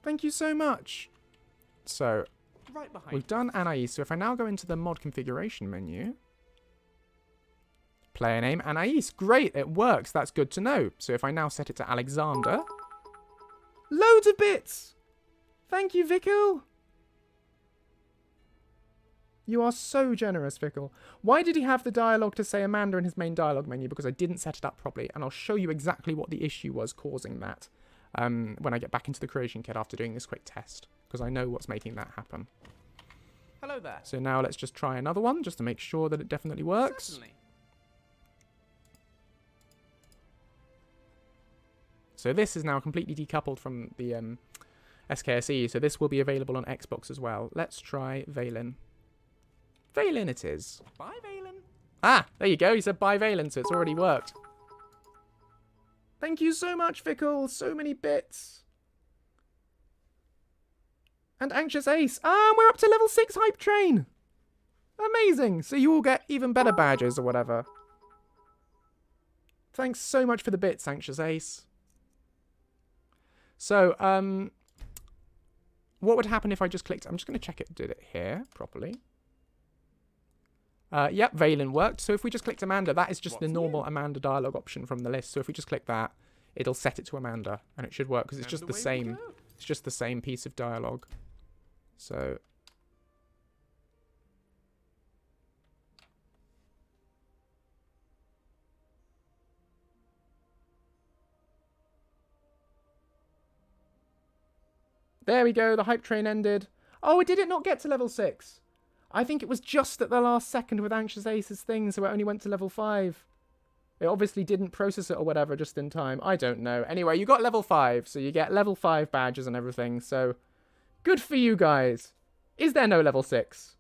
Thank you so much. So, we've done Anais. So if I now go into the mod configuration menu... Player name, Anais. Great, it works. That's good to know. So if I now set it to Alexander... Loads of bits! Thank you, Vickle! You are so generous, Vickle. Why did he have the dialogue to say Amanda in his main dialogue menu? Because I didn't set it up properly, and I'll show you exactly what the issue was causing that when I get back into the creation kit after doing this quick test, because I know what's making that happen. Hello there. So now let's just try another one, just to make sure that it definitely works. Certainly. So this is now completely decoupled from the SKSE, so this will be available on Xbox as well. Let's try Valen. Valen it is. Bye, Valen. Ah, there you go. He said bye, Valen, so it's already worked. Thank you so much, Fickle. So many bits. And Anxious Ace. Ah, we're up to level 6 Hype Train. Amazing. So you all get even better badges or whatever. Thanks so much for the bits, Anxious Ace. So, what would happen if I just clicked? I'm just going to check it did it here properly. Yep, Valen worked. So if we just clicked Amanda, that is just the normal Amanda dialogue option from the list. So if we just click that, it'll set it to Amanda, and it should work because it's just the same. It's just the same piece of dialogue. So. There we go, the hype train ended. Oh, did it not get to level 6? I think it was just at the last second with Anxious Ace's thing, so it only went to level 5. It obviously didn't process it or whatever just in time. I don't know. Anyway, you got level 5, so you get level 5 badges and everything, so good for you guys. Is there no level 6?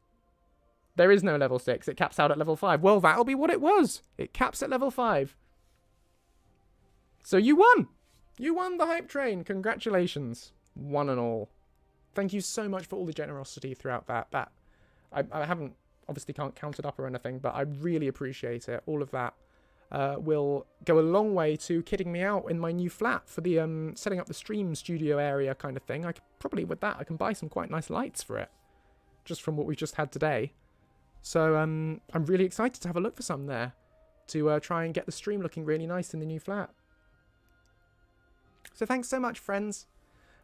There is no level 6. It caps out at level 5. Well, that'll be what it was. It caps at level 5. So you won. You won the hype train. Congratulations. One and all. Thank you so much for all the generosity throughout that. I haven't, obviously can't count it up or anything, but I really appreciate it. All of that will go a long way to kitting me out in my new flat for the setting up the stream studio area kind of thing. I could probably, with that, I can buy some quite nice lights for it, just from what we just had today. So I'm really excited to have a look for some there to try and get the stream looking really nice in the new flat. So thanks so much, friends.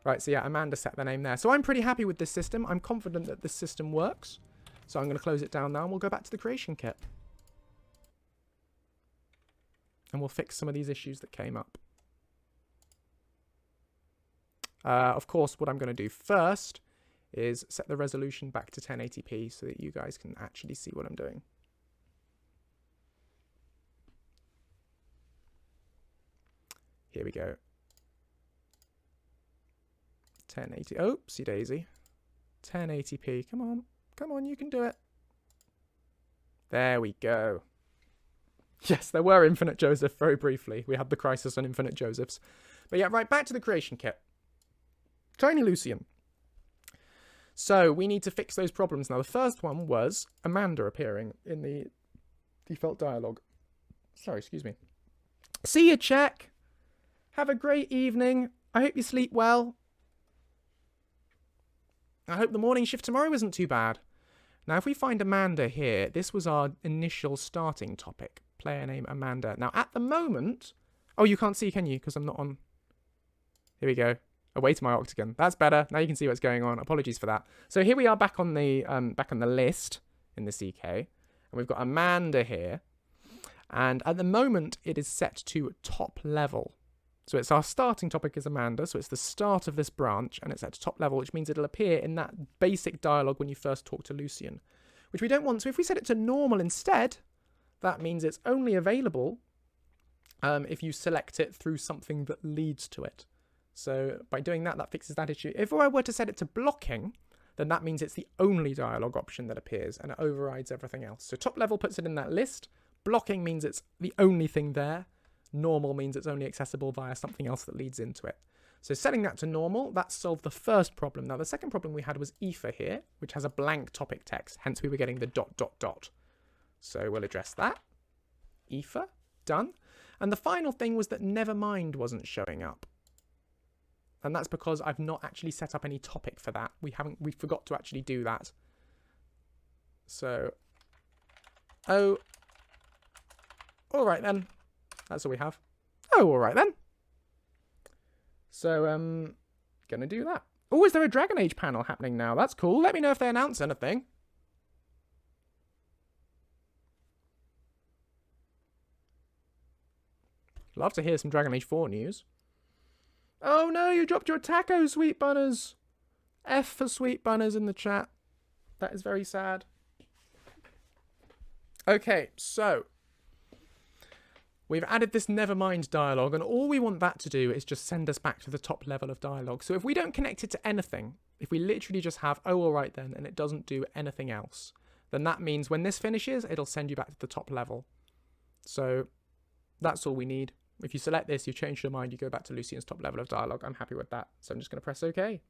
Right, so yeah, Amanda set the name there. So I'm pretty happy with this system. I'm confident that this system works. So I'm going to close it down now and we'll go back to the creation kit. And we'll fix some of these issues that came up. Of course, what I'm going to do first is set the resolution back to 1080p so that you guys can actually see what I'm doing. Here we go. 1080. Oopsie daisy. 1080p. Come on. Come on, you can do it. There we go. Yes, there were Infinite Joseph very briefly. We had the crisis on Infinite Josephs. But yeah, right, back to the creation kit. Tiny Lucien. So we need to fix those problems. Now, the first one was Amanda appearing in the default dialogue. Sorry, excuse me. See you, Check. Have a great evening. I hope you sleep well. I hope the morning shift tomorrow isn't too bad. Now, if we find Amanda here, this was our initial starting topic. Player name Amanda. Now, at the moment... Oh, you can't see, can you? Because I'm not on... Here we go. Away to my octagon. That's better. Now you can see what's going on. Apologies for that. So here we are back on the list in the CK. And we've got Amanda here. And at the moment, it is set to top level. So it's our starting topic is Amanda, so it's the start of this branch, and it's at top level, which means it'll appear in that basic dialogue when you first talk to Lucien, which we don't want. So if we set it to normal instead, that means it's only available if you select it through something that leads to it. So by doing that, that fixes that issue. If I were to set it to blocking, then that means it's the only dialogue option that appears, and it overrides everything else. So top level puts it in that list. Blocking means it's the only thing there. Normal means it's only accessible via something else that leads into it. So setting that to normal, that solved the first problem. Now, the second problem we had was Aoife here, which has a blank topic text. Hence, we were getting the ... So we'll address that. Aoife, done. And the final thing was that Nevermind wasn't showing up. And that's because I've not actually set up any topic for that. We forgot to actually do that. So, oh, all right then. That's all we have. Oh, all right then. So, gonna do that. Oh, is there a Dragon Age panel happening now? That's cool. Let me know if they announce anything. Love to hear some Dragon Age 4 news. Oh no, you dropped your taco, Sweet Bunners. F for Sweet Bunners in the chat. That is very sad. Okay, so... we've added this Nevermind dialogue, and all we want that to do is just send us back to the top level of dialogue. So if we don't connect it to anything, if we literally just have, oh, all right then, and it doesn't do anything else, then that means when this finishes, it'll send you back to the top level. So that's all we need. If you select this, you change your mind, you go back to Lucien's top level of dialogue. I'm happy with that. So I'm just going to press OK.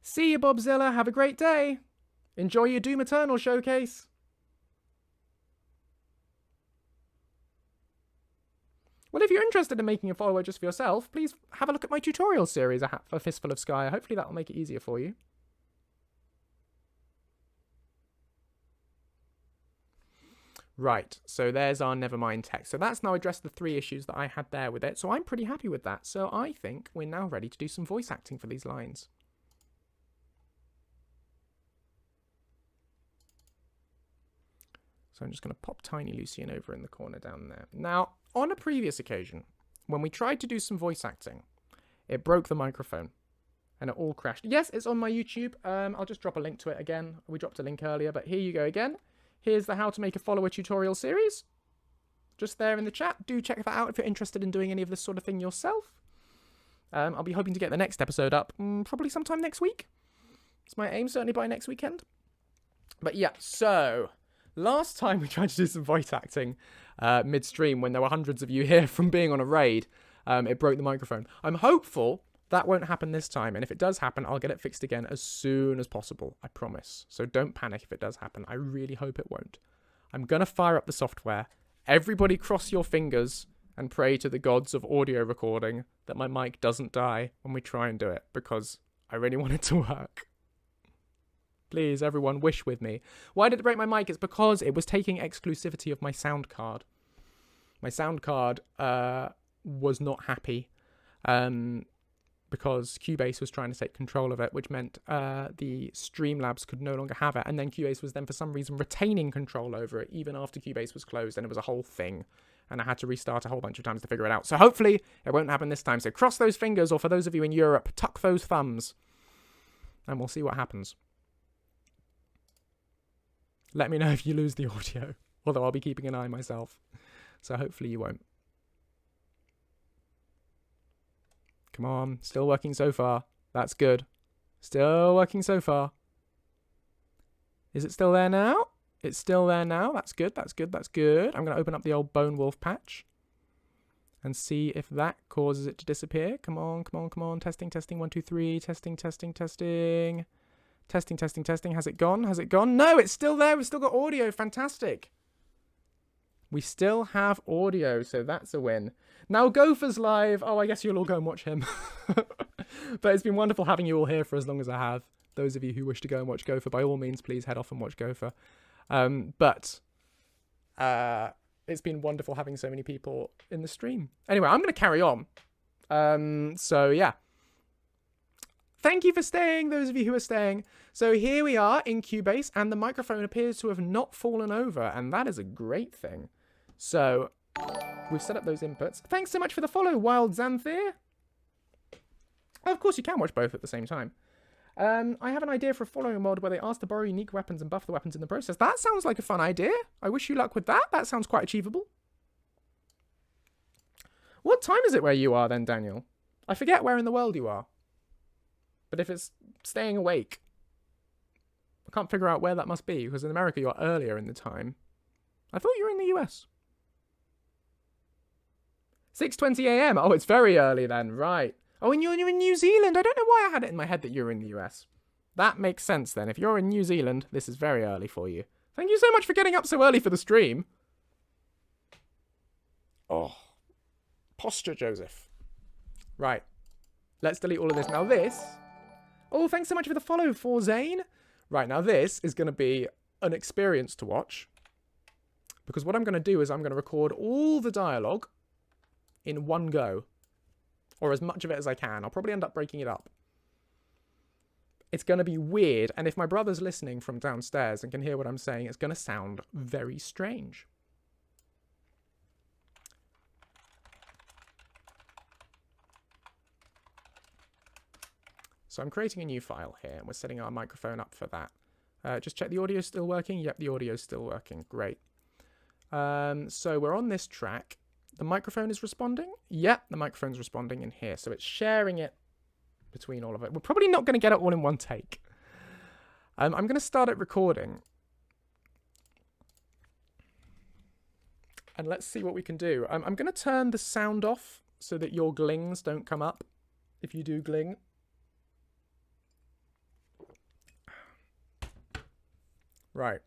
See you, Bobzilla. Have a great day. Enjoy your Doom Eternal showcase. Well, if you're interested in making a follower just for yourself, please have a look at my tutorial series, A Fistful of Sky. Hopefully that will make it easier for you. Right, so there's our Nevermind text. So that's now addressed the 3 issues that I had there with it. So I'm pretty happy with that. So I think we're now ready to do some voice acting for these lines. So I'm just going to pop Tiny Lucien over in the corner down there. Now, on a previous occasion, when we tried to do some voice acting, it broke the microphone and it all crashed. Yes, it's on my YouTube. I'll just drop a link to it again. We dropped a link earlier, but here you go again. Here's the How to Make a Follower tutorial series. Just there in the chat. Do check that out if you're interested in doing any of this sort of thing yourself. I'll be hoping to get the next episode up probably sometime next week. It's my aim, certainly by next weekend. But yeah, so last time we tried to do some voice acting midstream when there were hundreds of you here from being on a raid, it broke the microphone. I'm hopeful that won't happen this time, and if it does happen, I'll get it fixed again as soon as possible, I promise. So don't panic if it does happen. I really hope it won't. I'm going to fire up the software. Everybody cross your fingers and pray to the gods of audio recording that my mic doesn't die when we try and do it, because I really want it to work. Please, everyone, wish with me. Why did it break my mic? It's because it was taking exclusivity of my sound card. My sound card was not happy because Cubase was trying to take control of it, which meant the Streamlabs could no longer have it. And then Cubase was then, for some reason, retaining control over it, even after Cubase was closed. And it was a whole thing. And I had to restart a whole bunch of times to figure it out. So hopefully it won't happen this time. So cross those fingers, or for those of you in Europe, tuck those thumbs. And we'll see what happens. Let me know if you lose the audio, although I'll be keeping an eye myself. So hopefully you won't. Come on, still working so far. That's good. Still working so far. Is it still there now? It's still there now. That's good, that's good, that's good. I'm going to open up the old Bone Wolf patch and see if that causes it to disappear. Come on, come on, come on. Testing, testing, 1, 2, 3. Testing, testing, testing. Testing, testing, testing. Has it gone? Has it gone? No, it's still there. We've still got audio. Fantastic. We still have audio, so that's a win. Now Gopher's live. Oh, I guess you'll all go and watch him. But it's been wonderful having you all here for as long as I have. Those of you who wish to go and watch Gopher, by all means, please head off and watch Gopher. But it's been wonderful having so many people in the stream. Anyway, I'm going to carry on. So, yeah. Thank you for staying, those of you who are staying. So here we are in Cubase, and the microphone appears to have not fallen over, and that is a great thing. So we've set up those inputs. Thanks so much for the follow, Wild Xanthir. Oh, of course, you can watch both at the same time. I have an idea for a following mod where they ask to borrow unique weapons and buff the weapons in the process. That sounds like a fun idea. I wish you luck with that. That sounds quite achievable. What time is it where you are then, Daniel? I forget where in the world you are. But if it's staying awake, I can't figure out where that must be, because in America you're earlier in the time. I thought you were in the US. 6:20 a.m. Oh, it's very early then, right. Oh, and you're in New Zealand. I don't know why I had it in my head that you were in the US. That makes sense then. If you're in New Zealand, this is very early for you. Thank you so much for getting up so early for the stream. Oh, posture, Joseph. Right. Let's delete all of this. Now this... Oh, thanks so much for the follow, for Zane. Right, now this is going to be an experience to watch. Because what I'm going to do is I'm going to record all the dialogue in one go. Or as much of it as I can. I'll probably end up breaking it up. It's going to be weird, and if my brother's listening from downstairs and can hear what I'm saying, it's going to sound very strange. So I'm creating a new file here, and we're setting our microphone up for that. Just check the audio's still working. Yep, the audio's still working. Great. So we're on this track. The microphone is responding? Yep, the microphone's responding in here. So it's sharing it between all of it. We're probably not going to get it all in one take. I'm going to start it recording. And let's see what we can do. I'm going to turn the sound off so that your glings don't come up if you do gling. Right.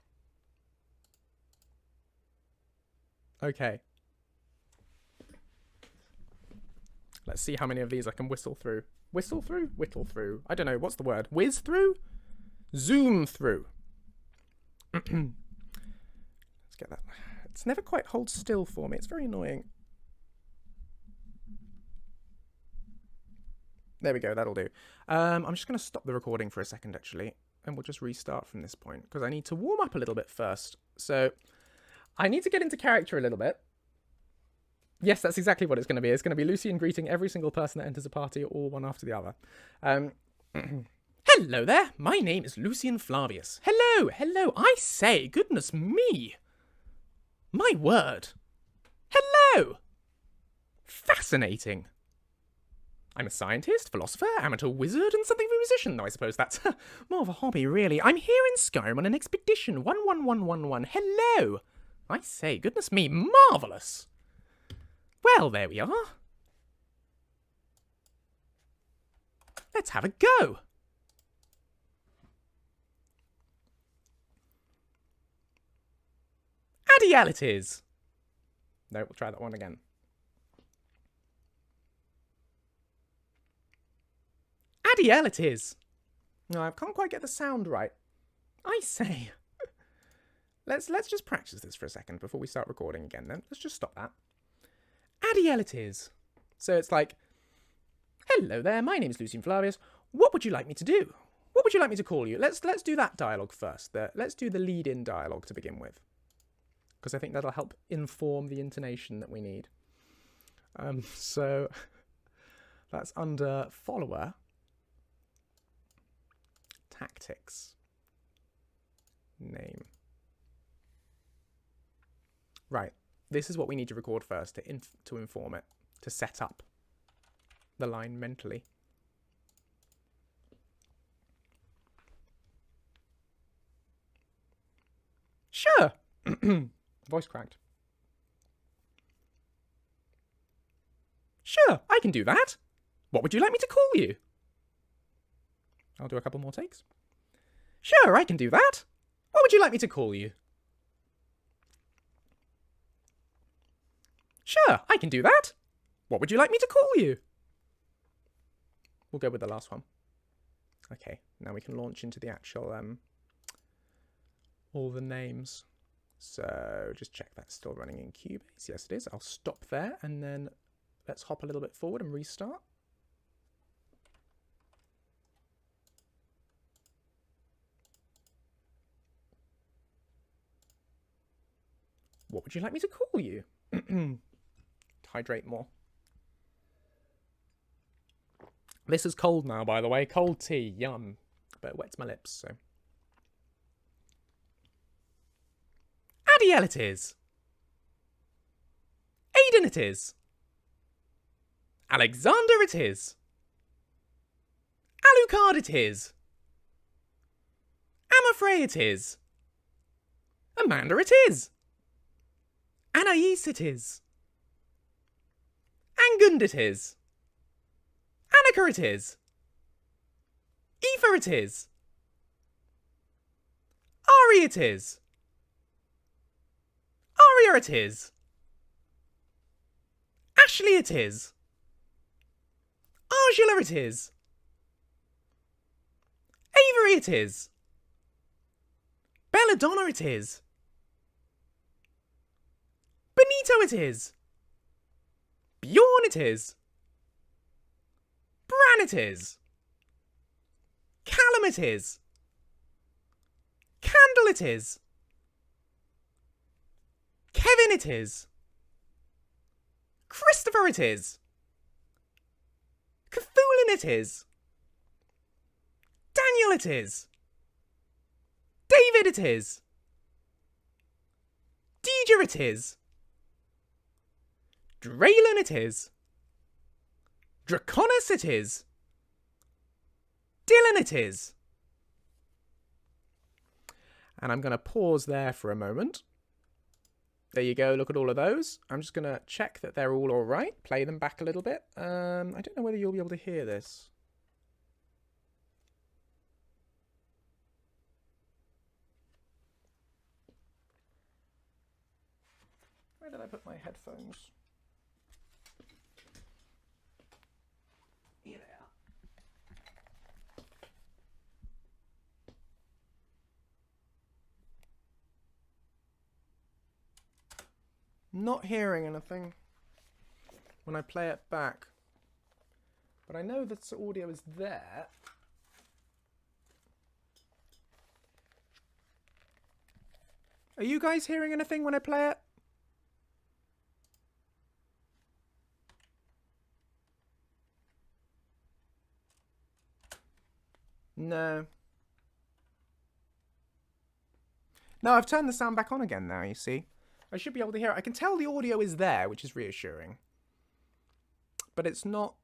Okay. Let's see how many of these I can whistle through. Whistle through? Whittle through. I don't know. What's the word? Whiz through? Zoom through. Let's get that. It's never quite holds still for me. It's very annoying. There we go. That'll do. I'm just going to stop the recording for a second, actually. And we'll just restart from this point. Because I need to warm up a little bit first. So I need to get into character a little bit. Yes, that's exactly what it's going to be. It's going to be Lucien greeting every single person that enters a party, all one after the other. Hello there. My name is Lucien Flavius. Hello. I say, goodness me. My word. Hello. Fascinating. I'm a scientist, philosopher, amateur wizard, and something of a musician, though I suppose that's more of a hobby, really. I'm here in Skyrim on an expedition 11111. Hello. I say, goodness me, marvellous. Well, there we are. Let's have a go. Adial it is. No, we'll try that one again. Adial it is. No, I can't quite get the sound right. I say. Let's just practice this for a second before we start recording again then. Let's just stop that. Adial it is. So it's like, hello there, my name is Lucien Flavius. What would you like me to do? What would you like me to call you? Let's do that dialogue first. Let's do the lead-in dialogue to begin with. Because I think that'll help inform the intonation that we need. So that's under follower. Tactics. Name. Right. This is what we need to record first to inform it. To set up the line mentally. Sure. Voice cracked. Sure, I can do that. What would you like me to call you? I'll do a couple more takes. Sure, I can do that. What would you like me to call you? Sure, I can do that. What would you like me to call you? We'll go with the last one. Okay, now we can launch into the actual, all the names. So just check that's still running in Cubase. Yes, it is. I'll stop there and then let's hop a little bit forward and restart. What would you like me to call you? Hydrate more. This is cold now, by the way. Cold tea. Yum. But it wets my lips, so. Adiel it is. Aiden it is. Alexander it is. Alucard it is. Amafrey it is. Amanda it is. Anais it is. Angund it is. Annika it is. Aoife it is. Ari it is. Aria it is. Ashley it is. Argula it is. Avery it is. Belladonna it is. Benito it is. Bjorn it is. Bran it is. Callum it is. Candle it is. Kevin it is. Christopher it is. Cthulhu it is. Daniel it is. David it is. Deidre it is. Draylon it is. Draconis it is. Dylan it is. And I'm going to pause there for a moment. There you go, look at all of those. I'm just going to check that they're all right. Play them back a little bit. I don't know whether you'll be able to hear this. Where did I put my headphones? Here they are. Not hearing anything when I play it back. But I know that the audio is there. Are you guys hearing anything when I play it? No. No, I've turned the sound back on again now, you see. I should be able to hear it. I can tell the audio is there, which is reassuring. But it's not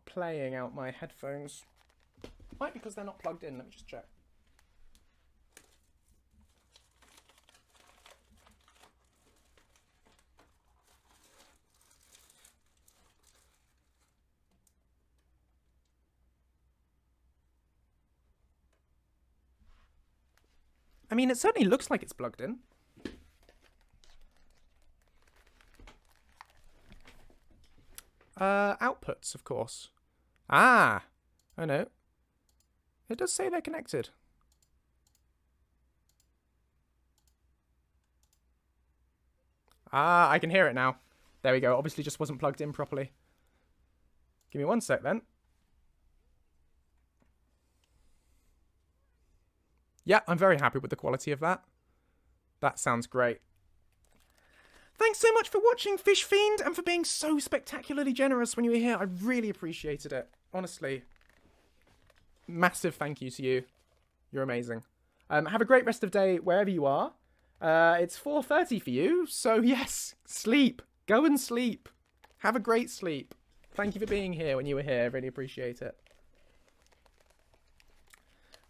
playing out my headphones. Might be because they're not plugged in. Let me just check. I mean, it certainly looks like it's plugged in. Outputs, of course. Ah, I know. It does say they're connected. Ah, I can hear it now. There we go. Obviously just wasn't plugged in properly. Give me one sec then. Yeah, I'm very happy with the quality of that. That sounds great. Thanks so much for watching, Fish Fiend, and for being so spectacularly generous when you were here. I really appreciated it. Honestly. Massive thank you to you. You're amazing. Have a great rest of day wherever you are. It's 4:30 for you, so yes, sleep. Go and sleep. Have a great sleep. Thank you for being here when you were here. I really appreciate it.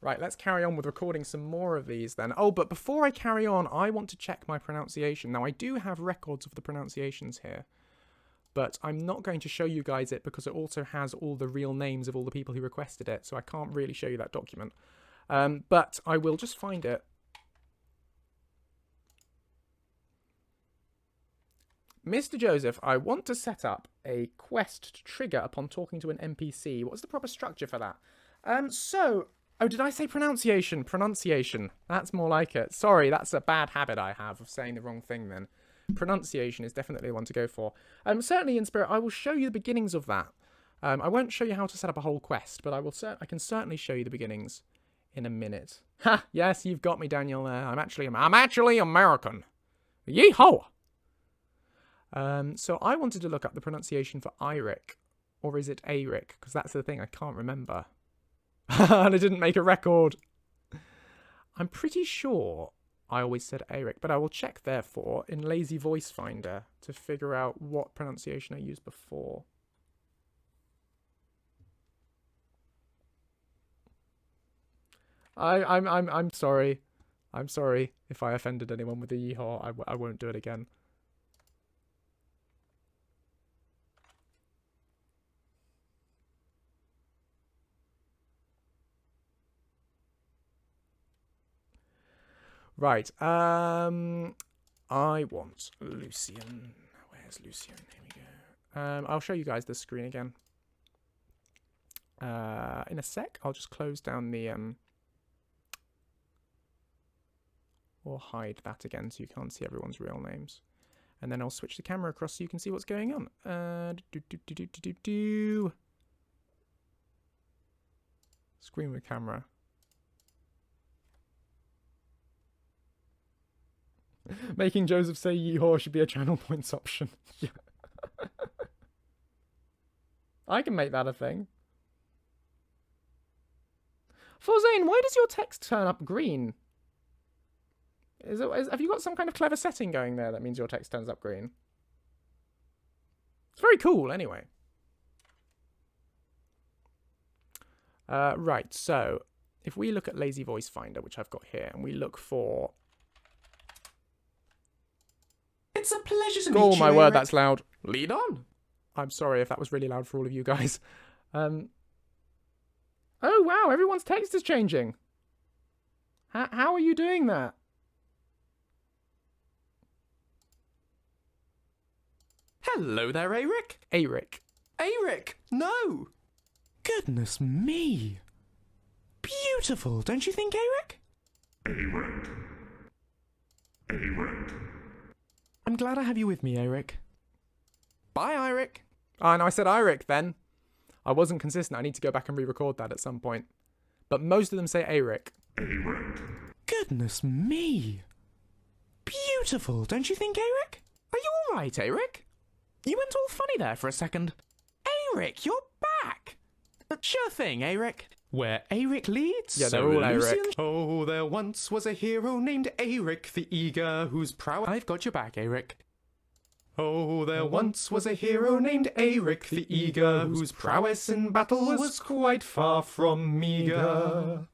Right, let's carry on with recording some more of these then. Oh, but before I carry on, I want to check my pronunciation. Now, I do have records of the pronunciations here, but I'm not going to show you guys it because it also has all the real names of all the people who requested it, so I can't really show you that document. But I will just find it. Mr. Joseph, I want to set up a quest to trigger upon talking to an NPC. What's the proper structure for that? Oh, did I say pronunciation? Pronunciation. That's more like it. Sorry, that's a bad habit I have of saying the wrong thing then. Pronunciation is definitely the one to go for. Certainly in spirit, I will show you the beginnings of that. I won't show you how to set up a whole quest, but I can certainly show you the beginnings in a minute. Ha! Yes, you've got me, Daniel. I'm actually American. Yeehaw! So I wanted to look up the pronunciation for Eirik. Or is it Eirik? Because that's the thing, I can't remember. And I didn't make a record. I'm pretty sure I always said Eirik, but I will check therefore in Lazy Voice Finder to figure out what pronunciation I used before. I'm sorry. I'm sorry if I offended anyone with the yeehaw. I won't do it again. Right, I want Lucien. Where's Lucien? Here we go. I'll show you guys the screen again. In a sec, I'll just close down the, or hide that again so you can't see everyone's real names. And then I'll switch the camera across so you can see what's going on. Screen with camera. Making Joseph say yeehaw should be a channel points option. Yeah. I can make that a thing. Forzane, why does your text turn up green? Have you got some kind of clever setting going there that means your text turns up green? It's very cool, anyway. Right, so if we look at Lazy Voice Finder, which I've got here, and we look for... It's a pleasure to meet you, Oh, my word, Eric. that's loud. Lead on. I'm sorry if that was really loud for all of you guys. Oh, wow, everyone's text is changing. How are you doing that? Hello there, Eric. Eric. Eric, no. Goodness me. Beautiful, don't you think, Eric? I'm glad I have you with me, Eric. Bye, Eric. Oh, no, I said Eric then. I wasn't consistent. I need to go back and re-record that at some point. But most of them say Eric. Goodness me. Beautiful, don't you think, Eric? Are you all right, Eric? You went all funny there for a second. Eric, you're back. Sure thing, Eric. Where Eric leads, Yeah, they're so all Eric. Lucien... Oh, there once was a hero named Eric the Eager, whose prowess... I've got your back, Eric. Oh, there once was a hero named Eric the Eager, whose prowess in battle was quite far from meager.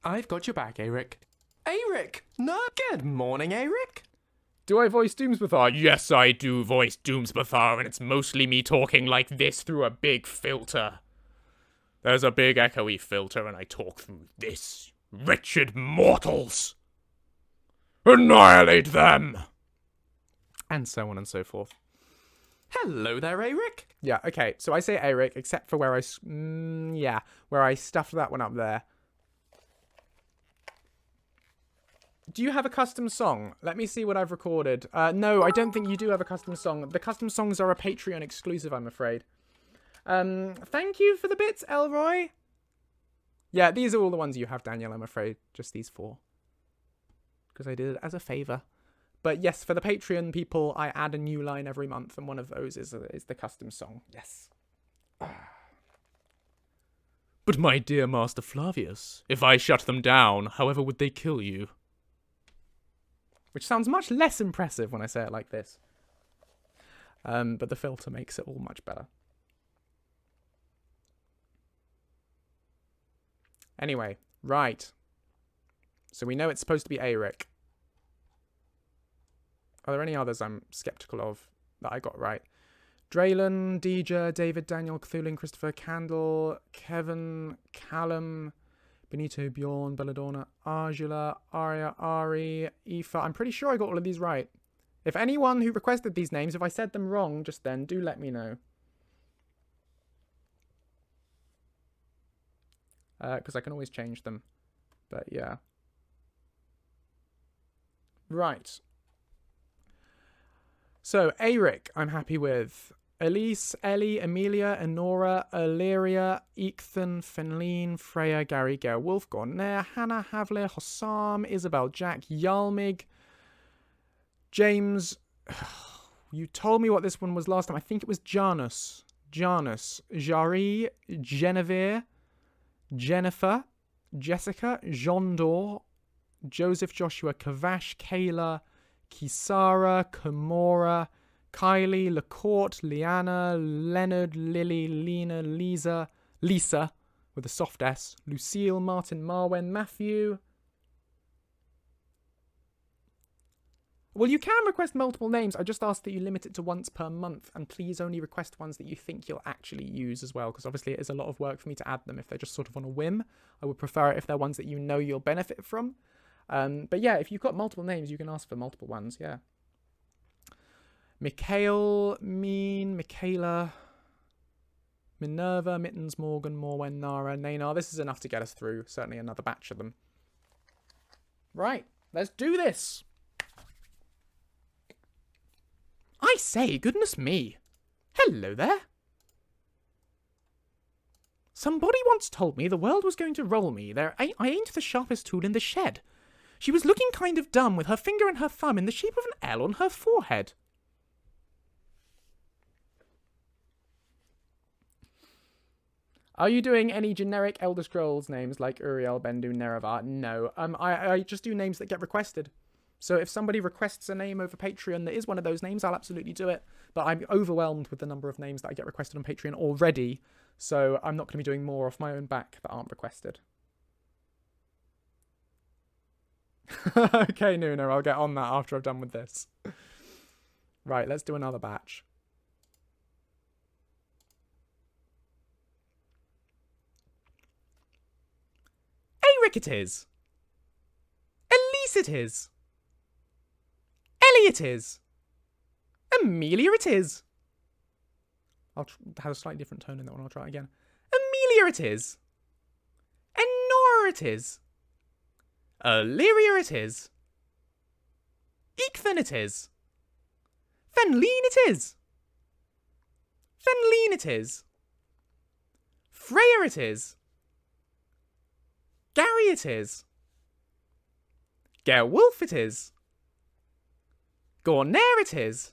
I've got your back, Eric. Eric! No, good morning, Eric. Do I voice Doomsbathar? Yes, I do voice Doomsbathar, and it's mostly me talking like this through a big filter. There's a big echoey filter, and I talk through this. Wretched mortals! Annihilate them! And so on and so forth. Hello there, Eric. Yeah, okay. So I say Eric, except for where where I stuffed that one up there. Do you have a custom song? Let me see what I've recorded. No, I don't think you do have a custom song. The custom songs are a Patreon exclusive, I'm afraid. Thank you for the bits, Elroy. Yeah, these are all the ones you have, Daniel, I'm afraid. Just these 4. Because I did it as a favour. But yes, for the Patreon people, I add a new line every month, and one of those is the custom song. Yes. But my dear Master Flavius, if I shut them down, however would they kill you? Which sounds much less impressive when I say it like this. But the filter makes it all much better. Anyway, right. So we know it's supposed to be Eric. Are there any others I'm skeptical of that I got right? Draylen, Deja, David, Daniel, Cthulhu, Christopher, Candle, Kevin, Callum, Benito, Bjorn, Belladonna, Arjula, Aria, Ari, Aoife. I'm pretty sure I got all of these right. If anyone who requested these names, if I said them wrong just then, do let me know. Because I can always change them. But yeah. Right. So, Eric, I'm happy with. Elise, Ellie, Amelia, Enora, Illyria, Echthan, Fenleen, Freya, Gary, Gerwolf, Gornair, Hannah, Havler, Hossam, Isabel, Jack, Yalmig, James. You told me what this one was last time. I think it was Janus, Jari, Genevieve, Jennifer, Jessica, Jondor, Joseph, Joshua, Kavash, Kayla, Kisara, Komora, Kylie, LaCourte, Liana, Leonard, Lily, Lena, Lisa with a soft S, Lucille, Martin, Marwen, Matthew. Well, you can request multiple names. I just ask that you limit it to once per month, and please only request ones that you think you'll actually use as well, because obviously it is a lot of work for me to add them if they're just sort of on a whim. I would prefer it if they're ones that you know you'll benefit from. But yeah, if you've got multiple names, you can ask for multiple ones, yeah. Mikhail, Michaela, Minerva, Mittens, Morgan, Morwen, Nara, Naynar. This is enough to get us through. Certainly another batch of them. Right, let's do this. I say, goodness me. Hello there. Somebody once told me the world was going to roll me. I ain't the sharpest tool in the shed. She was looking kind of dumb with her finger and her thumb in the shape of an L on her forehead. Are you doing any generic Elder Scrolls names like Uriel, Bendu, Nerevar? No. I just do names that get requested. So if somebody requests a name over Patreon that is one of those names, I'll absolutely do it. But I'm overwhelmed with the number of names that I get requested on Patreon already. So I'm not going to be doing more off my own back that aren't requested. Okay, Nuno, I'll get on that after I've done with this. Right, let's do another batch. Eric it is. Elise it is. Elliot is. Amelia it is. I'll have a slightly different tone in that one. I'll try it again. Amelia it is. Enora it is. Illyria it is. Ichthan it is. Fenleen it is. Fenleen it is. Freya it is. Gary it is. Gerwolf it is. Gornair it is.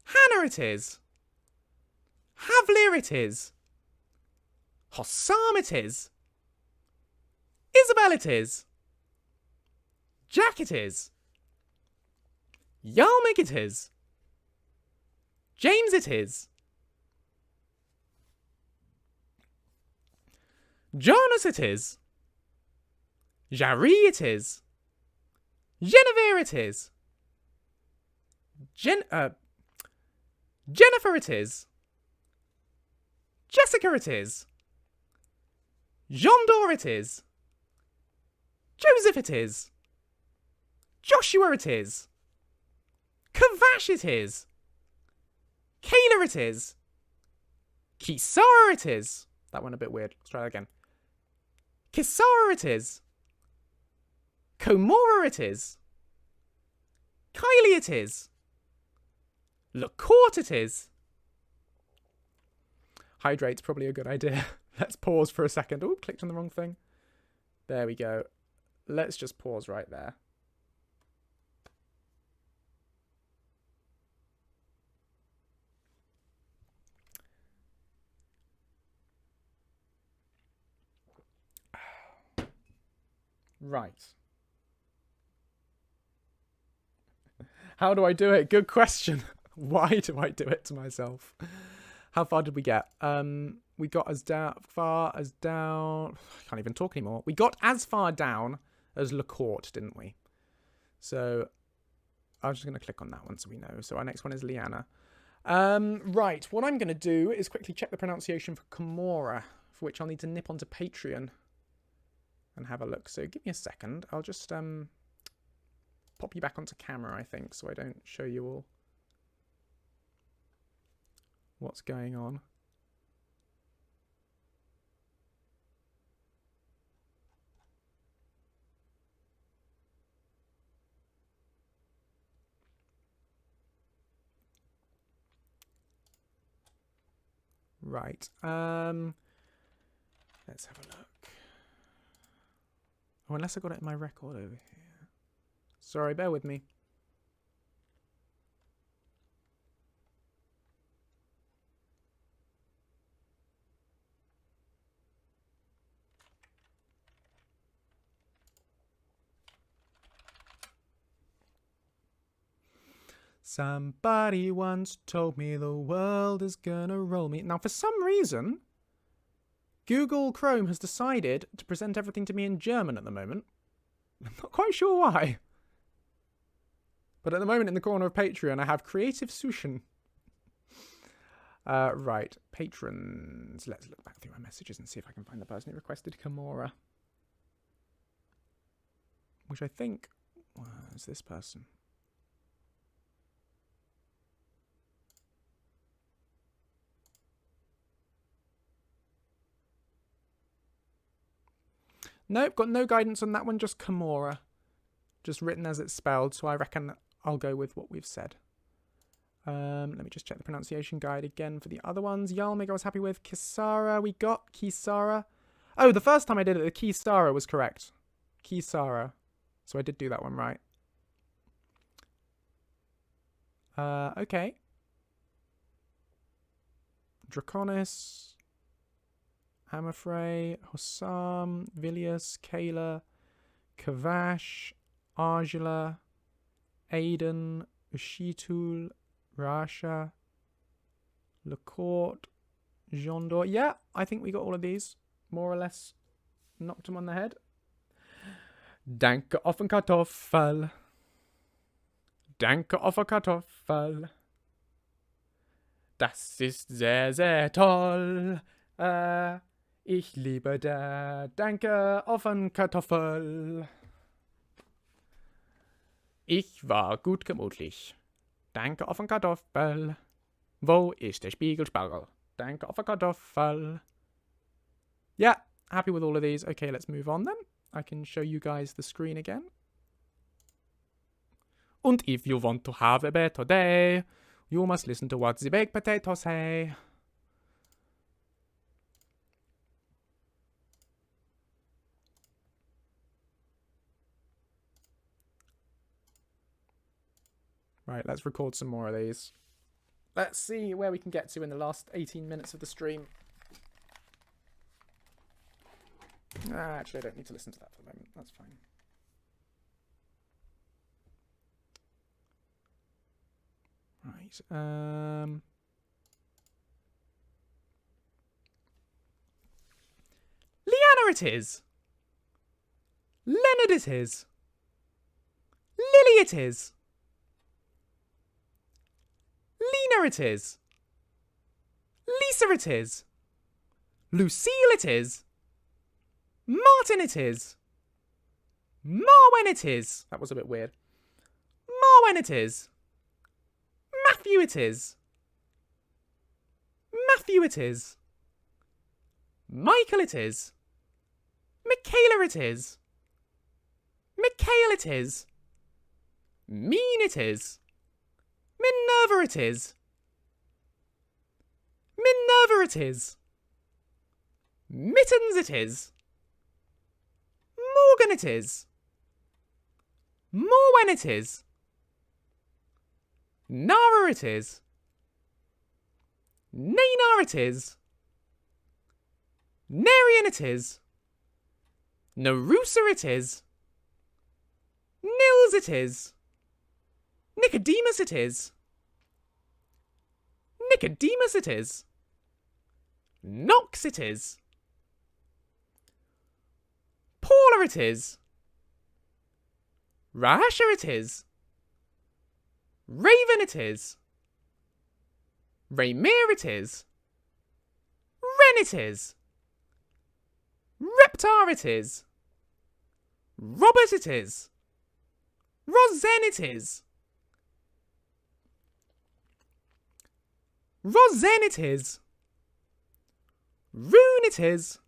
Hannah it is. Havlir it is. Hossam it is. Isabel it is. Jack it is. Yarmig it is. James it is. Jonas it is. Jarry it is. Genevieve it is. Jennifer it is. Jessica it is. Jondor it is. Joseph it is. Joshua it is. Kavash it is. Kayla it is. Kisara it is. That one a bit weird. Let's try that again. Kisara it is. Komora it is. Kylie it is. LaCourte it is. Hydrate's probably a good idea. Let's pause for a second. Oh, clicked on the wrong thing. There we go. Let's just pause right there. Right. How do I do it? Good question. Why do I do it to myself? How far did we get? We got as far down. I can't even talk anymore. We got as far down as LaCourte, didn't we? So I'm just going to click on that one so we know. So our next one is Liana. Right. What I'm going to do is quickly check the pronunciation for Komora, for which I'll need to nip onto Patreon and have a look. So give me a second. I'll just pop you back onto camera, I think, so I don't show you all what's going on. Right. Let's have a look. Oh, unless I got it in my record over here. Sorry, bear with me. Somebody once told me the world is gonna roll me. Now, for some reason, Google Chrome has decided to present everything to me in German at the moment. I'm not quite sure why. But at the moment, in the corner of Patreon, I have Creative Sushin. Right, patrons. Let's look back through my messages and see if I can find the person who requested Komora. Which I think was this person. Nope, got no guidance on that one, just Komora. Just written as it's spelled, so I reckon I'll go with what we've said. Let me just check the pronunciation guide again for the other ones. Yalmig I was happy with. Kisara, we got Kisara. Oh, the first time I did it, the Kisara was correct. Kisara. So I did do that one right. Okay. Draconis. Hammerfrey, Hossam, Villius, Kayla, Kavash, Argila, Aiden, Ushitul, Rasha, Lecourt, Jondor. Yeah, I think we got all of these. More or less knocked them on the head. Danke auf ein Kartoffel. Danke auf ein Kartoffel. Das ist sehr, sehr toll. Ich liebe der Danke auf ein Kartoffel. Ich war gut gemütlich. Danke auf ein Kartoffel. Wo ist der Spiegelspargel? Danke auf ein Kartoffel. Yeah, happy with all of these. Okay, let's move on then. I can show you guys the screen again. And if you want to have a better day, you must listen to what the baked potatoes say. Right, let's record some more of these. Let's see where we can get to in the last 18 minutes of the stream. Actually, I don't need to listen to that for the moment. That's fine. Right. Liana it is. Leonard it is. Lily it is. Lena it is. Lisa it is. Lucille it is. Martin it is. Marwen it is. That was a bit weird. Marwen it is. Matthew it is. Matthew it is. Michael it is. Michaela it is. Michael it is. Mean it is. Minerva it is. Minerva it is. Mittens it is. Morgan it is. Morwen it is. Nara it is. Naynar it is. Narian it is. Narusa it is. Nils it is. Nicodemus it is. Nicodemus it is. Nox it is. Paula it is. Rahasha it is. Raven it is. Raymir it is. Ren it is. Reptar it is. Robert it is. Rosen it is. Rosen it is. Rune it is.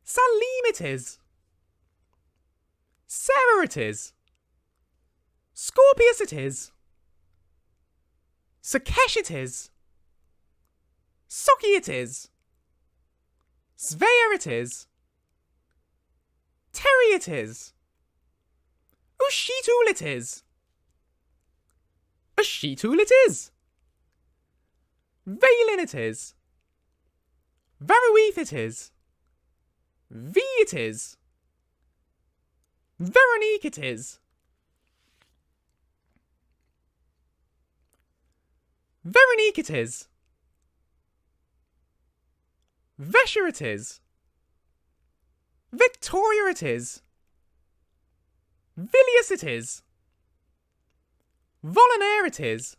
Salim it is. Sarah it is. Scorpius it is. Sakesh it is. Soki it is. Svea it is. Terry it is. Ushitul it is. Ushitul it is. Valen it is. Varuith it is. V it is. Veronique it is. Veronique it is. Vesher it is. Victoria it is. Villius it is. Volanair it is.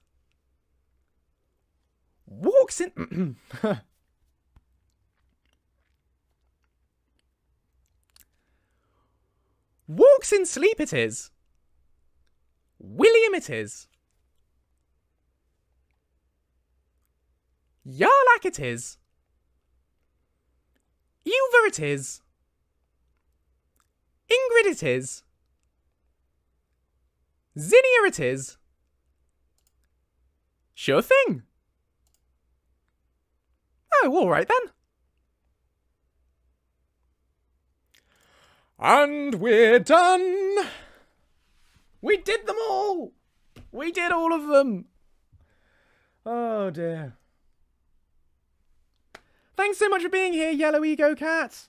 Walks in... Walks in sleep it is. William it is. Yarlak it is. Ilva it is. Ingrid it is. Zinnia it is. Sure thing. Oh, all right then. And we're done. We did them all! We did all of them! Oh, dear. Thanks so much for being here, Yellow Ego Cat.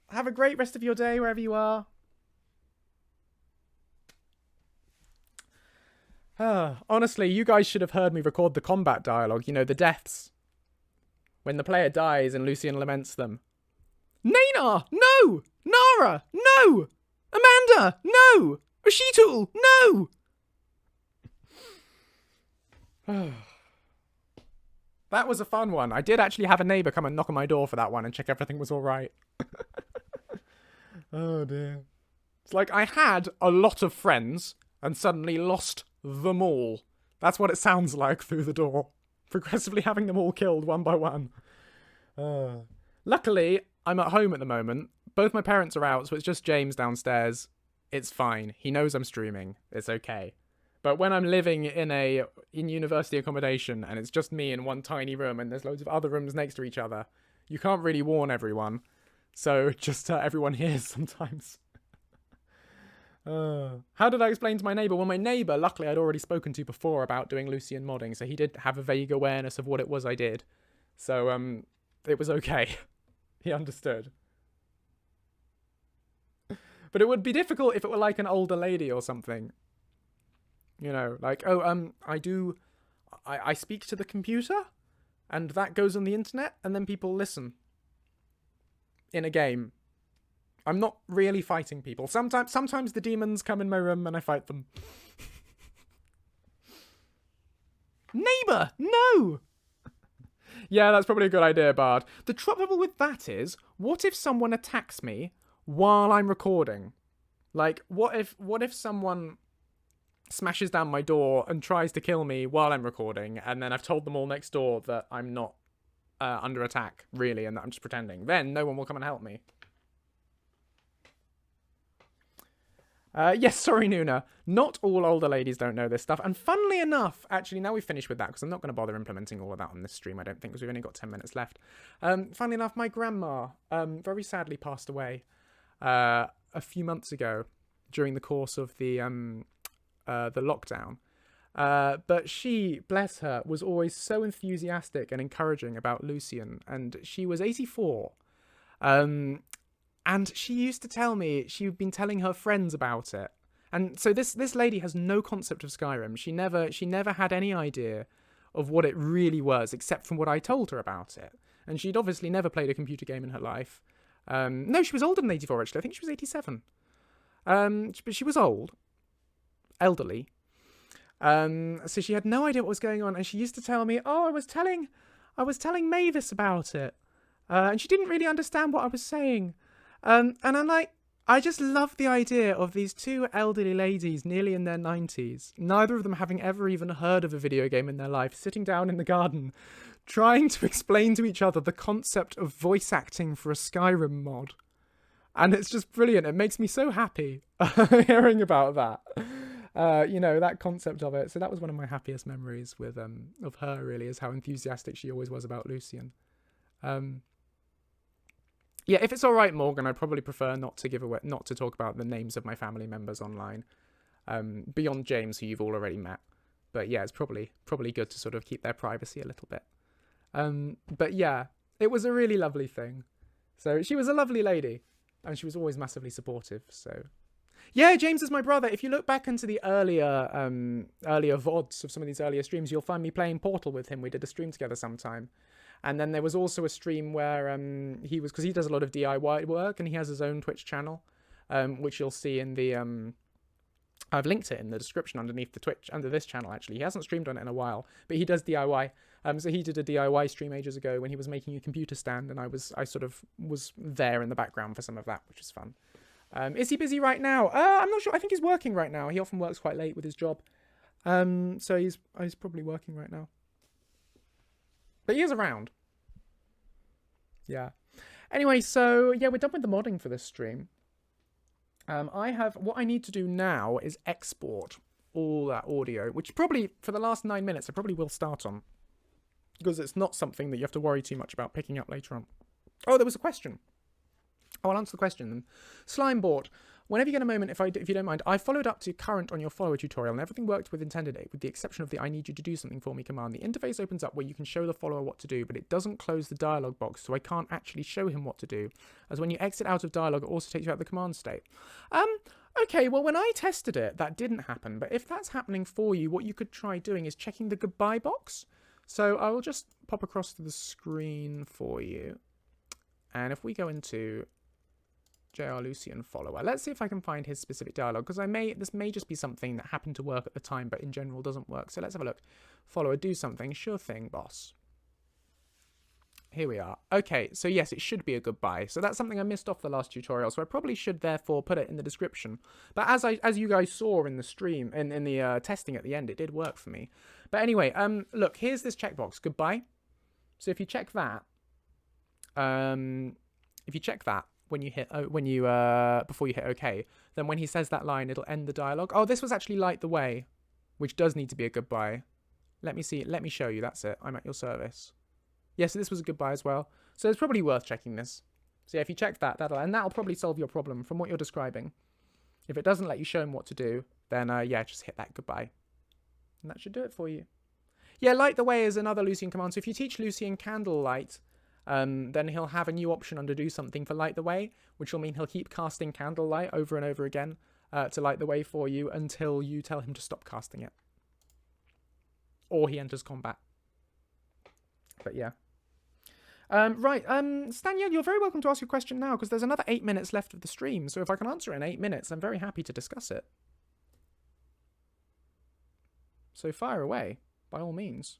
Have a great rest of your day wherever you are. Honestly, you guys should have heard me record the combat dialogue. You know, the deaths. When the player dies and Lucien laments them. Naynar! No! Nara! No! Amanda! No! Ashitul! No! That was a fun one. I did actually have a neighbour come and knock on my door for that one and check everything was alright. Oh dear. It's like I had a lot of friends and suddenly lost them all. That's what it sounds like through the door. Progressively having them all killed one by one. Luckily, I'm at home at the moment. Both my parents are out, so it's just James downstairs. It's fine. He knows I'm streaming. It's okay. But when I'm living in university accommodation and it's just me in one tiny room and there's loads of other rooms next to each other, you can't really warn everyone. So just everyone hears sometimes. How did I explain to my neighbour? Well, my neighbour, luckily I'd already spoken to before about doing Lucien modding, so he did have a vague awareness of what it was I did. So it was okay. He understood. But it would be difficult if it were like an older lady or something. You know, like, I speak to the computer, and that goes on the internet, and then people listen. In a game. I'm not really fighting people. Sometimes the demons come in my room and I fight them. Neighbour! No! Yeah, that's probably a good idea, Bard. The trouble with that is, what if someone attacks me while I'm recording? Like, what if someone smashes down my door and tries to kill me while I'm recording, and then I've told them all next door that I'm not under attack, really, and that I'm just pretending? Then no one will come and help me. Yes, sorry, Nuna. Not all older ladies don't know this stuff. And funnily enough, actually, now we've finished with that, because I'm not going to bother implementing all of that on this stream, I don't think, because we've only got 10 minutes left. Funnily enough, my grandma very sadly passed away a few months ago during the course of the lockdown. But she, bless her, was always so enthusiastic and encouraging about Lucien, and she was 84. And she used to tell me she'd been telling her friends about it. And so this lady has no concept of Skyrim. She never had any idea of what it really was, except from what I told her about it. And she'd obviously never played a computer game in her life. No, she was older than 84, actually. I think she was 87. But she was old. Elderly. So she had no idea what was going on. And she used to tell me, oh, I was telling Mavis about it. And she didn't really understand what I was saying. And I'm like, I just love the idea of these two elderly ladies nearly in their 90s, neither of them having ever even heard of a video game in their life, sitting down in the garden, trying to explain to each other the concept of voice acting for a Skyrim mod. And it's just brilliant. It makes me so happy hearing about that. You know, that concept of it. So that was one of my happiest memories with of her, really, is how enthusiastic she always was about Lucien. Yeah, if it's all right, Morgan, I'd probably prefer not to talk about the names of my family members online, beyond James, who you've all already met. But yeah, it's probably good to sort of keep their privacy a little bit. But yeah, it was a really lovely thing. So she was a lovely lady, and she was always massively supportive. So yeah, James is my brother. If you look back into the earlier VODs of some of these earlier streams, you'll find me playing Portal with him. We did a stream together sometime. And then there was also a stream where because he does a lot of DIY work and he has his own Twitch channel, which you'll see in the I've linked it in the description underneath the Twitch under this channel. Actually, he hasn't streamed on it in a while, but he does DIY. So he did a DIY stream ages ago when he was making a computer stand, and I sort of was there in the background for some of that, which is fun. Is he busy right now? I'm not sure. I think he's working right now. He often works quite late with his job, so he's probably working right now. But he is around. Yeah. Anyway, so yeah, we're done with the modding for this stream. What I need to do now is export all that audio, which probably for the last 9 minutes I probably will start on, because it's not something that you have to worry too much about picking up later on. Oh, there was a question. Oh, I'll answer the question then. Slimebort, whenever you get a moment, if you don't mind, I followed up to current on your follower tutorial, and everything worked with intended it, with the exception of the I need you to do something for me command. The interface opens up where you can show the follower what to do, but it doesn't close the dialog box, so I can't actually show him what to do, as when you exit out of dialog, it also takes you out of the command state. Okay, well, when I tested it, that didn't happen, but if that's happening for you, what you could try doing is checking the goodbye box. So I will just pop across to the screen for you, and if we go into JR Lucien follower, let's see if I can find his specific dialogue, because this may just be something that happened to work at the time, but in general doesn't work. So let's have a look. Follower, do something. Sure thing, boss. Here we are. Okay, so yes, it should be a goodbye. So that's something I missed off the last tutorial, so I probably should therefore put it in the description. But as you guys saw in the stream, in the testing at the end, it did work for me. But anyway, look, here's this checkbox, goodbye. So if you check that, when you hit before you hit OK, then when he says that line, it'll end the dialogue. Oh, this was actually light the way, which does need to be a goodbye. Let me see. Let me show you. That's it. I'm at your service. Yes, this was a goodbye as well. So it's probably worth checking this. So yeah, if you check that, that'll probably solve your problem from what you're describing. If it doesn't let you show him what to do, then yeah, just hit that goodbye. And that should do it for you. Yeah, light the way is another Lucien command. So if you teach Lucien candlelight, then he'll have a new option under do something for light the way, which will mean he'll keep casting candlelight over and over again to light the way for you until you tell him to stop casting it. Or he enters combat. But yeah. Right, Stanya, you're very welcome to ask your question now, because there's another 8 minutes left of the stream, so if I can answer it in 8 minutes, I'm very happy to discuss it. So fire away, by all means.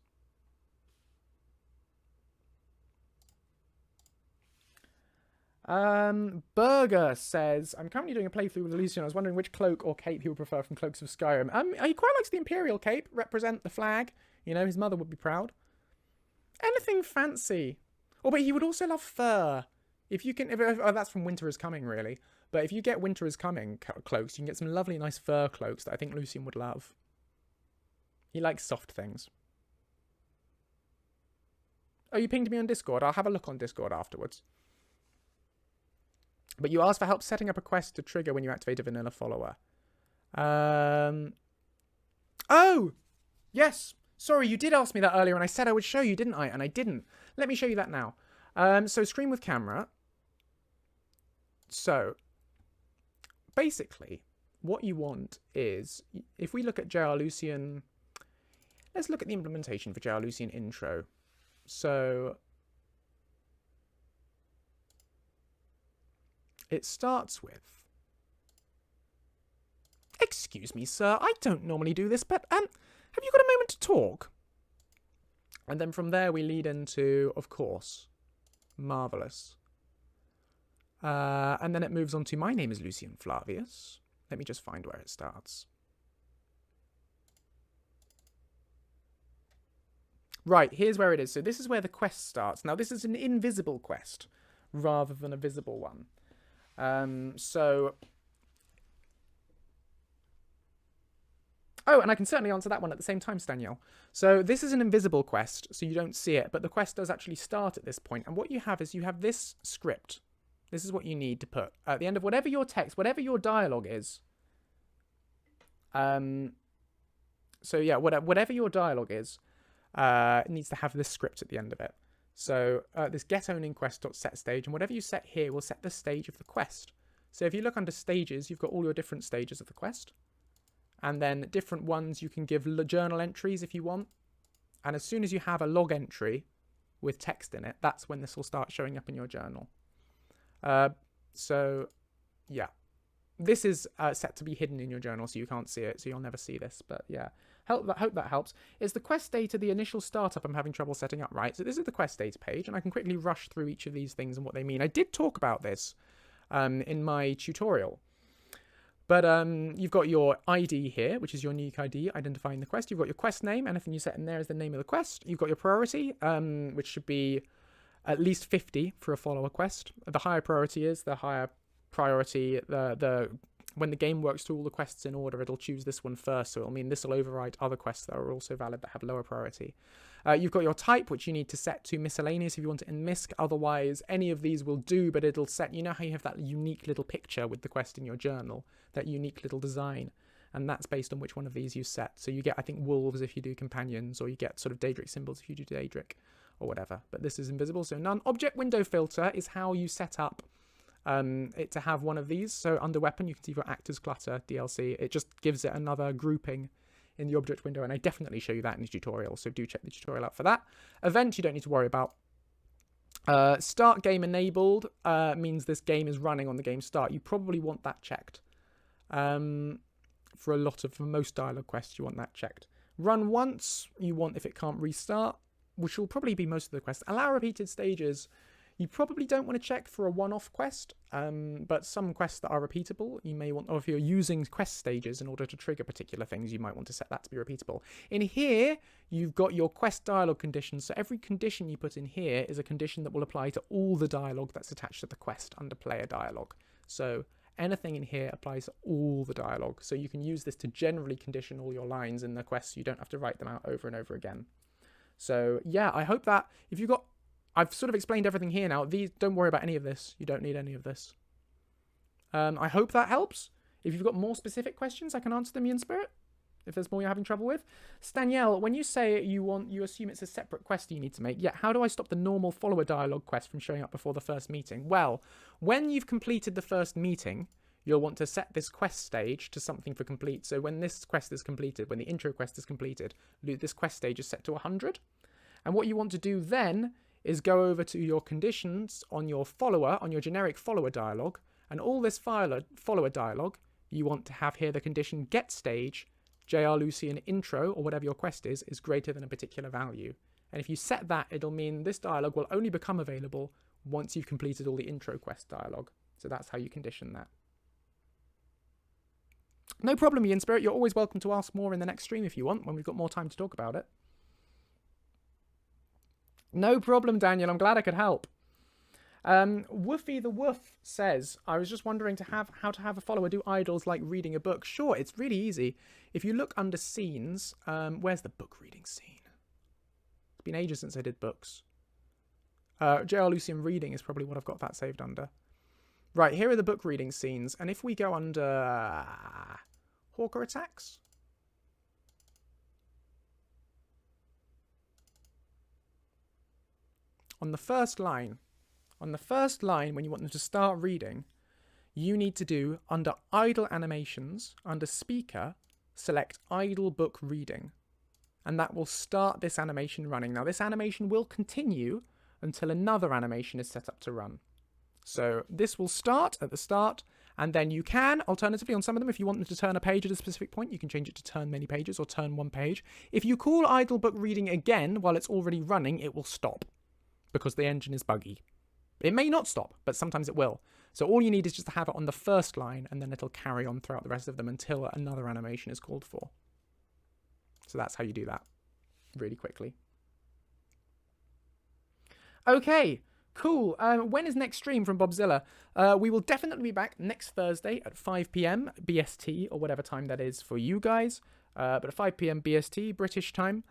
Burger says, I'm currently doing a playthrough with Lucien. I was wondering which cloak or cape he would prefer from Cloaks of Skyrim. He quite likes the Imperial cape, represent the flag. You know, his mother would be proud. Anything fancy. Oh, but he would also love fur. If you can, that's from Winter is Coming, really. But if you get Winter is Coming cloaks, you can get some lovely, nice fur cloaks that I think Lucien would love. He likes soft things. Oh, you pinged me on Discord. I'll have a look on Discord afterwards. But you asked for help setting up a quest to trigger when you activate a vanilla follower. Oh! Yes! Sorry, you did ask me that earlier, and I said I would show you, didn't I? And I didn't. Let me show you that now. So, screen with camera. So, basically, what you want is, if we look at JR Lucien, let's look at the implementation for JR Lucien intro. So, it starts with, excuse me, sir, I don't normally do this, but, have you got a moment to talk? And then from there we lead into, of course, marvellous. And then it moves on to, my name is Lucien Flavius. Let me just find where it starts. Right, here's where it is. So this is where the quest starts. Now this is an invisible quest rather than a visible one. Oh, and I can certainly answer that one at the same time, Staniel. So this is an invisible quest, so you don't see it, but the quest does actually start at this point. And what you have is you have this script. This is what you need to put at the end of whatever your text, whatever your dialogue is. So yeah, whatever your dialogue is, it needs to have this script at the end of it. So this getOwningQuest.setStage, and whatever you set here will set the stage of the quest. So if you look under stages, you've got all your different stages of the quest. And then different ones you can give journal entries if you want. And as soon as you have a log entry with text in it, that's when this will start showing up in your journal. So, yeah. This is set to be hidden in your journal, so you can't see it, so you'll never see this. But yeah, hope that helps. Is the quest data the initial startup I'm having trouble setting up, right? So this is the quest data page, and I can quickly rush through each of these things and what they mean. I did talk about this in my tutorial. But you've got your ID here, which is your unique ID, identifying the quest. You've got your quest name. Anything you set in there is the name of the quest. You've got your priority, which should be at least 50 for a follower quest. The higher priority is, the higher priority, the when the game works through all the quests in order, it'll choose this one first. So it'll mean this will override other quests that are also valid that have lower priority. You've got your type, which you need to set to miscellaneous if you want it in MISC. Otherwise, any of these will do, but it'll set, you know how you have that unique little picture with the quest in your journal, that unique little design, and that's based on which one of these you set. So you get, I think, wolves if you do companions, or you get sort of Daedric symbols if you do Daedric, or whatever. But this is invisible, so none. Object window filter is how you set up it to have one of these. So under weapon, you can see for actors clutter DLC, it just gives it another grouping in the object window, and I definitely show you that in the tutorial, so do check the tutorial out for that. Event, you don't need to worry about. Start game enabled means this game is running on the game start. You probably want that checked. For most dialogue quests, you want that checked. Run once, you want if it can't restart, which will probably be most of the quests. Allow repeated stages, you probably don't want to check for a one-off quest, but some quests that are repeatable, you may want, or if you're using quest stages in order to trigger particular things, you might want to set that to be repeatable. In here, you've got your quest dialogue conditions, so every condition you put in here is a condition that will apply to all the dialogue that's attached to the quest under player dialogue. So anything in here applies to all the dialogue, so you can use this to generally condition all your lines in the quests, so you don't have to write them out over and over again. So yeah, I hope that if you've got, I've sort of explained everything here now. These, don't worry about any of this. You don't need any of this. I hope that helps. If you've got more specific questions, I can answer them in spirit. If there's more you're having trouble with. Staniel, when you say you assume it's a separate quest you need to make. Yeah, how do I stop the normal follower dialogue quest from showing up before the first meeting? Well, when you've completed the first meeting, you'll want to set this quest stage to something for complete. So when this quest is completed, when the intro quest is completed, this quest stage is set to 100. And what you want to do then is go over to your conditions on your follower, on your generic follower dialogue, and all this follower dialogue, you want to have here the condition get stage, JR Lucien intro, or whatever your quest is greater than a particular value. And if you set that, it'll mean this dialogue will only become available once you've completed all the intro quest dialogue. So that's how you condition that. No problem, Ian Spirit. You're always welcome to ask more in the next stream if you want, when we've got more time to talk about it. No problem, Daniel. I'm glad I could help. Woofy the Woof says, I was just wondering how to have a follower do idols like reading a book. Sure, it's really easy. If you look under scenes, where's the book reading scene? It's been ages since I did books. JR Lucien reading is probably what I've got that saved under. Right, here are the book reading scenes. And if we go under Hawker attacks. On the first line, when you want them to start reading, you need to do, under idle animations, under speaker, select idle book reading. And that will start this animation running. Now, this animation will continue until another animation is set up to run. So this will start at the start, and then you can, alternatively on some of them, if you want them to turn a page at a specific point, you can change it to turn many pages or turn one page. If you call idle book reading again while it's already running, it will stop, because the engine is buggy. It may not stop, but sometimes it will. So all you need is just to have it on the first line, and then it'll carry on throughout the rest of them until another animation is called for. So that's how you do that really quickly. Okay, cool. When is next stream from Bobzilla? We will definitely be back next Thursday at 5 p.m. BST, or whatever time that is for you guys. But at 5 p.m. BST, British time,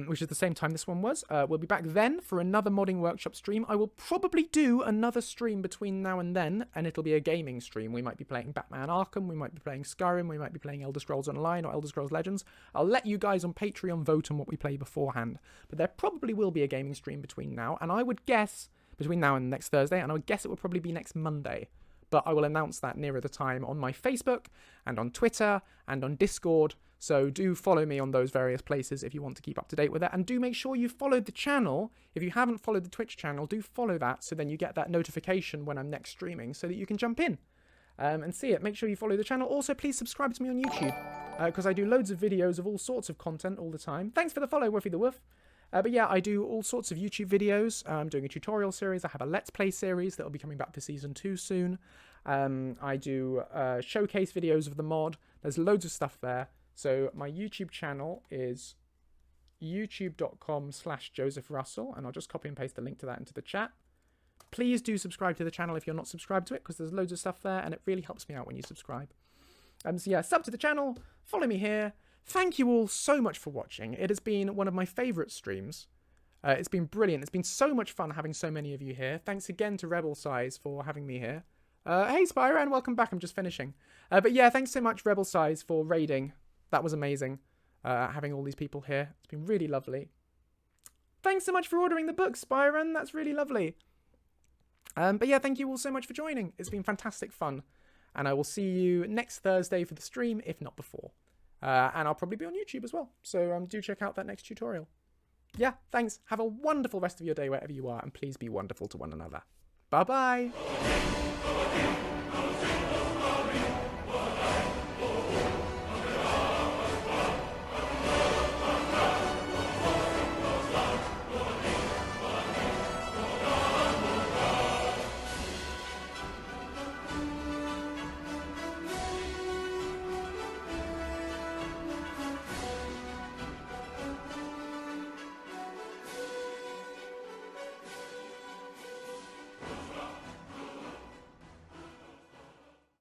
which is the same time this one was. We'll be back then for another modding workshop stream. I will probably do another stream between now and then, and it'll be a gaming stream. We might be playing Batman Arkham, we might be playing Skyrim, we might be playing Elder Scrolls Online or Elder Scrolls Legends. I'll let you guys on Patreon vote on what we play beforehand. But there probably will be a gaming stream between now, and I would guess, between now and next Thursday, and I would guess it will probably be next Monday. But I will announce that nearer the time on my Facebook, and on Twitter, and on Discord. So do follow me on those various places if you want to keep up to date with it. And do make sure you follow the channel. If you haven't followed the Twitch channel, do follow that so then you get that notification when I'm next streaming so that you can jump in and see it. Make sure you follow the channel. Also, please subscribe to me on YouTube because I do loads of videos of all sorts of content all the time. Thanks for the follow, Woofy the Woof. But yeah, I do all sorts of YouTube videos. I'm doing a tutorial series. I have a Let's Play series that will be coming back for Season 2 soon. I do showcase videos of the mod. There's loads of stuff there. So my YouTube channel is youtube.com/Joseph Russell, and I'll just copy and paste the link to that into the chat. Please do subscribe to the channel if you're not subscribed to it, because there's loads of stuff there, and it really helps me out when you subscribe. So yeah, sub to the channel, follow me here. Thank you all so much for watching. It has been one of my favourite streams. It's been brilliant. It's been so much fun having so many of you here. Thanks again to Rebel Size for having me here. Hey Spyro, welcome back. I'm just finishing. But yeah, thanks so much Rebel Size for raiding. That was amazing. Having all these people here. It's been really lovely. Thanks so much for ordering the book, Spyron. That's really lovely. But yeah, thank you all so much for joining. It's been fantastic fun. And I will see you next Thursday for the stream, if not before. And I'll probably be on YouTube as well. So do check out that next tutorial. Yeah, thanks. Have a wonderful rest of your day wherever you are. And please be wonderful to one another. Bye-bye.